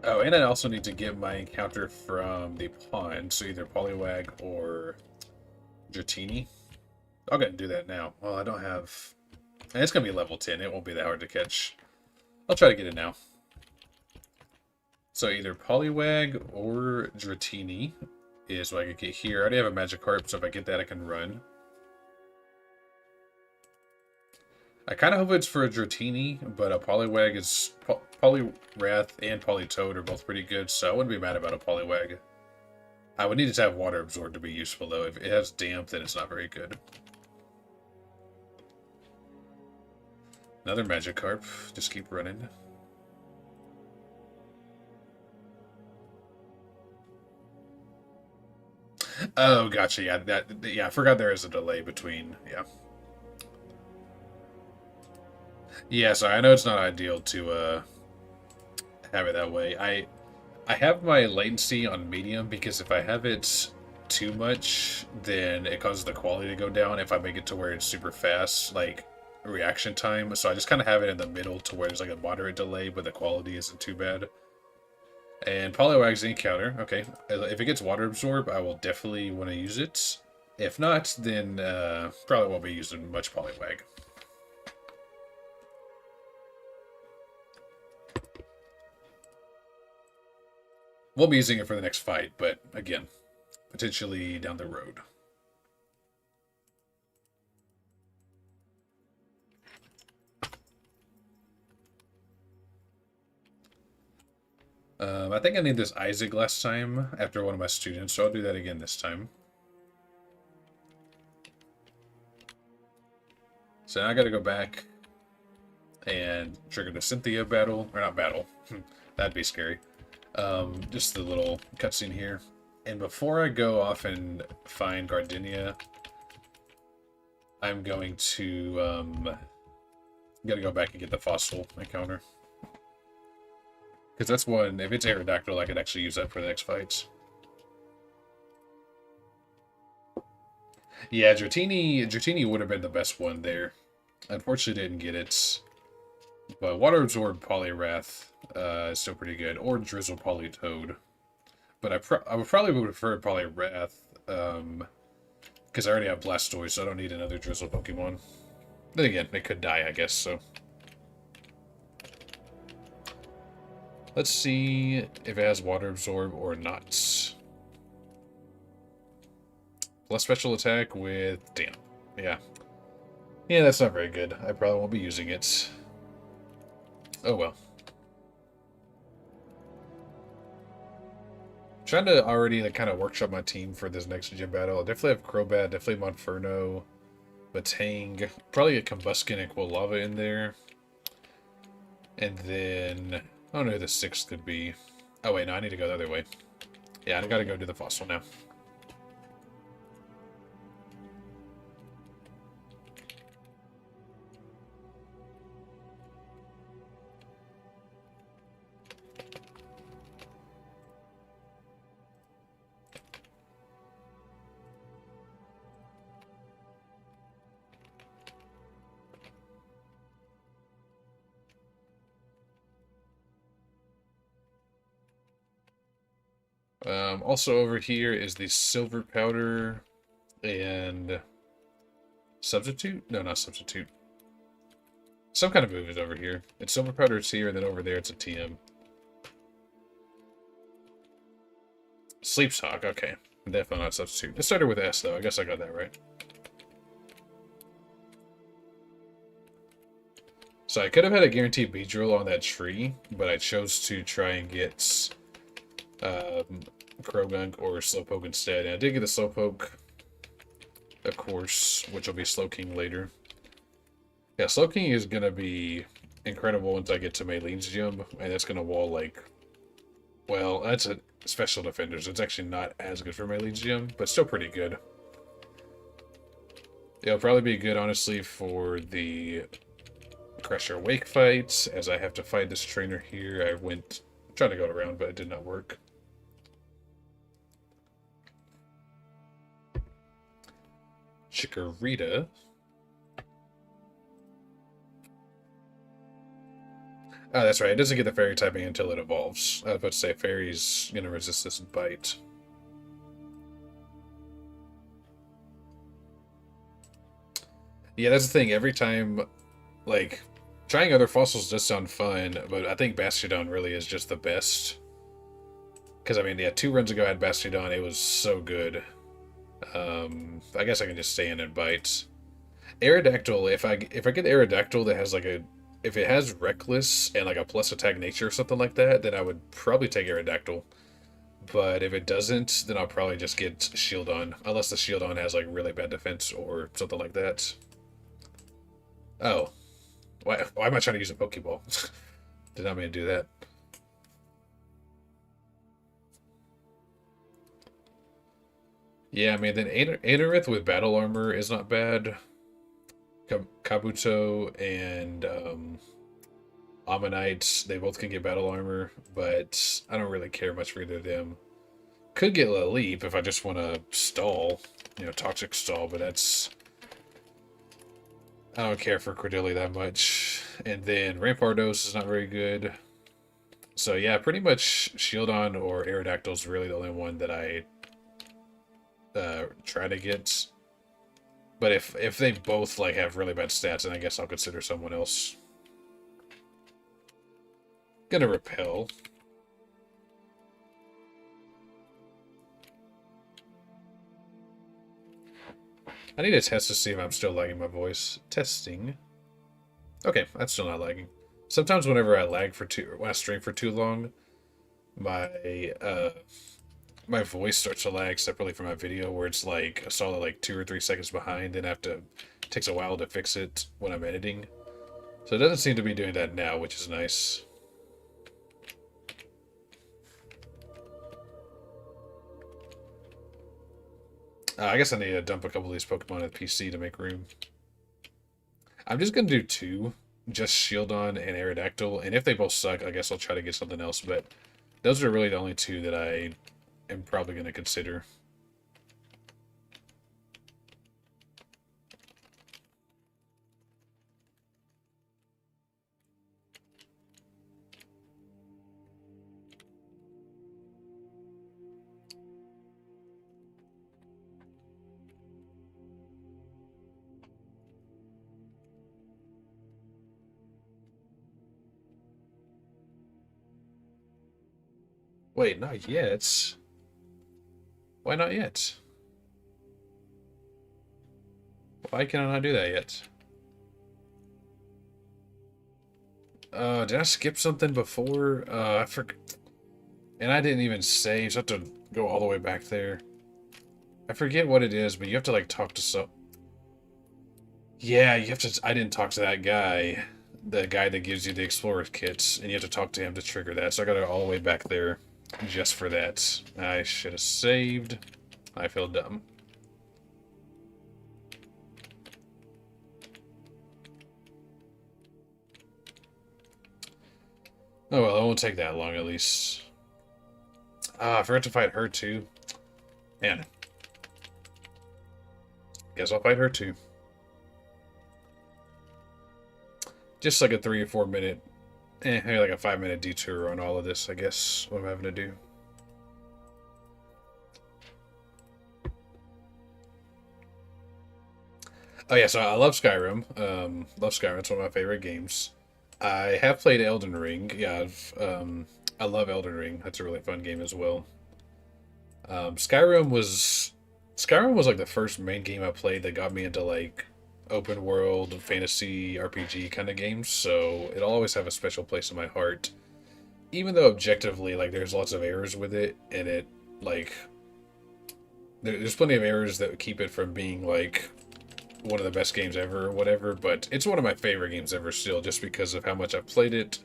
Oh, and I also need to get my encounter from the pond, so either Poliwag or Dratini. I'll go and do that now. Well, I don't have... And it's going to be level 10. It won't be that hard to catch. I'll try to get it now. So either Poliwag or Dratini is what I can get here. I already have a Magikarp, so if I get that, I can run. I kind of hope it's for a Dratini, but a Poliwag is... Poliwrath and Politoed are both pretty good, so I wouldn't be mad about a Poliwag. I would need it to have Water Absorb to be useful, though. If it has Damp, then it's not very good. Another Magikarp. Just keep running. Oh, gotcha. Yeah, I forgot there is a delay between. Yeah. Yeah, so I know it's not ideal to have it that way. I have my latency on medium because if I have it too much, then it causes the quality to go down if I make it to where it's super fast, like reaction time. So I just kind of have it in the middle to where there's like a moderate delay, but the quality isn't too bad. And Poliwag's the encounter. Okay, if it gets Water Absorb, I will definitely want to use it. If not, then probably won't be using much Poliwag. Won't be using it for the next fight, but again, potentially down the road. I think I named this Isaac last time after one of my students, so I'll do that again this time. So now I gotta go back and trigger the Cynthia battle, or not battle, that'd be scary. Just the little cutscene here. And before I go off and find Gardenia, I'm going to, gotta go back and get the fossil encounter. Because that's one, if it's Aerodactyl, I could actually use that for the next fights. Yeah, Dratini would have been the best one there. Unfortunately, didn't get it. But Water Absorb Poliwrath is still pretty good. Or Drizzle Politoad. But I would probably prefer Poliwrath, because I already have Blastoise, so I don't need another Drizzle Pokemon. Then again, it could die, I guess, so. Let's see if it has Water Absorb or not. Plus special attack with... Damn. Yeah. Yeah, that's not very good. I probably won't be using it. Oh well. Trying to already like kind of workshop my team for this next gym battle. I definitely have Crobat, definitely Monferno, Batang, probably a Combuskin and Quilava in there. And then... I don't know who the 6th could be. Oh wait, no, I need to go the other way. Yeah, I gotta go do the fossil now. Also over here is the Silver Powder and Substitute? No, not Substitute. Some kind of move is over here. It's Silver Powder, it's here, and then over there it's a TM. Sleep Talk, okay. Definitely not Substitute. It started with S, though. I guess I got that right. So I could have had a guaranteed Beedrill on that tree, but I chose to try and get Krogunk or Slowpoke instead. And I did get the Slowpoke, of course, which will be Slowking later. Yeah, Slowking is going to be incredible once I get to Maylene's gym, and that's going to wall, like... Well, that's a special defender, so it's actually not as good for Maylene's gym, but still pretty good. It'll probably be good, honestly, for the Crusher Wake fights, as I have to fight this trainer here. I went... trying to go around, but it did not work. Chikorita. Oh, that's right. It doesn't get the fairy typing until it evolves. I was about to say fairy's gonna resist this bite. Yeah, that's the thing. Every time, like, trying other fossils does sound fun, but I think Bastiodon really is just the best. Because, I mean, yeah, 2 runs ago I had Bastiodon. It was so good. I guess I can just stay in and bite. Aerodactyl, if I get Aerodactyl that has like a... If it has Reckless and like a plus attack nature or something like that, then I would probably take Aerodactyl. But if it doesn't, then I'll probably just get Shieldon. Unless the Shieldon has like really bad defense or something like that. Oh. Why am I trying to use a Pokeball? Did not mean to do that. Yeah, I mean, then Anorith with Battle Armor is not bad. Kabuto and Ammonite, they both can get Battle Armor, but I don't really care much for either of them. Could get a Leap if I just want to stall, you know, Toxic Stall, but that's... I don't care for Cordilli that much. And then Rampardos is not very good. So yeah, pretty much Shieldon or Aerodactyl is really the only one that I try to get. But if they both like have really bad stats, then I guess I'll consider someone else. Gonna Repel. I need to test to see if I'm still lagging my voice. Testing. Okay, that's still not lagging. Sometimes whenever I lag for when I stream for too long, my my voice starts to lag separately from my video, where it's like a solid like 2 or 3 seconds behind, and it takes a while to fix it when I'm editing. So it doesn't seem to be doing that now, which is nice. I guess I need to dump a couple of these Pokemon at the PC to make room. I'm just gonna do two, just Shieldon and Aerodactyl, and if they both suck, I guess I'll try to get something else, but those are really the only two that I am probably gonna consider. Wait, not yet. Why not yet? Why can I not do that yet? Did I skip something before? I forgot. And I didn't even save, so I have to go all the way back there. I forget what it is, but you have to, like, talk to some... Yeah, you have to... I didn't talk to that guy. The guy that gives you the Explorer kits, and you have to talk to him to trigger that, so I gotta go all the way back there just for that. I should have saved. I feel dumb. Oh well, it won't take that long at least. Ah, I forgot to fight her too. Man. Guess I'll fight her too. Just like a 3 or 4 minute, maybe like a 5-minute detour on all of this, I guess, what I'm having to do. Oh yeah, so I love Skyrim. Love Skyrim. It's one of my favorite games. I have played Elden Ring. Yeah, I love Elden Ring. That's a really fun game as well. Skyrim was like the first main game I played that got me into like open world fantasy RPG kind of games. So it'll always have a special place in my heart. Even though objectively, like, there's lots of errors with it, and it like there's plenty of errors that keep it from being like one of the best games ever or whatever, but it's one of my favorite games ever still, just because of how much I've played it,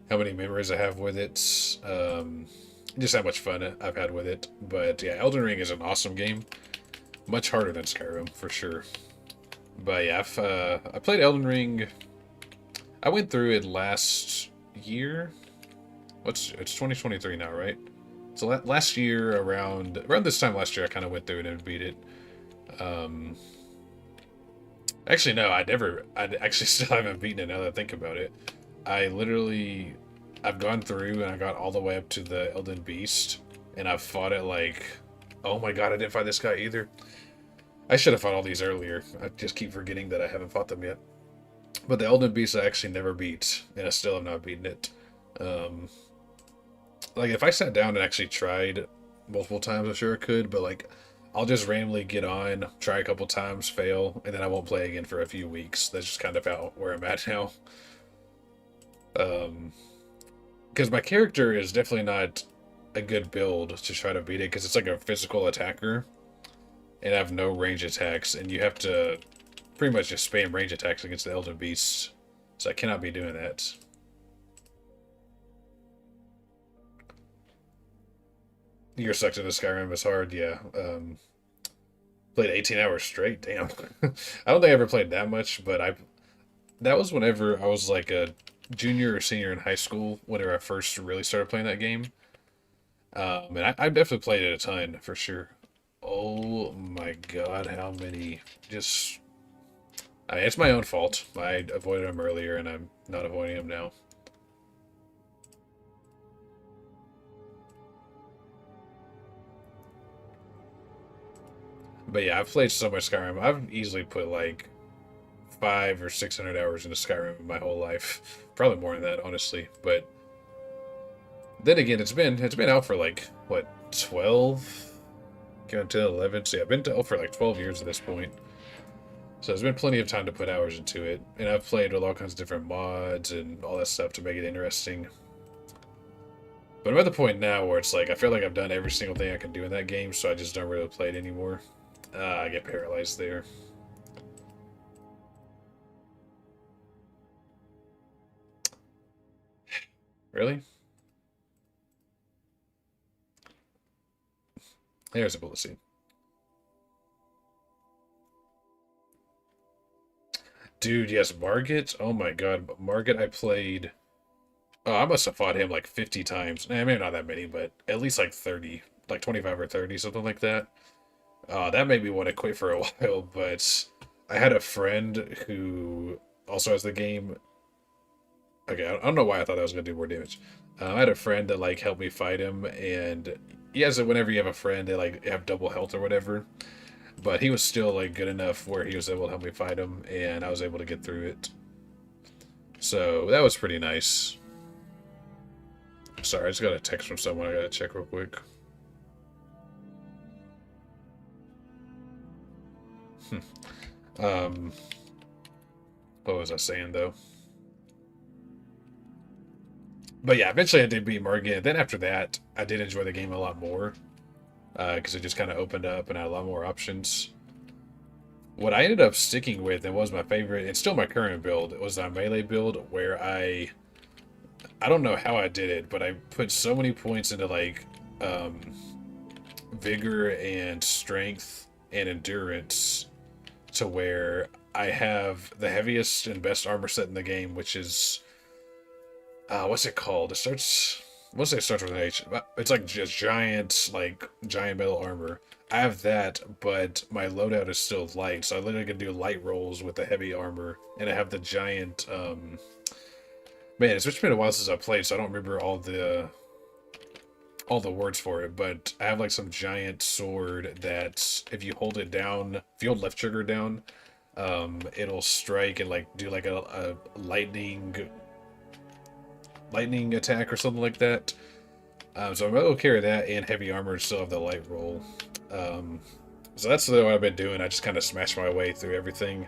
how many memories I have with it, just how much fun I've had with it. But yeah, Elden Ring is an awesome game. Much harder than Skyrim, for sure. But yeah, I played Elden Ring. I went through it last year. It's 2023 now, right? So last year, around this time last year, I kind of went through it and beat it. Actually, no, I actually still haven't beaten it now that I think about it. I've gone through and I got all the way up to the Elden Beast, and I've fought it like, oh my god, I didn't fight this guy either. I should have fought all these earlier. I just keep forgetting that I haven't fought them yet. But the Elden Beast I actually never beat, and I still have not beaten it. Like, if I sat down and actually tried multiple times, I'm sure I could, but like, I'll just randomly get on, try a couple times, fail, and then I won't play again for a few weeks. That's just kind of where I'm at now. Because my character is definitely not a good build to try to beat it, because it's like a physical attacker, and I have no range attacks, and you have to pretty much just spam range attacks against the Elden Beasts, so I cannot be doing that. You're sucked into Skyrim is hard, yeah. Played 18 hours straight, damn. I don't think I ever played that much, but that was whenever I was like a junior or senior in high school, whenever I first really started playing that game. And I definitely played it a ton, for sure. Oh my god, how many... I mean, it's my own fault. I avoided them earlier, and I'm not avoiding them now. But yeah, I've played so much Skyrim. I've easily put like 500 or 600 hours into Skyrim in my whole life. Probably more than that, honestly. But then again, it's been out for like what, 12, going to 11. So yeah, I've been out for like 12 years at this point. So there's been plenty of time to put hours into it, and I've played with all kinds of different mods and all that stuff to make it interesting. But I'm at the point now where it's like I feel like I've done every single thing I can do in that game, so I just don't really play it anymore. I get paralyzed there. Really? There's a bullet seed. Dude, yes, Margit. Oh my god, Margit I played. Oh, I must have fought him like 50 times. Maybe not that many, but at least like 30, like 25 or 30, something like that. That made me want to quit for a while, but I had a friend who also has the game. Okay, I don't know why I thought that was gonna do more damage. I had a friend that like helped me fight him, and yes, whenever you have a friend, they like have double health or whatever. But he was still like good enough where he was able to help me fight him, and I was able to get through it. So that was pretty nice. Sorry, I just got a text from someone. I gotta check real quick. um, what was I saying though? But yeah, eventually I did beat Morgan. Then after that, I did enjoy the game a lot more because it just kind of opened up and had a lot more options. What I ended up sticking with and was my favorite, and still my current build, was my melee build where I don't know how I did it, but I put so many points into like um, vigor and strength and endurance to where I have the heaviest and best armor set in the game, which is what's it called? It starts. I want to say it starts with an H. It's like just giant metal armor. I have that, but my loadout is still light, so I literally can do light rolls with the heavy armor, and I have the giant. Man, it's just been a while since I played, so I don't remember all the words for it. But I have like some giant sword that if you hold it down, if you hold left trigger down, it'll strike and like do like a lightning attack or something like that. So I'm able to carry that and heavy armor and still have the light roll. So that's what I've been doing. I just kind of smash my way through everything.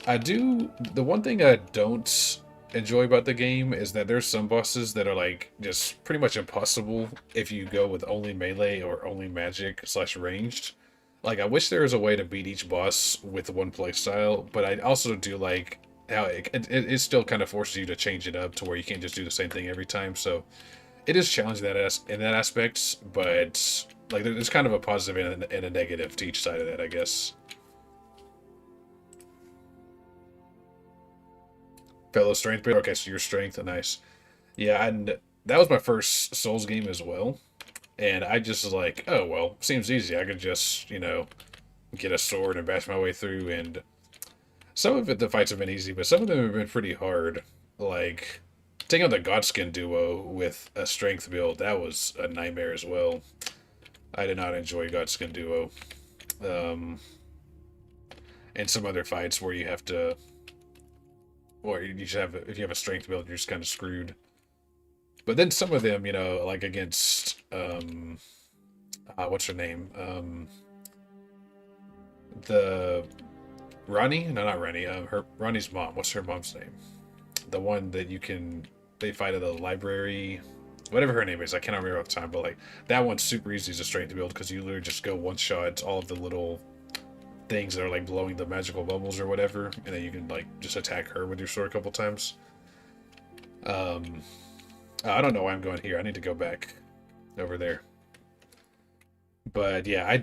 The one thing I don't enjoy about the game is that there's some bosses that are like just pretty much impossible if you go with only melee or only magic / ranged. Like, I wish there was a way to beat each boss with one playstyle, but I also do like how it still kind of forces you to change it up to where you can't just do the same thing every time. So it is challenging in that aspect, but like there's kind of a positive and a negative to each side of that, I guess. Fellow strength builder. Okay, so your strength, nice. Yeah, and that was my first Souls game as well. And I just was like, oh well, seems easy. I could just, get a sword and bash my way through. And some of the fights have been easy, but some of them have been pretty hard. Like taking on the Godskin duo with a strength build, that was a nightmare as well. I did not enjoy Godskin duo. And some other fights where you have to, or you just have, if you have a strength build, you're just kind of screwed. But then some of them, like against, what's her name? The Ronnie? No, not Ronnie. Ronnie's mom. What's her mom's name? The one that they fight at the library. Whatever her name is, I cannot remember off the time. But like that one's super easy as a strength build because you literally just go one shot all of the little things that are like blowing the magical bubbles or whatever, and then you can like just attack her with your sword a couple times. I don't know why I'm going here. I need to go back over there. But yeah,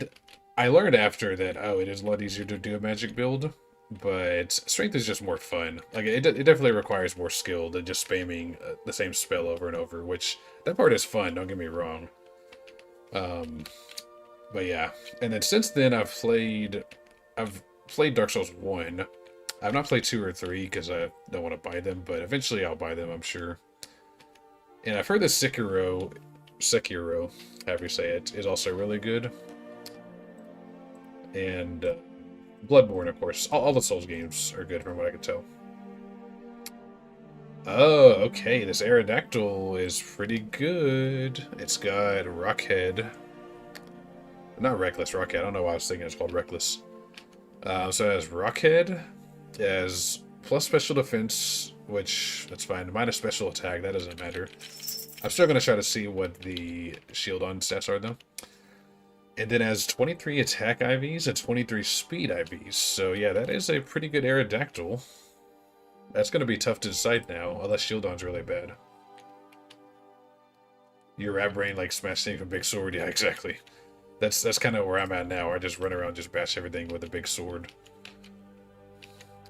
I learned after that, oh, it is a lot easier to do a magic build, but strength is just more fun. Like, it definitely requires more skill than just spamming the same spell over and over, which, that part is fun, don't get me wrong. But yeah, and then since then I've played Dark Souls 1. I've not played 2 or 3 because I don't want to buy them, but eventually I'll buy them, I'm sure. And I've heard that Sekiro, however you say it, is also really good. And Bloodborne, of course. All the Souls games are good from what I can tell. Oh, okay. This Aerodactyl is pretty good. It's got Rockhead. Not Reckless, Rockhead. I don't know why I was thinking it's called Reckless. So it has Rockhead. It has plus special defense, which, that's fine. Minus special attack, that doesn't matter. I'm still going to try to see what the shield on stats are, though. And then has 23 attack IVs and 23 speed IVs. So yeah, that is a pretty good Aerodactyl. That's going to be tough to decide now, unless Shieldon's really bad. Your Rat Brain, like, smash things with Big Sword. Yeah, exactly. That's kind of where I'm at now. I just run around, just bash everything with a big sword.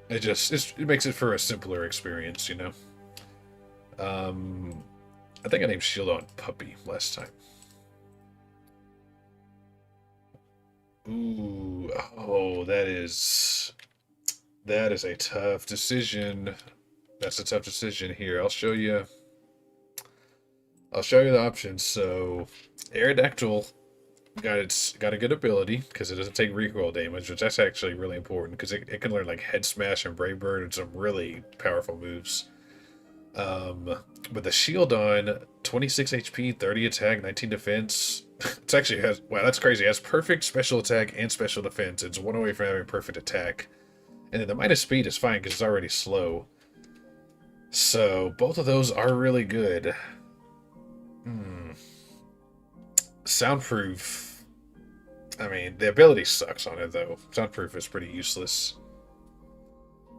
It makes it for a simpler experience, you know? I think I named Shieldon Puppy last time. Ooh, oh, that is a tough decision. That's a tough decision here. I'll show you the options. So, Aerodactyl got a good ability because it doesn't take recoil damage, which that's actually really important because it can learn like Head Smash and Brave Bird and some really powerful moves. With the shield on, 26 HP, 30 attack, 19 defense. It's actually wow, that's crazy. It has perfect special attack and special defense. It's one away from having perfect attack. And then the minus speed is fine because it's already slow. So both of those are really good. Soundproof. I mean, the ability sucks on it though. Soundproof is pretty useless.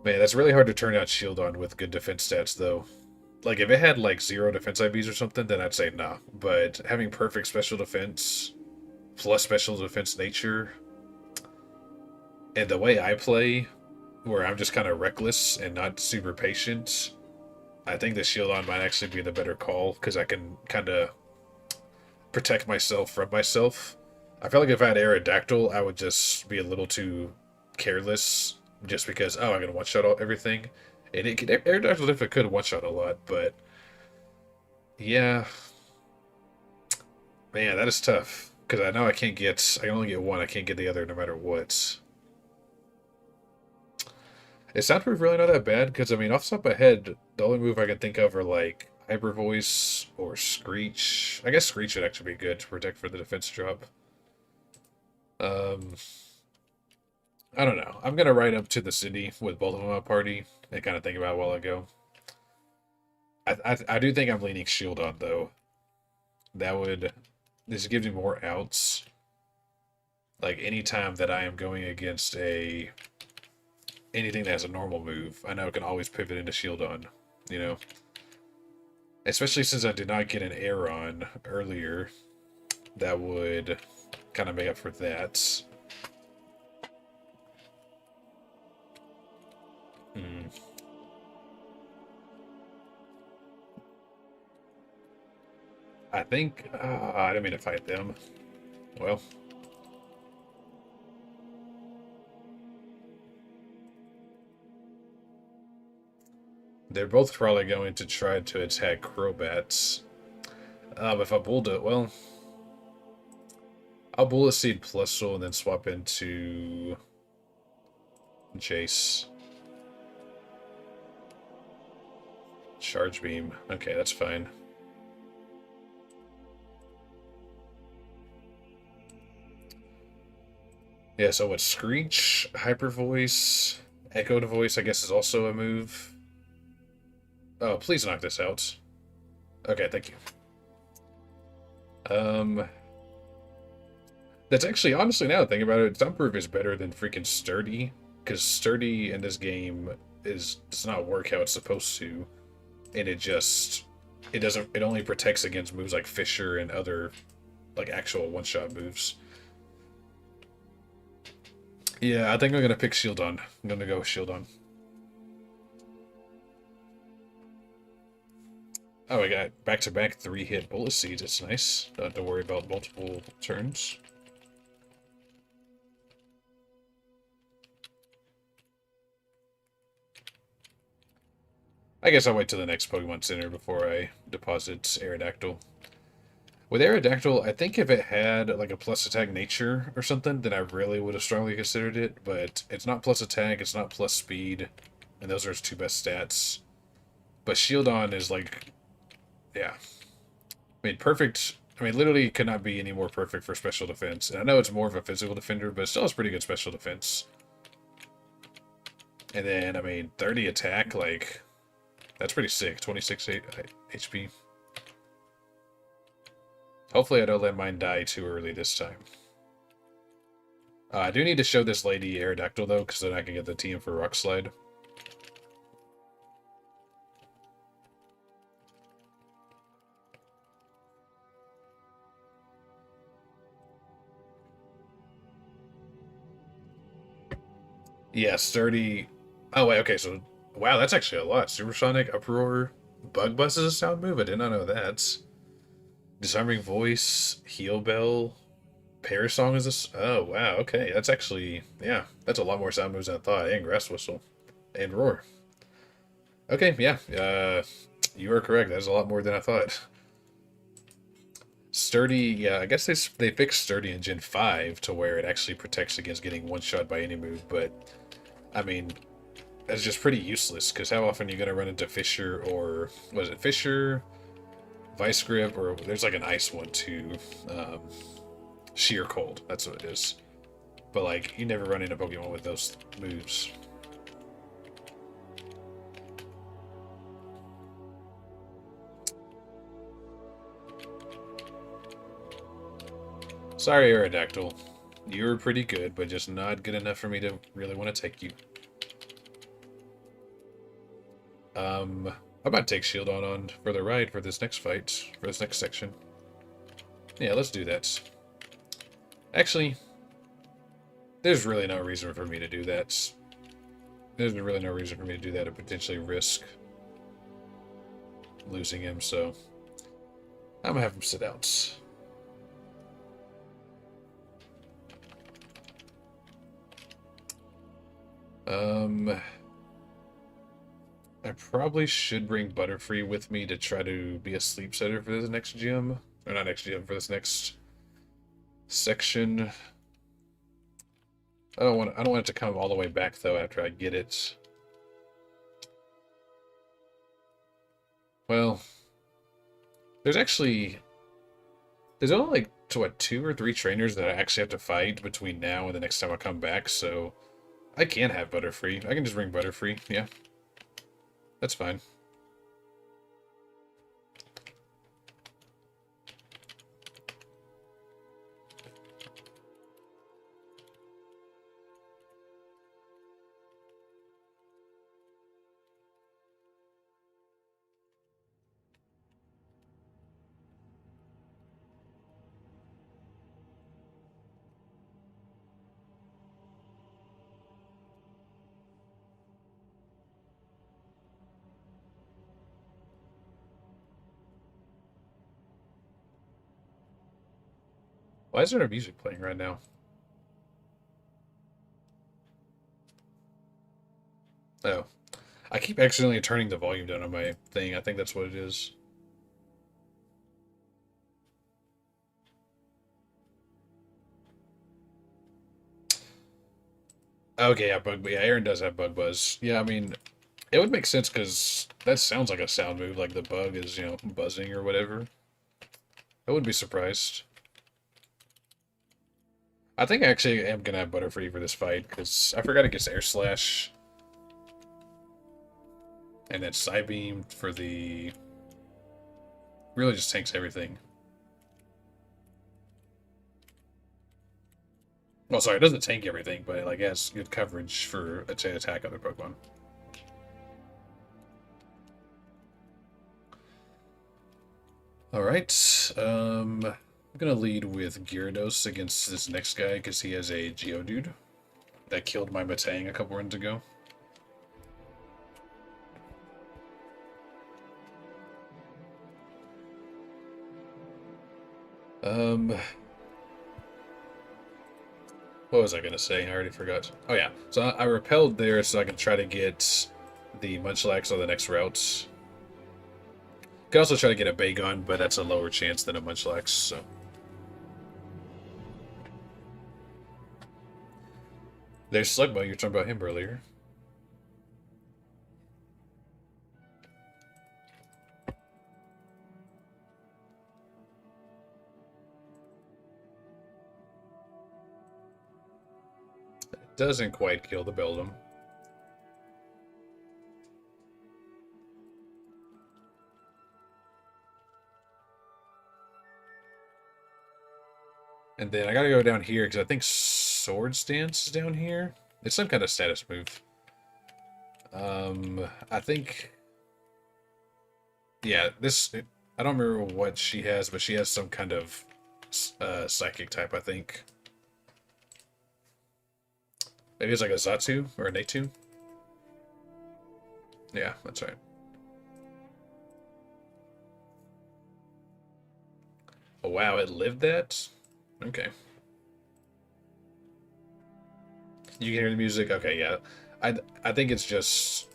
Man, that's really hard to turn out shield on with good defense stats though. Like, if it had, like, 0 defense IVs or something, then I'd say nah. But having perfect special defense, plus special defense nature, and the way I play, where I'm just kind of reckless and not super patient, I think the shield on might actually be the better call, because I can kind of protect myself from myself. I feel like if I had Aerodactyl, I would just be a little too careless, just because, oh, I'm going to one-shot everything. And Aerodactyl if it could one-shot a lot, but yeah. Man, that is tough. Because I know I can only get one, I can't get the other no matter what. Is Soundproof really not that bad? Because, I mean, off the top of my head, the only move I can think of are, like, Hyper Voice or Screech. I guess Screech would actually be good to protect for the defense drop. I don't know. I'm going to ride up to the city with both of them on my party and kind of think about it while I go. I do think I'm leaning shield on, though. This gives me more outs. Like, anytime that I am going against anything that has a normal move, I know it can always pivot into shield on, you know? Especially since I did not get an air on earlier, that would kind of make up for that. I think... I didn't mean to fight them. Well... They're both probably going to try to attack Crobats. If I Bullet... well... I'll Bullet Seed plus Soul and then swap into... Jace. Charge Beam. Okay, that's fine. Yeah, so what? Screech, Hyper Voice, Echo to Voice, I guess, is also a move. Oh, please knock this out. Okay, thank you. That's actually, honestly, now that I think about it, Soundproof is better than freaking Sturdy, because Sturdy in this game does not work how it's supposed to, and it only protects against moves like Fissure and other, like, actual one-shot moves. Yeah, I think I'm gonna pick Shield on. I'm gonna go with Shield on. Oh, I got back-to-back 3-hit Bullet Seeds. That's nice. Don't have to worry about multiple turns. I guess I'll wait till the next Pokemon Center before I deposit Aerodactyl. With Aerodactyl, I think if it had like a plus attack nature or something, then I really would have strongly considered it. But it's not plus attack, it's not plus speed, and those are its two best stats. But Shield on is like, yeah. I mean, perfect. I mean, literally could not be any more perfect for special defense. And I know it's more of a physical defender, but it still has pretty good special defense. And then, I mean, 30 attack, like, that's pretty sick. 26 HP. Hopefully I don't let mine die too early this time. I do need to show this lady Aerodactyl, though, because then I can get the team for Rock Slide. Yeah, Sturdy... Oh, wait, okay, so... Wow, that's actually a lot. Supersonic, Uproar, Bug Buzz is a sound move? I did not know that. Disarming Voice, Heal Bell, Parasong is a... Oh, wow, okay. That's actually... Yeah, that's a lot more sound moves than I thought. And Grass Whistle. And Roar. Okay, yeah. You are correct. That's a lot more than I thought. Sturdy, yeah, I guess they fixed Sturdy in Gen 5 to where it actually protects against getting one-shot by any move, but, I mean, that's just pretty useless, because how often are you going to run into Fissure or... Was it Fissure? Vice Grip, or there's like an ice one too. Sheer Cold, that's what it is. But like, you never run into Pokemon with those moves. Sorry, Aerodactyl. You were pretty good, but just not good enough for me to really want to take you. I might take Shieldon on for the ride for this next fight, for this next section. Yeah, let's do that. Actually, there's really no reason for me to do that. There's really no reason for me to do that and potentially risk losing him, so I'm gonna have him sit out. I probably should bring Butterfree with me to try to be a sleep setter for this next gym. Or not next gym, for this next section. I don't want it to come all the way back though after I get it. Well, there's only like what, 2 or 3 trainers that I actually have to fight between now and the next time I come back, so I can have Butterfree. I can just bring Butterfree, yeah. That's fine. Why is there no music playing right now? Oh. I keep accidentally turning the volume down on my thing. I think that's what it is. Okay, yeah, yeah, Aaron does have Bug Buzz. Yeah, I mean, it would make sense because that sounds like a sound move, like the bug is, buzzing or whatever. I wouldn't be surprised. I think I actually am gonna have Butterfree for this fight, because I forgot it gets Air Slash. And then Psybeam for the... Really just tanks everything. Well, sorry, it doesn't tank everything, but it like has good coverage for to attack other Pokemon. Alright, I'm gonna lead with Gyarados against this next guy, because he has a Geodude that killed my Metang a couple runs ago. What was I gonna say? I already forgot. Oh yeah, so I repelled there so I can try to get the Munchlax on the next route. Could also try to get a Bagon, but that's a lower chance than a Munchlax, so... There's Slugma, you were talking about him earlier. It doesn't quite kill the Beldum. And then I gotta go down here because I think Sword Stance is down here. It's some kind of status move. I think... Yeah, this... I don't remember what she has, but she has some kind of psychic type, I think. Maybe it's like a Zatsu or a Natu. Yeah, that's right. Oh, wow, it lived that? Okay. You can hear the music? Okay, yeah. I think it's just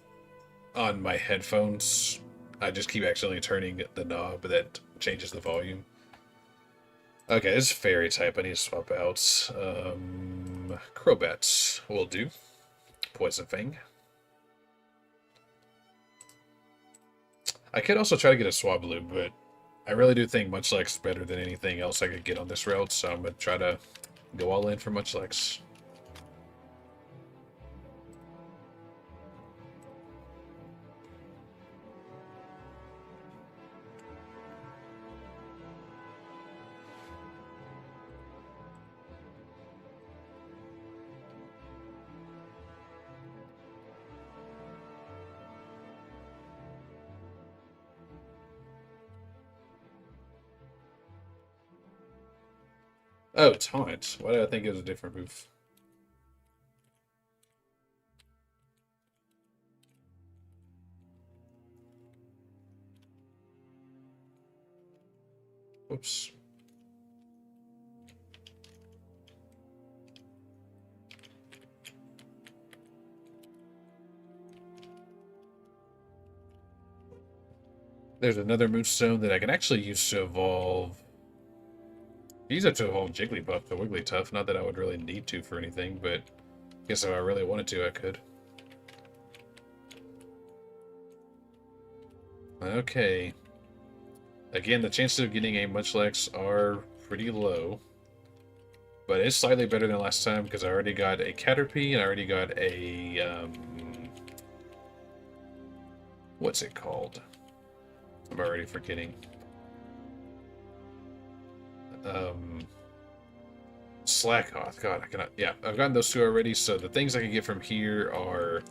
on my headphones. I just keep accidentally turning the knob that changes the volume. Okay, this fairy type I need to swap out. Crobat will do. Poison Fang. I could also try to get a Swablu, but I really do think Munchlax is better than anything else I could get on this route, so I'm going to try to go all in for Munchlax. Oh, Taunt. Why did I think it was a different move? Whoops. There's another Moonstone that I can actually use to evolve. Use it to evolve Jigglypuff to Wigglytuff. Not that I would really need to for anything, but I guess if I really wanted to, I could. Okay. Again, the chances of getting a Munchlax are pretty low. But it's slightly better than last time because I already got a Caterpie and I already got a... what's it called? I'm already forgetting. Slackhoth. God, I cannot... Yeah, I've gotten those two already, so the things I can get from here are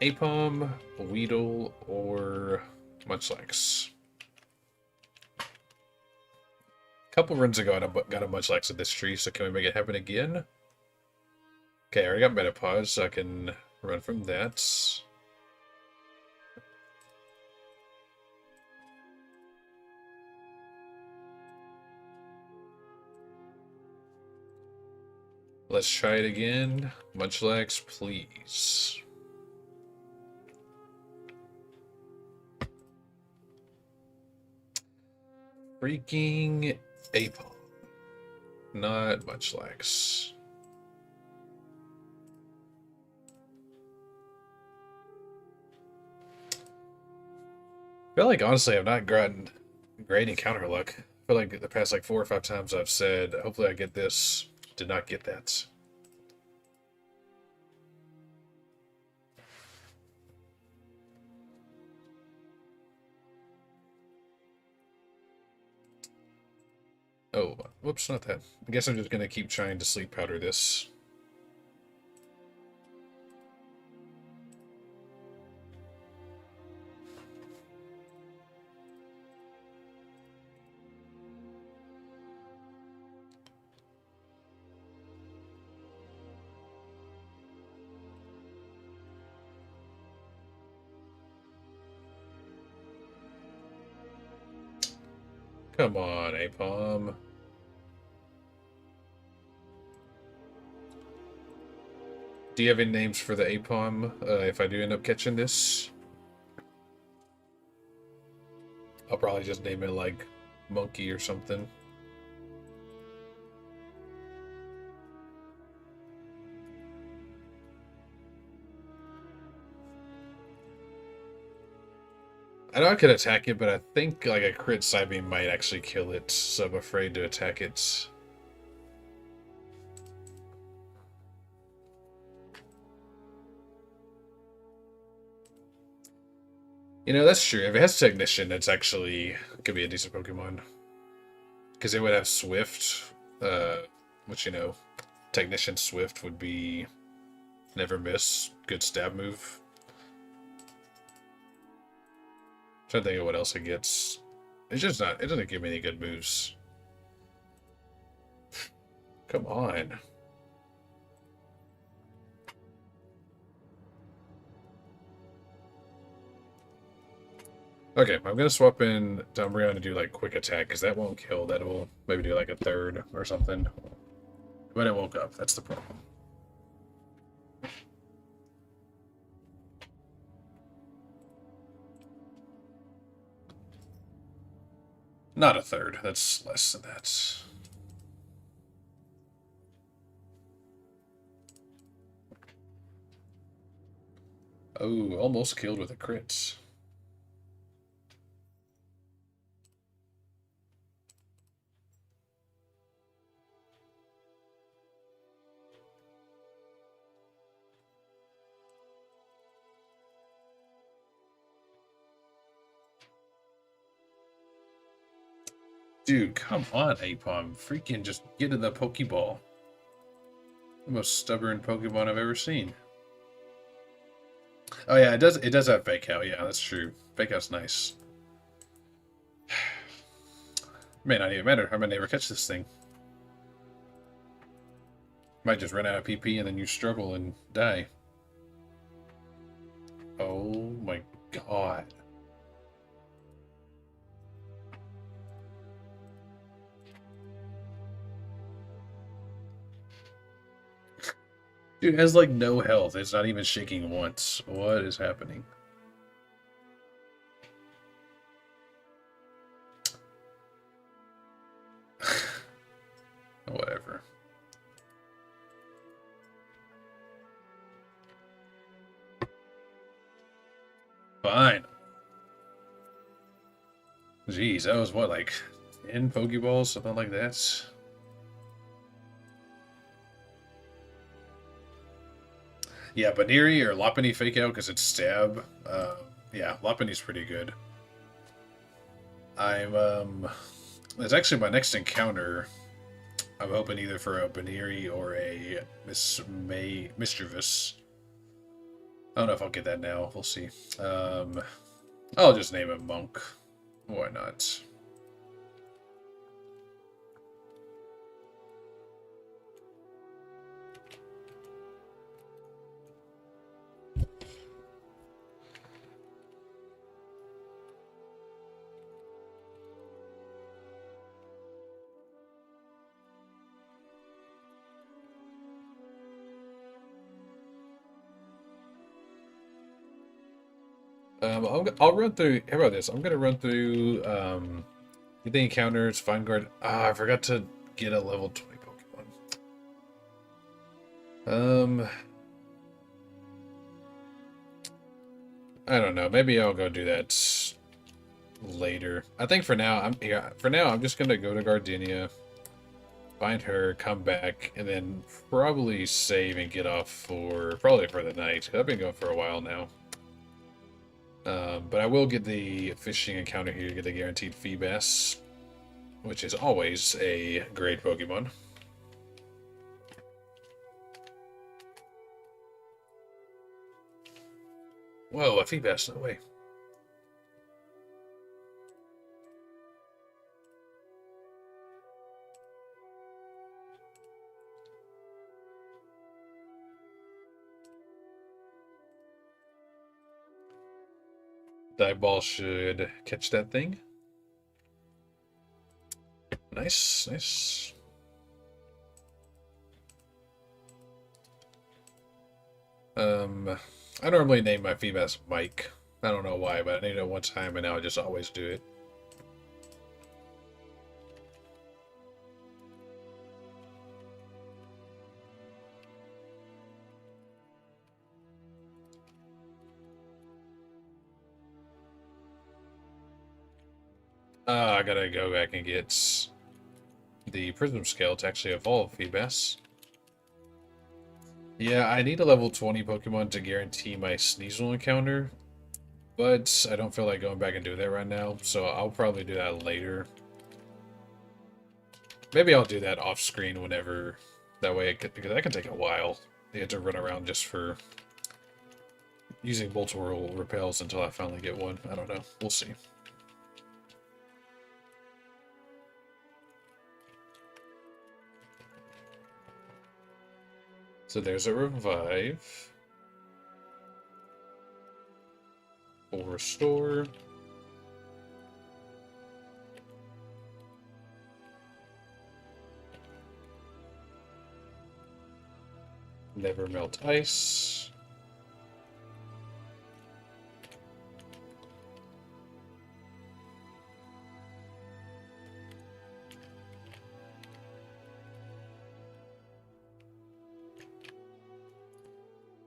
Apom, Weedle, or Munchlax. A couple runs ago, I got a Munchlax at this tree, so can we make it happen again? Okay, I already got Metapod, so I can run from that. Let's try it again. Munchlax, please. Freaking Apom. Not Munchlax. I feel like, honestly, I've not gotten great encounter luck. I feel like the past, 4 or 5 times I've said, hopefully I get this. Did not get that. Oh, whoops, not that. I guess I'm just going to keep trying to sleep powder this. Come on, Apom. Do you have any names for the Apom if I do end up catching this? I'll probably just name it like Monkey or something. I know I could attack it, but I think a crit Psybeam might actually kill it, so I'm afraid to attack it. You know, that's true. If it has Technician, it's actually could be a decent Pokemon. Because it would have Swift which, you know, Technician Swift would be never miss. Good stab move. Trying to think of what else it gets. It's just not, it doesn't give me any good moves. Come on. Okay, I'm gonna swap in Umbreon to do like quick attack, because that won't kill. That will maybe do like a third or something. But it woke up, that's the problem. Not a third, that's less than that. Oh, almost killed with a crit. Dude, come on, Apom. Freaking just get in the Pokeball. The most stubborn Pokemon I've ever seen. Oh yeah, it does have Fake Out, yeah, that's true. Fake Out's nice. May not even matter. I might never catch this thing. Might just run out of PP and then you struggle and die. Oh my god. Dude, it has like no health. It's not even shaking once. What is happening? Whatever. Fine. Jeez, that was what, like 10 Pokeballs? Something like that? Yeah, Baniri or Lopunny Fake Out because it's stab. Yeah, Lopunny's pretty good. It's actually my next encounter. I'm hoping either for a Baniri or a Mischievous. I don't know if I'll get that now. We'll see. I'll just name it Monk. Why not? I'll run through. How about this? I'm gonna run through the encounters. Find guard. Ah, I forgot to get a level 20 Pokemon. I don't know. Maybe I'll go do that later. I think for now, I'm just gonna go to Gardenia, find her, come back, and then probably save and get off for the night. I've been going for a while now. But I will get the fishing encounter here to get the guaranteed Feebas, which is always a great Pokemon. Whoa, a Feebas, no way. Dive Ball should catch that thing. Nice, nice. I normally name my Feebas Mike. I don't know why, but I named it one time and now I just always do it. I gotta go back and get the Prism Scale to actually evolve Feebas. Yeah, I need a level 20 Pokemon to guarantee my Sneasel encounter, but I don't feel like going back and doing that right now, so I'll probably do that later. Maybe I'll do that off screen whenever. That way, because that can take a while. You have to run around just for using multiple repels until I finally get one. I don't know. We'll see. So there's a revive. Full restore. Never melt ice.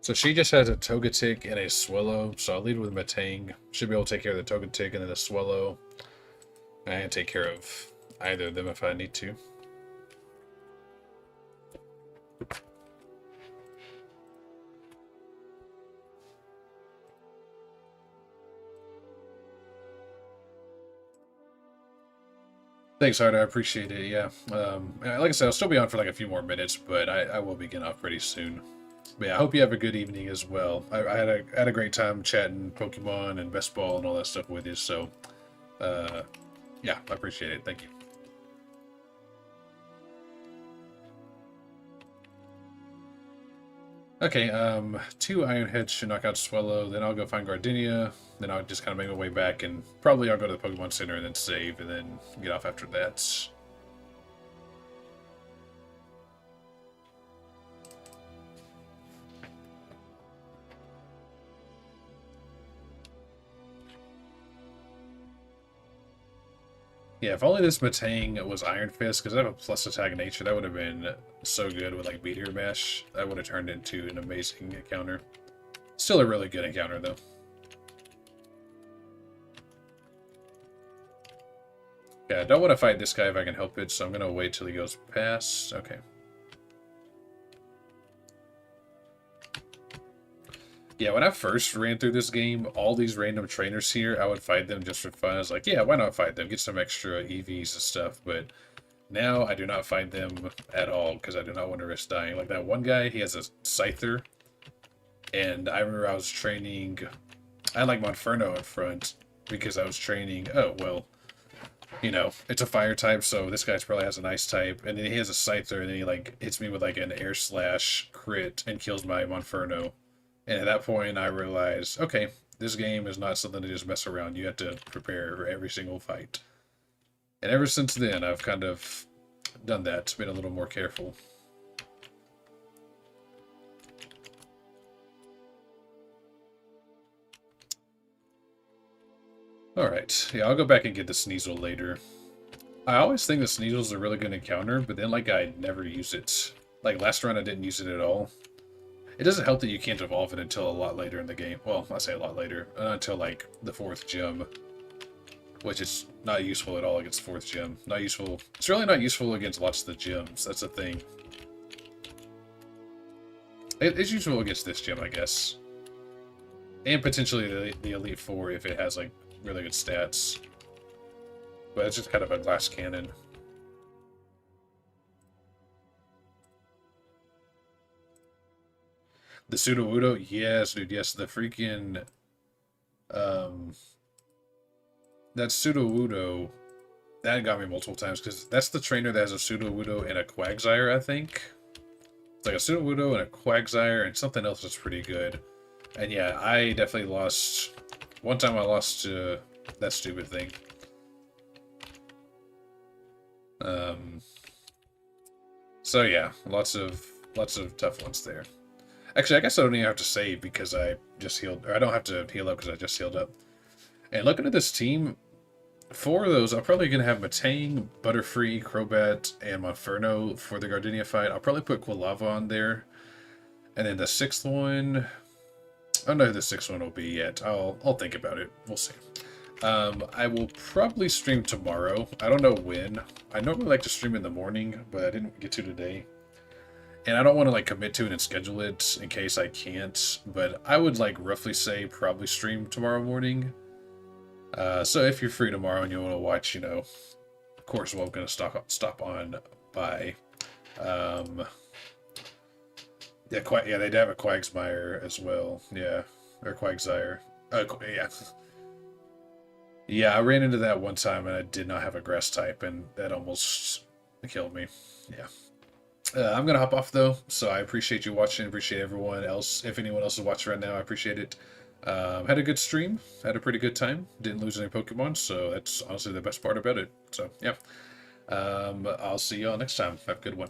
So she just has a Togetic and a Swellow, so I'll lead with Matang. Should be able to take care of the Togetic and then the Swellow. I can take care of either of them if I need to. Thanks, Hard. I appreciate it. Yeah. Like I said, I'll still be on for like a few more minutes, but I will be getting off pretty soon. But yeah, I hope you have a good evening as well. I had a great time chatting Pokemon and best ball and all that stuff with you. So, yeah, I appreciate it. Thank you. Okay, 2 Iron Heads should knock out Swellow, then I'll go find Gardenia, then I'll just kind of make my way back, and probably I'll go to the Pokemon Center and then save, and then get off after that. Yeah, if only this Matang was Iron Fist, because I have a plus attack nature, that would have been so good with like Meteor Mash. That would have turned into an amazing encounter. Still a really good encounter, though. Yeah, I don't want to fight this guy if I can help it, so I'm going to wait till he goes past. Okay. Yeah, when I first ran through this game, all these random trainers here, I would fight them just for fun. I was like, yeah, why not fight them? Get some extra EVs and stuff. But now I do not fight them at all because I do not want to risk dying. Like that one guy, he has a Scyther. And I remember I was training... I had like Monferno in front because I was training... Oh, well, you know, it's a fire type, so this guy probably has an ice type. And then he has a Scyther, and then he like hits me with like an air slash crit and kills my Monferno. And at that point, I realized, okay, this game is not something to just mess around. You have to prepare for every single fight. And ever since then, I've kind of done that, been a little more careful. Alright, yeah, I'll go back and get the Sneasel later. I always think the Sneasel's a really good encounter, but then, like, I never use it. Like, last run I didn't use it at all. It doesn't help that you can't evolve it until a lot later in the game. Well, I say a lot later. Until, like, the 4th gym. Which is not useful at all against 4th gym. Not useful. It's really not useful against lots of the gyms. That's the thing. It's useful against this gym, I guess. And potentially the Elite Four if it has, like, really good stats. But it's just kind of a glass cannon. The Sudowoodo? Yes, dude, yes. The freaking... that Sudowoodo, that got me multiple times, because that's the trainer that has a Sudowoodo and a Quagsire, I think. It's like a Sudowoodo and a Quagsire and something else that's pretty good. And yeah, I definitely lost... One time I lost to that stupid thing. So yeah, lots of tough ones there. Actually, I guess I don't even have to save because I just healed, or I don't have to heal up because I just healed up. And looking at this team, 4 of those, I'm probably going to have Matang, Butterfree, Crobat, and Monferno for the Gardenia fight. I'll probably put Quilava on there. And then the 6th one, I don't know who the 6th one will be yet. I'll think about it. We'll see. I will probably stream tomorrow. I don't know when. I normally like to stream in the morning, but I didn't get to today. And I don't want to like commit to it and schedule it in case I can't. But I would like roughly say probably stream tomorrow morning. So if you're free tomorrow and you want to watch, you know, Of course, well, I'm going to stop on by... yeah, yeah, they have a Quagsmire as well. Yeah, or Quagsire. Yeah. Yeah, I ran into that one time and I did not have a grass type, and that almost killed me. Yeah. I'm gonna hop off though, so I appreciate you watching. Appreciate everyone else. If anyone else is watching right now, I appreciate it. Had a good stream. Had a pretty good time. Didn't lose any Pokemon, so that's honestly the best part about it. So yeah. I'll see y'all next time. Have a good one.